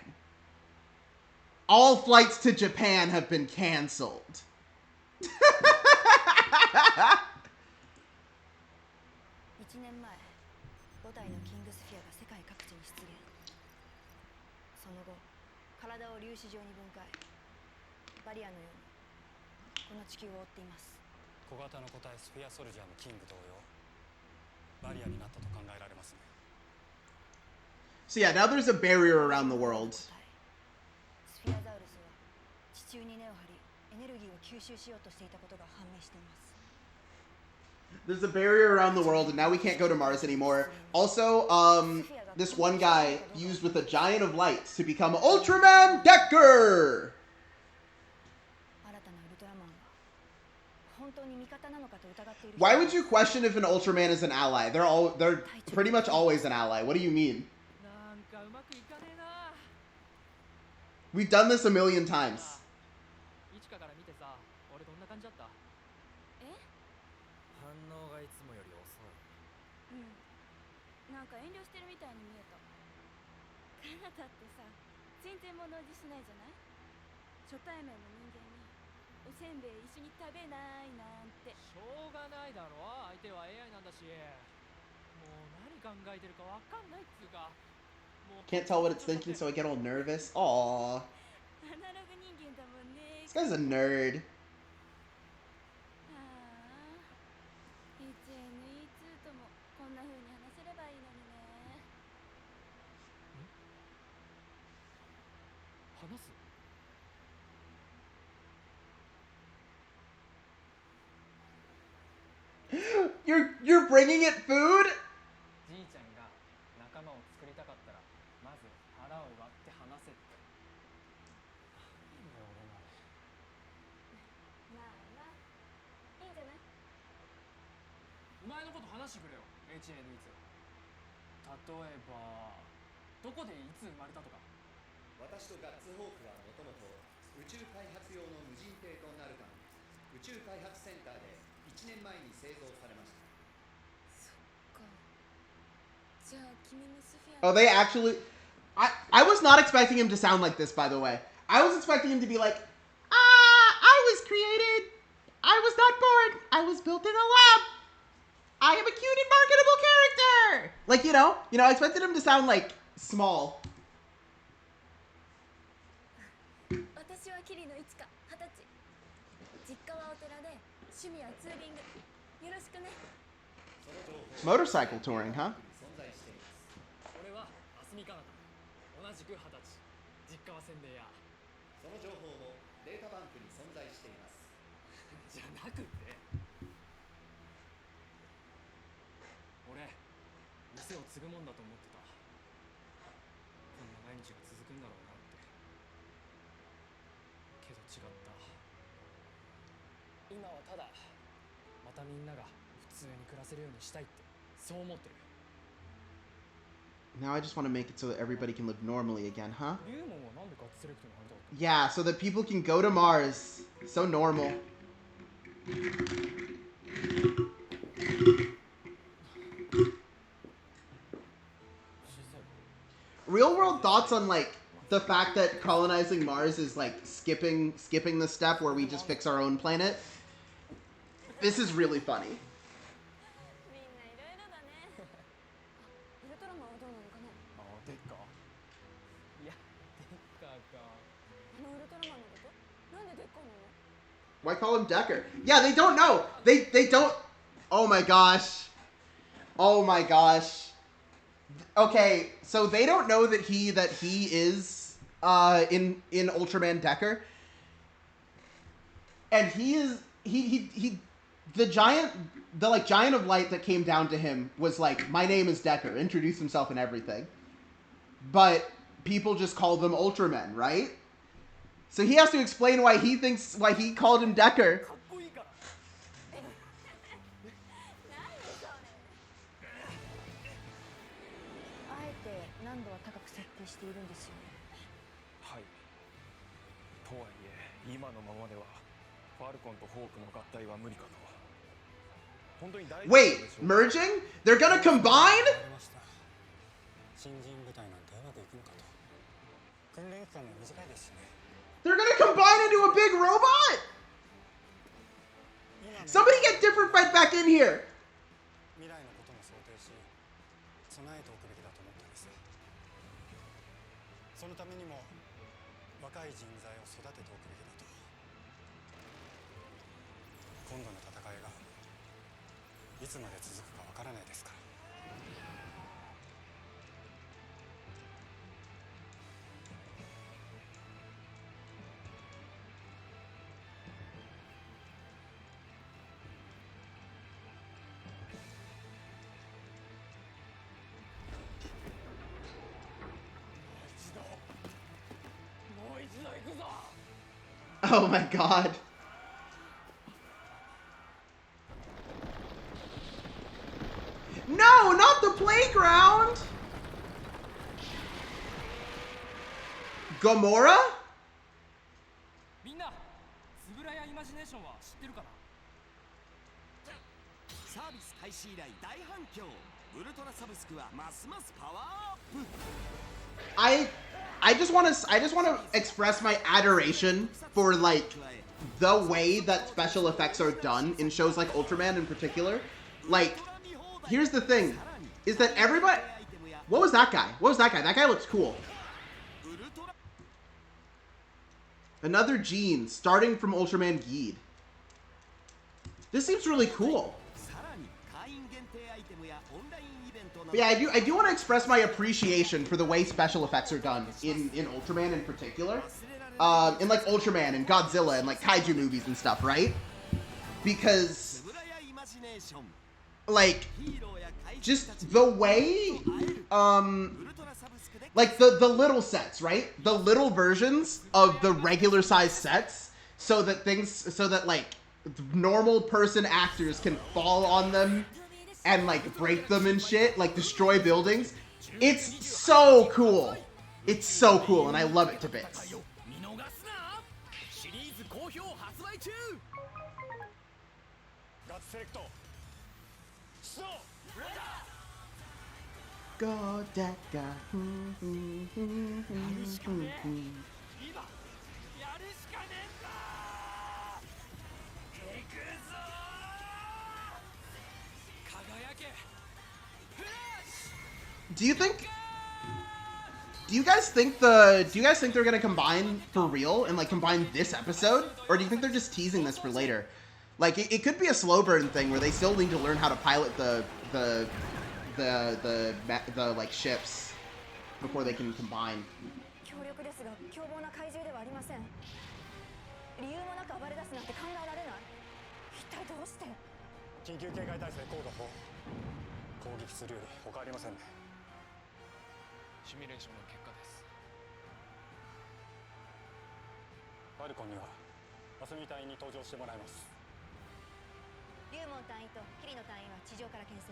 All flights to Japan have been canceled. 1年前、5体のキングスフィアが世界各地に出現。その後、体を粒子状に分解。バリアのように、この地球を覆っています。小型の個体スフィアソルジャーもキング同様、バリアになったと考えられますね。So yeah, now there's a barrier around the world. スフィアザウルスは地中に根を張り、エネルギーを吸収しようとしていたことが判明しています。 There's a barrier around the world, and now we can't go to Mars anymore. Also, this one guy used with a giant of lights to become Ultraman Decker! Why would you question if an Ultraman is an ally? They're pretty much always an ally. What do you mean? We've done this a million times. なんか遠慮してるみたいに見えた。カナダってさ、全然物おじしないじゃない？初対面の人間におせんべい一緒に食べないなんて。しょうがないだろ。相手は AI なんだし。もう何考えてるかわかんないっつうか。Can't tell what it's thinking, so I get all nervous. Aww. アナログ人間だもんね。 This guy's a nerd. ああ、1N2 ともこんな風に話せればいいのにね。話す？ You're bringing it food? じいちゃんが仲間を作りたかったらまず腹を割って話せって。なんだよ俺まで。まあまあ、いいんじゃない？お前のこと話してくれよ。HN いつ例えばどこでいつ生まれたとか。私とガッツホークはもともと宇宙開発用の無人艇となるため宇宙開発センターで1年前に製造されました。そっか。じゃあ君もスフィア。 Oh, they actually... I was not expecting him to sound like this, by the way. I was expecting him to be like, I was created. I was not born. I was built in a lab. I am a cute and marketable character. Like, I expected him to sound, like, small. 私はキリのいつか20歳。実家はお寺で趣味はツーリング。よろしくね。 Motorcycle touring, huh? 存在しています。俺はアスミカナタ。同じく20歳。実家はせんべい屋。その情報もデータバンクに存在しています。じゃなくて、俺店を継ぐもんだと思ってた。こんな毎日が続くんだろうなって。けど違った。今はただまたみんなが普通に暮らせるようにしたいってそう思ってる。 Now I just want to make it so that everybody can live normally again, huh? リュウモンはなんでガッツセレクトに入れたの？ Yeah, so that people can go to Mars. So normal. Real world thoughts on, like, the fact that colonizing Mars is, like, skipping the step where we just fix our own planet. This is really funny. みんないろいろだね。ウルトラマンはどうなのかな。あ、デッカー？いや、デッカーか。ウルトラマンのこと？なんでデッカーなの？ Why call him Decker? Yeah, they don't know. They don't. Oh my gosh. Oh my gosh. Okay, so they don't know that he is in Ultraman Decker, and he the giant of light that came down to him was like, my name is Decker, introduced himself and everything, but people just call them Ultramen, right? So he has to explain why he called him Decker. かっこいいから。あえて難度は高く設定しているんですよね。はい。とはいえ今のままではファルコンとホークの合体は無理かと。本当に大丈夫でしょうか？ Wait, merging? They're gonna combine? 新人部隊なんてうまくいくのかと。訓練期間も短いですしね。 They're gonna combine into a big robot? Somebody get different right back in here. 未来のことも想定し備えておくべきだと思ったんです。そのためにも若い人材を育てておくべきだと。今度の戦いがいつまで続くかわからないですから。Oh my god. No, not the playground! Gamora? みんな、つぶらやイマジネーションは知ってるかな？サービス開始以来大反響。ウルトラサブスクはますますパワーアップ。 I just want to express my adoration for, like, the way that special effects are done in shows like Ultraman in particular. Like, here's the thing, is that everybody... What was that guy? What was that guy? That guy looks cool. Another gene, starting from Ultraman Geed. This seems really cool. But yeah, I do want to express my appreciation for the way special effects are done in Ultraman in particular. In like Ultraman and Godzilla and like kaiju movies and stuff, right? Because, like, just the way, like the little sets, right? The little versions of the regular size sets, so that like normal person actors can fall on them and like break them and shit, like destroy buildings. It's so cool. It's so cool, and I love it to bits. 見逃すなシリーズ好評発売中 ガッツセレクト出動 Go Decker. 今やるしかねえんだ行くぞ輝けフラッシュ Do you guys think they're gonna combine for real and like combine this episode, or do you think they're just teasing this for later? Like it could be a slow burn thing where they still need to learn how to pilot the like ships before they can combine. 強力ですが凶暴な怪獣ではありません。理由もなく暴れ出すなんて考えられない。一体どうして？緊急警戒態勢コード4攻撃するより他ありませんね。シミュレーションの結果です。ファルコンにはアスミ隊員に登場してもらいます。リュウモン隊員とキリノ隊員は地上から牽制。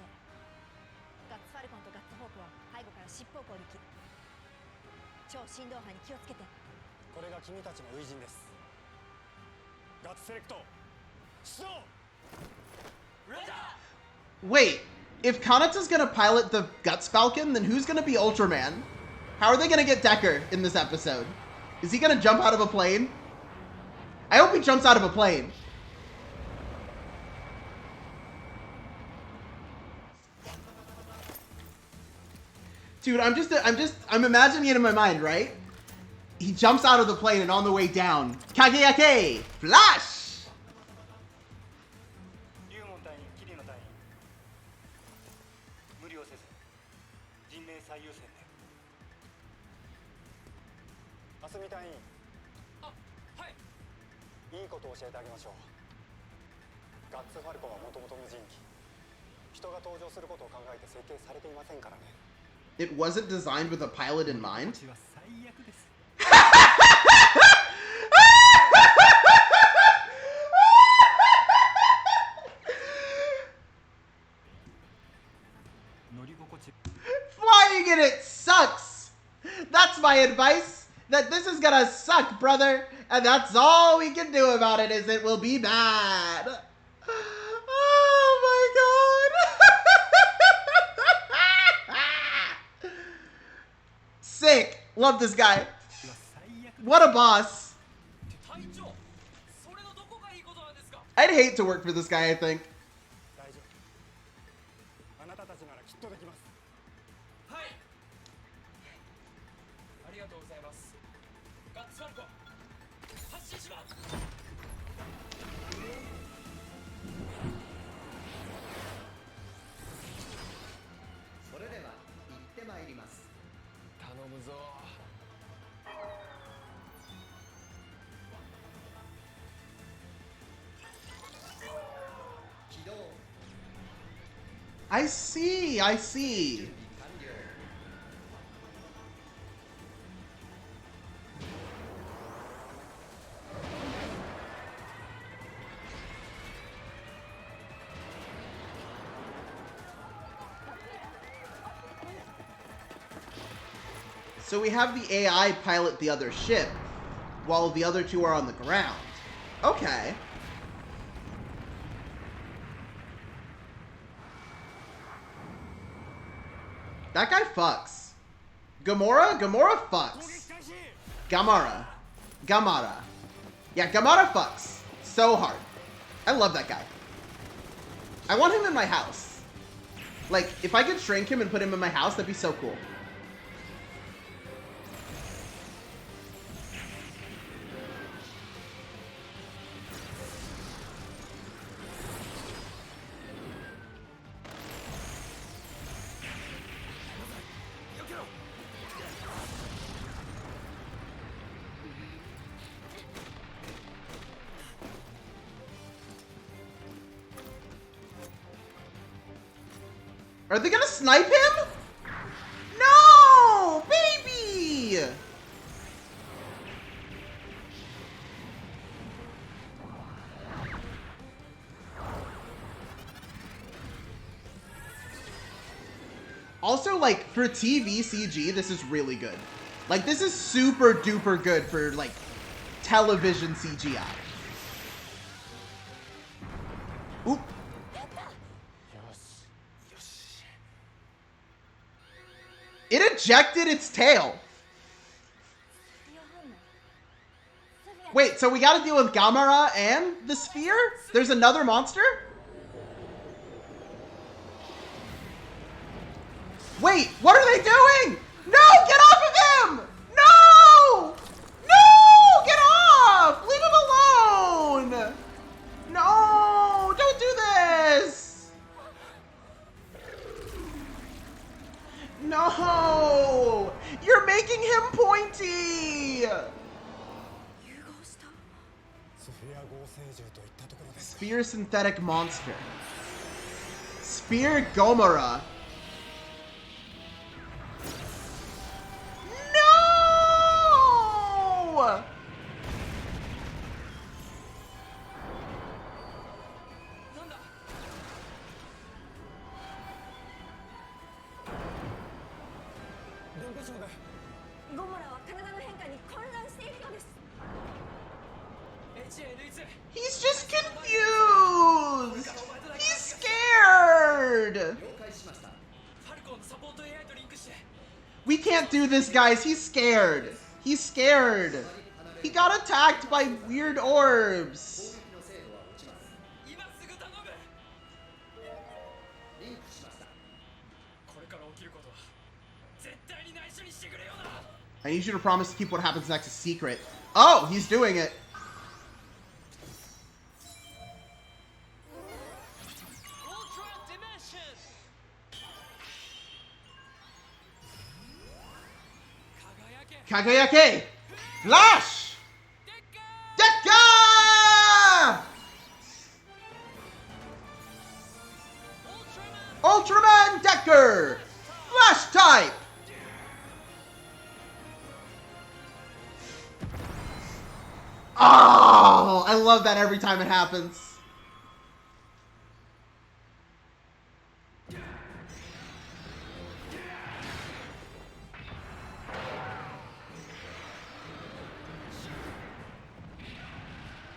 ガッツファルコンとガッツホークは背後から尻尾を攻撃。超振動波に気をつけて。これが君たちの初陣です。ガッツセレクト出動 Wait, if Kanata's gonna pilot the Guts Falcon, then who's gonna be Ultraman? How are they gonna get Decker in this episode? Is he gonna jump out of a plane? I hope he jumps out of a plane. Dude, I'm imagining it in my mind, right? He jumps out of the plane and on the way down, Kageyake! Flash! リュウモン隊員キリノ隊員無理をせず人命最優先でアスミ隊員あはいいいことを教えてあげましょう。ガッツファルコンはもともと無人機人が登場することを考えて設計されていませんからね。 It wasn't designed with a pilot in mind? 私は最悪です Flying in it sucks! That's my advice! That this is gonna suck, brother! And that's all we can do about it, is it will be bad! Oh my god! Sick! Love this guy. What a boss! 隊長それのどこがいいことなんですか I'd hate to work for this guy, I think. 大丈夫。あなたたちならきっとできます。はいありがとうございますガッツファルコン発進しますそれでは行ってまいります。頼むぞ。起動 I see, I see. 完了。 So we have the AI pilot the other ship, while the other two are on the ground. Okay. That guy fucks. Gamora? Gamora fucks. Gamara. Gamara. Yeah, Gamara fucks. So hard. I love that guy. I want him in my house. Like, if I could shrink him and put him in my house, that'd be so cool. Are they gonna snipe him? No! Baby! Also, like, for TV CG, this is really good. Like, this is super duper good for, like, television CGI. Oop. It ejected its tail. Wait, so we gotta deal with Gamera and the sphere? There's another monster? Wait, what are they doing? No, get off of him! No! No! Get off! Leave him alone! No! Don't do this! No! You're making him pointy! Sphere synthetic monster. Sphere Gomora. No! He's just confused! He's scared! We can't do this, guys. He's scared. He's scared. He got attacked by weird orbs. I need you to promise to keep what happens next a secret. Oh, he's doing it. Kagayake! Flash! Decker! Ultraman Decker! Flash type! Oh, I love that every time it happens.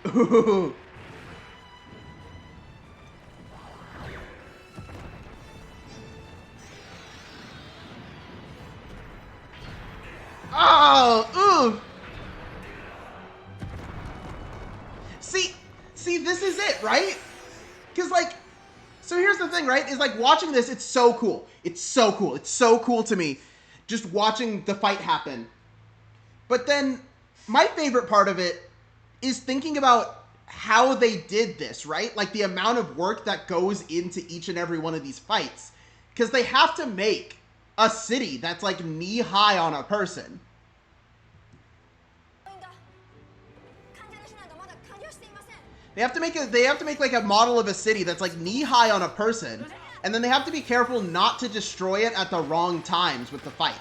Ooh. Oh, ooh. See, this is it, right? Because, like, so here's the thing, right? Is like watching this, it's so cool. It's so cool. It's so cool to me just watching the fight happen. But then my favorite part of it is thinking about how they did this, right? Like the amount of work that goes into each and every one of these fights. Because they have to make a city that's like knee-high on a person. They have to make like a model of a city that's like knee-high on a person. And then they have to be careful not to destroy it at the wrong times with the fight.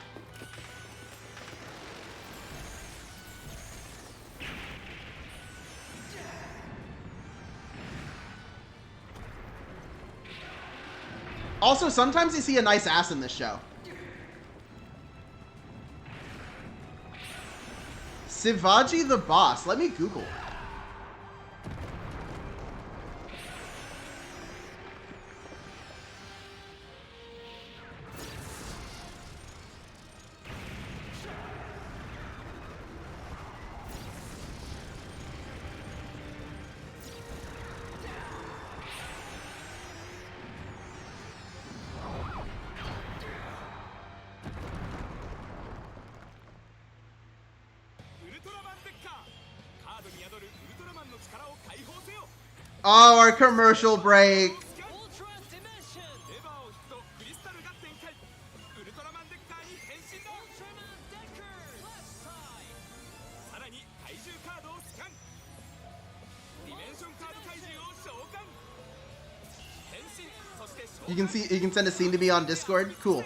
Also, sometimes you see a nice ass in this show. Shivaji the boss. Let me Google it. Oh, our commercial break. You can send a scene to me on Discord. Cool.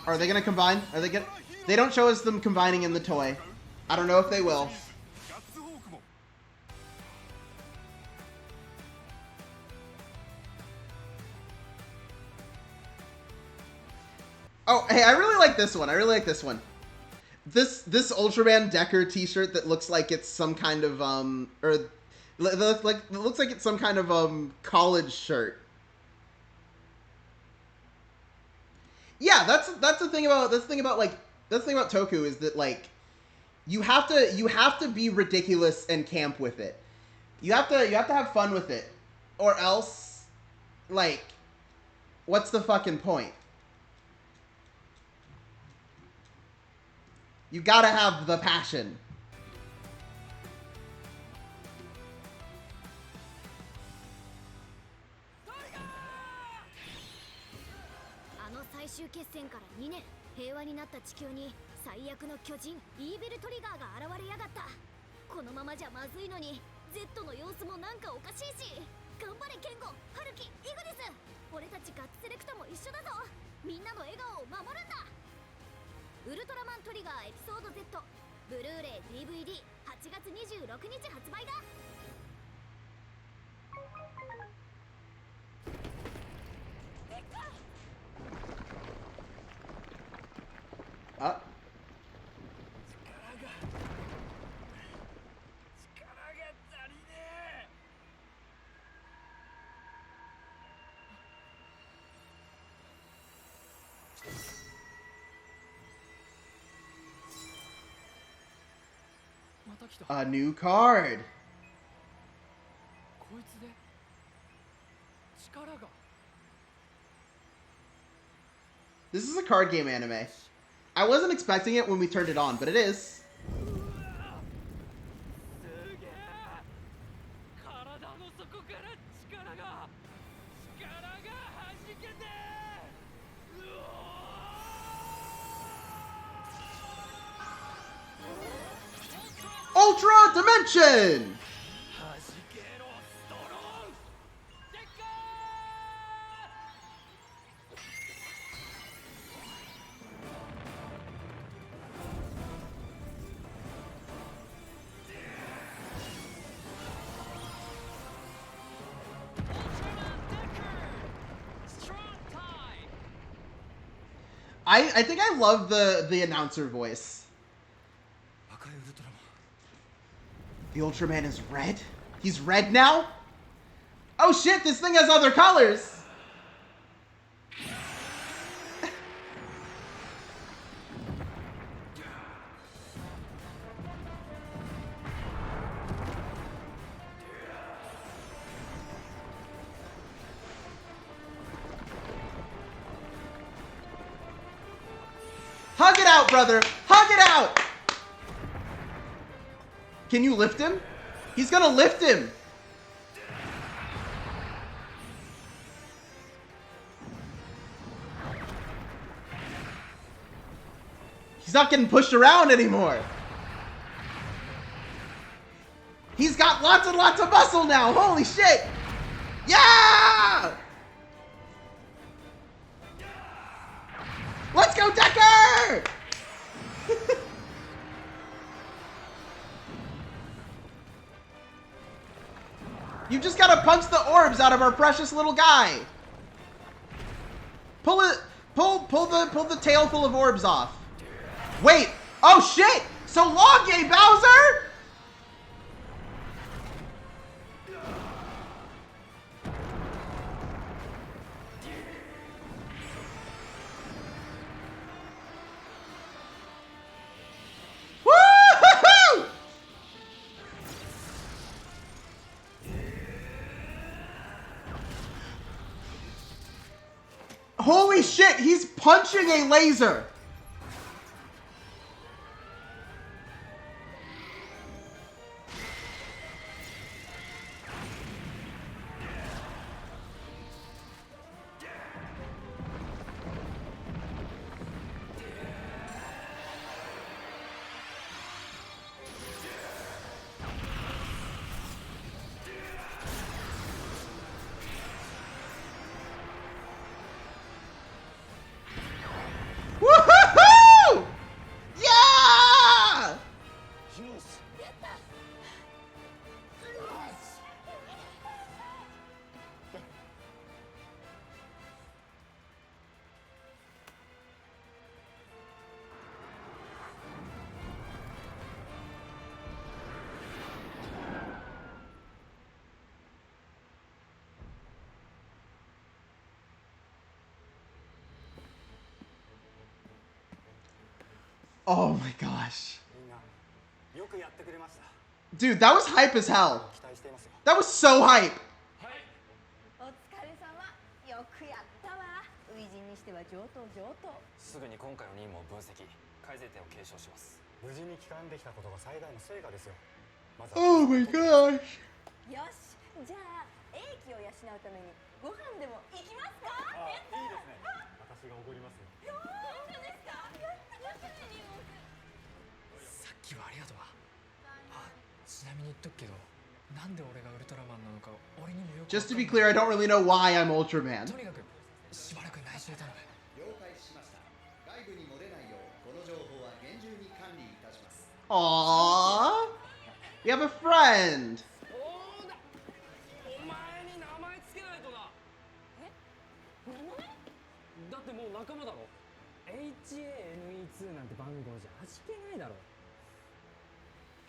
Are they gonna combine? Are they gonna? They don't show us them combining in the toy. I don't know if they will. Oh, hey, I really like this one. I really like this one. This Ultraman Decker t-shirt that looks like it's some kind of it looks like it's some kind of college shirt. Yeah, that's the thing about Toku is that like you have to be ridiculous and camp with it. You have to have fun with it, or else like what's the fucking point? You gotta have the passion. 最終決戦から2年、平和になった地球に最悪の巨人イーベルトリガーが現れやがった。このままじゃまずいのに Z の様子もなんかおかしいし。頑張れケンゴ、ハルキ、イグニス。俺たちガッツセレクトも一緒だぞ。みんなの笑顔を守るんだ。ウルトラマントリガーエピソード Z ブルーレイ DVD8 月26日発売だ。あ、A new card. こいつで力が。 This is a card game anime. I wasn't expecting it when we turned it on, but it is. すげえ。体の底から力が弾けて。Ultra Dimension! I think I love the announcer voice. The Ultraman is red? He's red now? Oh shit, this thing has other colors! Hug it out, brother! Hug it out! Can you lift him? He's gonna lift him! He's not getting pushed around anymore! He's got lots and lots of muscle now! Holy shit! Yeah! Let's go, Decker! You just gotta punch the orbs out of our precious little guy. Pull the tail full of orbs off. Wait! Oh shit! So long, game Bowser! Woo-hoo-hoo! Holy shit, he's punching a laser! Woohoo! Oh my gosh. みんなよくやってくれました。 Dude, that was hype as hell. 期待していますよ。 That was so hype. はい。お疲れ様。よくやったわ。初陣にしては上等上等。すぐに今回の任務を分析、改善点を継承します。無事に帰還できたことが最大の成果ですよ。まずは Oh my gosh. よし、じゃあ英気を養うためにご飯でも行きますか？あ、いいですね。私がおごりますよ。本当ですか？さっきはありがとう。あ、ちなみに言っとくけど、なんで俺がウルトラマンなのか俺にもよく。 Just to be clear, I don't really know why I'm Ultraman. とにかくしばらく内緒で頼む。了解しました。外部に漏れないようこの情報は厳重に管理いたします。 Aww. You have a friend. そうだ。お前に名前つけないとな。名前？だってもう仲間だろ。HANE2 なんて番号じゃ味気ないだろ。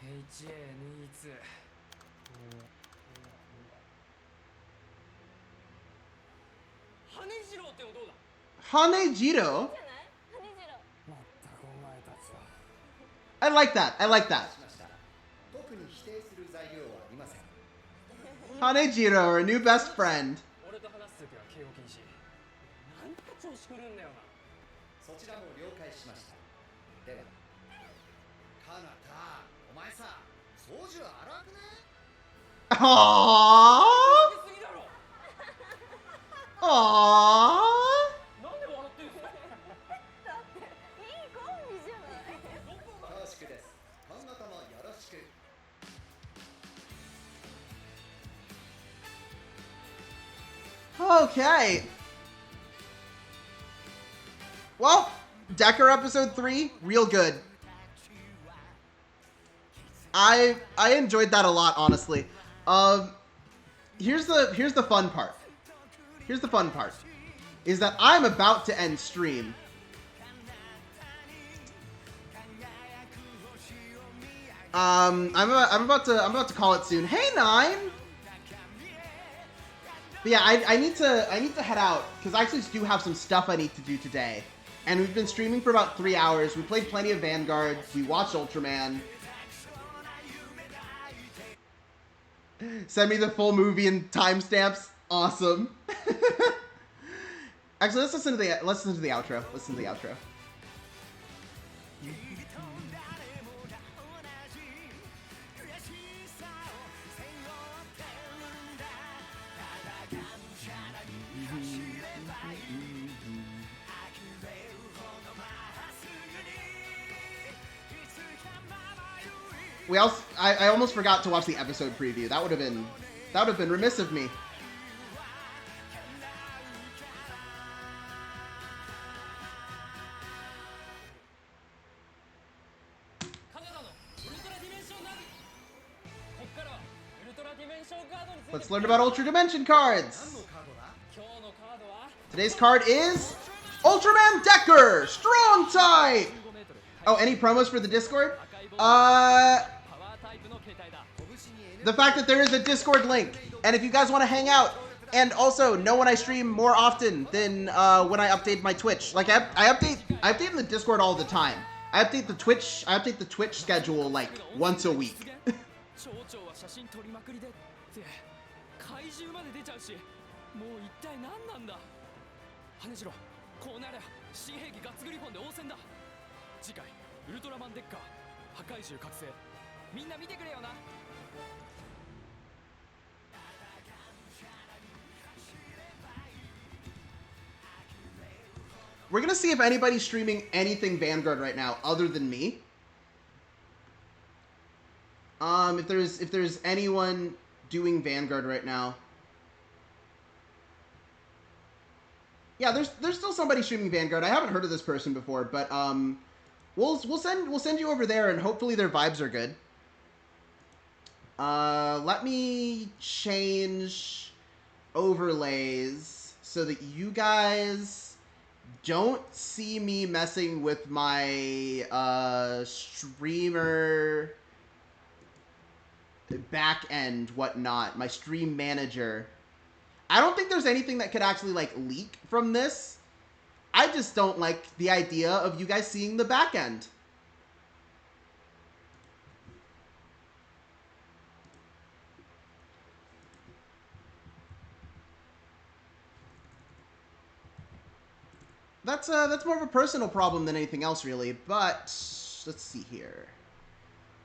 HANE2。羽次郎ってのどうだ。 Hanejiro? じゃない？羽次郎。まったくお前たちは。 I like that. I like that. しました。特に否定する材料はありません。 Hanejiro, our new best friend. 俺と話すときは敬語禁止。なんか調子狂うんだよな。そちらも了解しました。では、かなた、お前さ、掃除は荒くね？ Aww. すぎだろ。 Aww. なんで笑ってんすか。だっていいコンビじゃない。恐縮です。今後ともよろしく。 Okay. Well, Decker episode 3, real good. I enjoyed that a lot, honestly. Here's the fun part. Here's the fun part. Is that I'm about to end stream. I'm about to call it soon. Hey, Nine. But yeah, I need to head out because I actually do have some stuff I need to do today. And we've been streaming for about 3 hours. We played plenty of Vanguard. We watched Ultraman. Send me the full movie and timestamps. Awesome. Actually, let's listen to the outro. Listen to the outro. I almost forgot to watch the episode preview. That would have been remiss of me. Let's learn about Ultra Dimension cards. Today's card is Ultraman Decker, Strong Type. Oh, any promos for the Discord? The fact that there is a Discord link, and if you guys want to hang out, and also know when I stream more often than when I update my Twitch. Like I update in the Discord all the time. I update the Twitch schedule like once a week. 次回ウルトラマンデッカー破壊獣覚醒みんな見てくれよな。 We're gonna see if anybody's streaming anything Vanguard right now other than me. If there's anyone doing Vanguard right now. Yeah, there's still somebody streaming Vanguard. I haven't heard of this person before, but we'll send you over there, and hopefully their vibes are good. Let me change overlays so that you guys don't see me messing with my streamer back end whatnot, my stream manager. I don't think there's anything that could actually like leak from this. I just don't like the idea of you guys seeing the back end. that's more of a personal problem than anything else, really. But let's see here.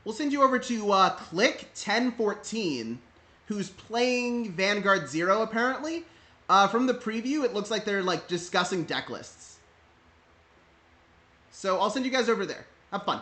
We'll send you over to Click 1014, who's playing Vanguard 0 apparently. From the preview, it looks like they're like discussing deck lists. So I'll send you guys over there. Have fun.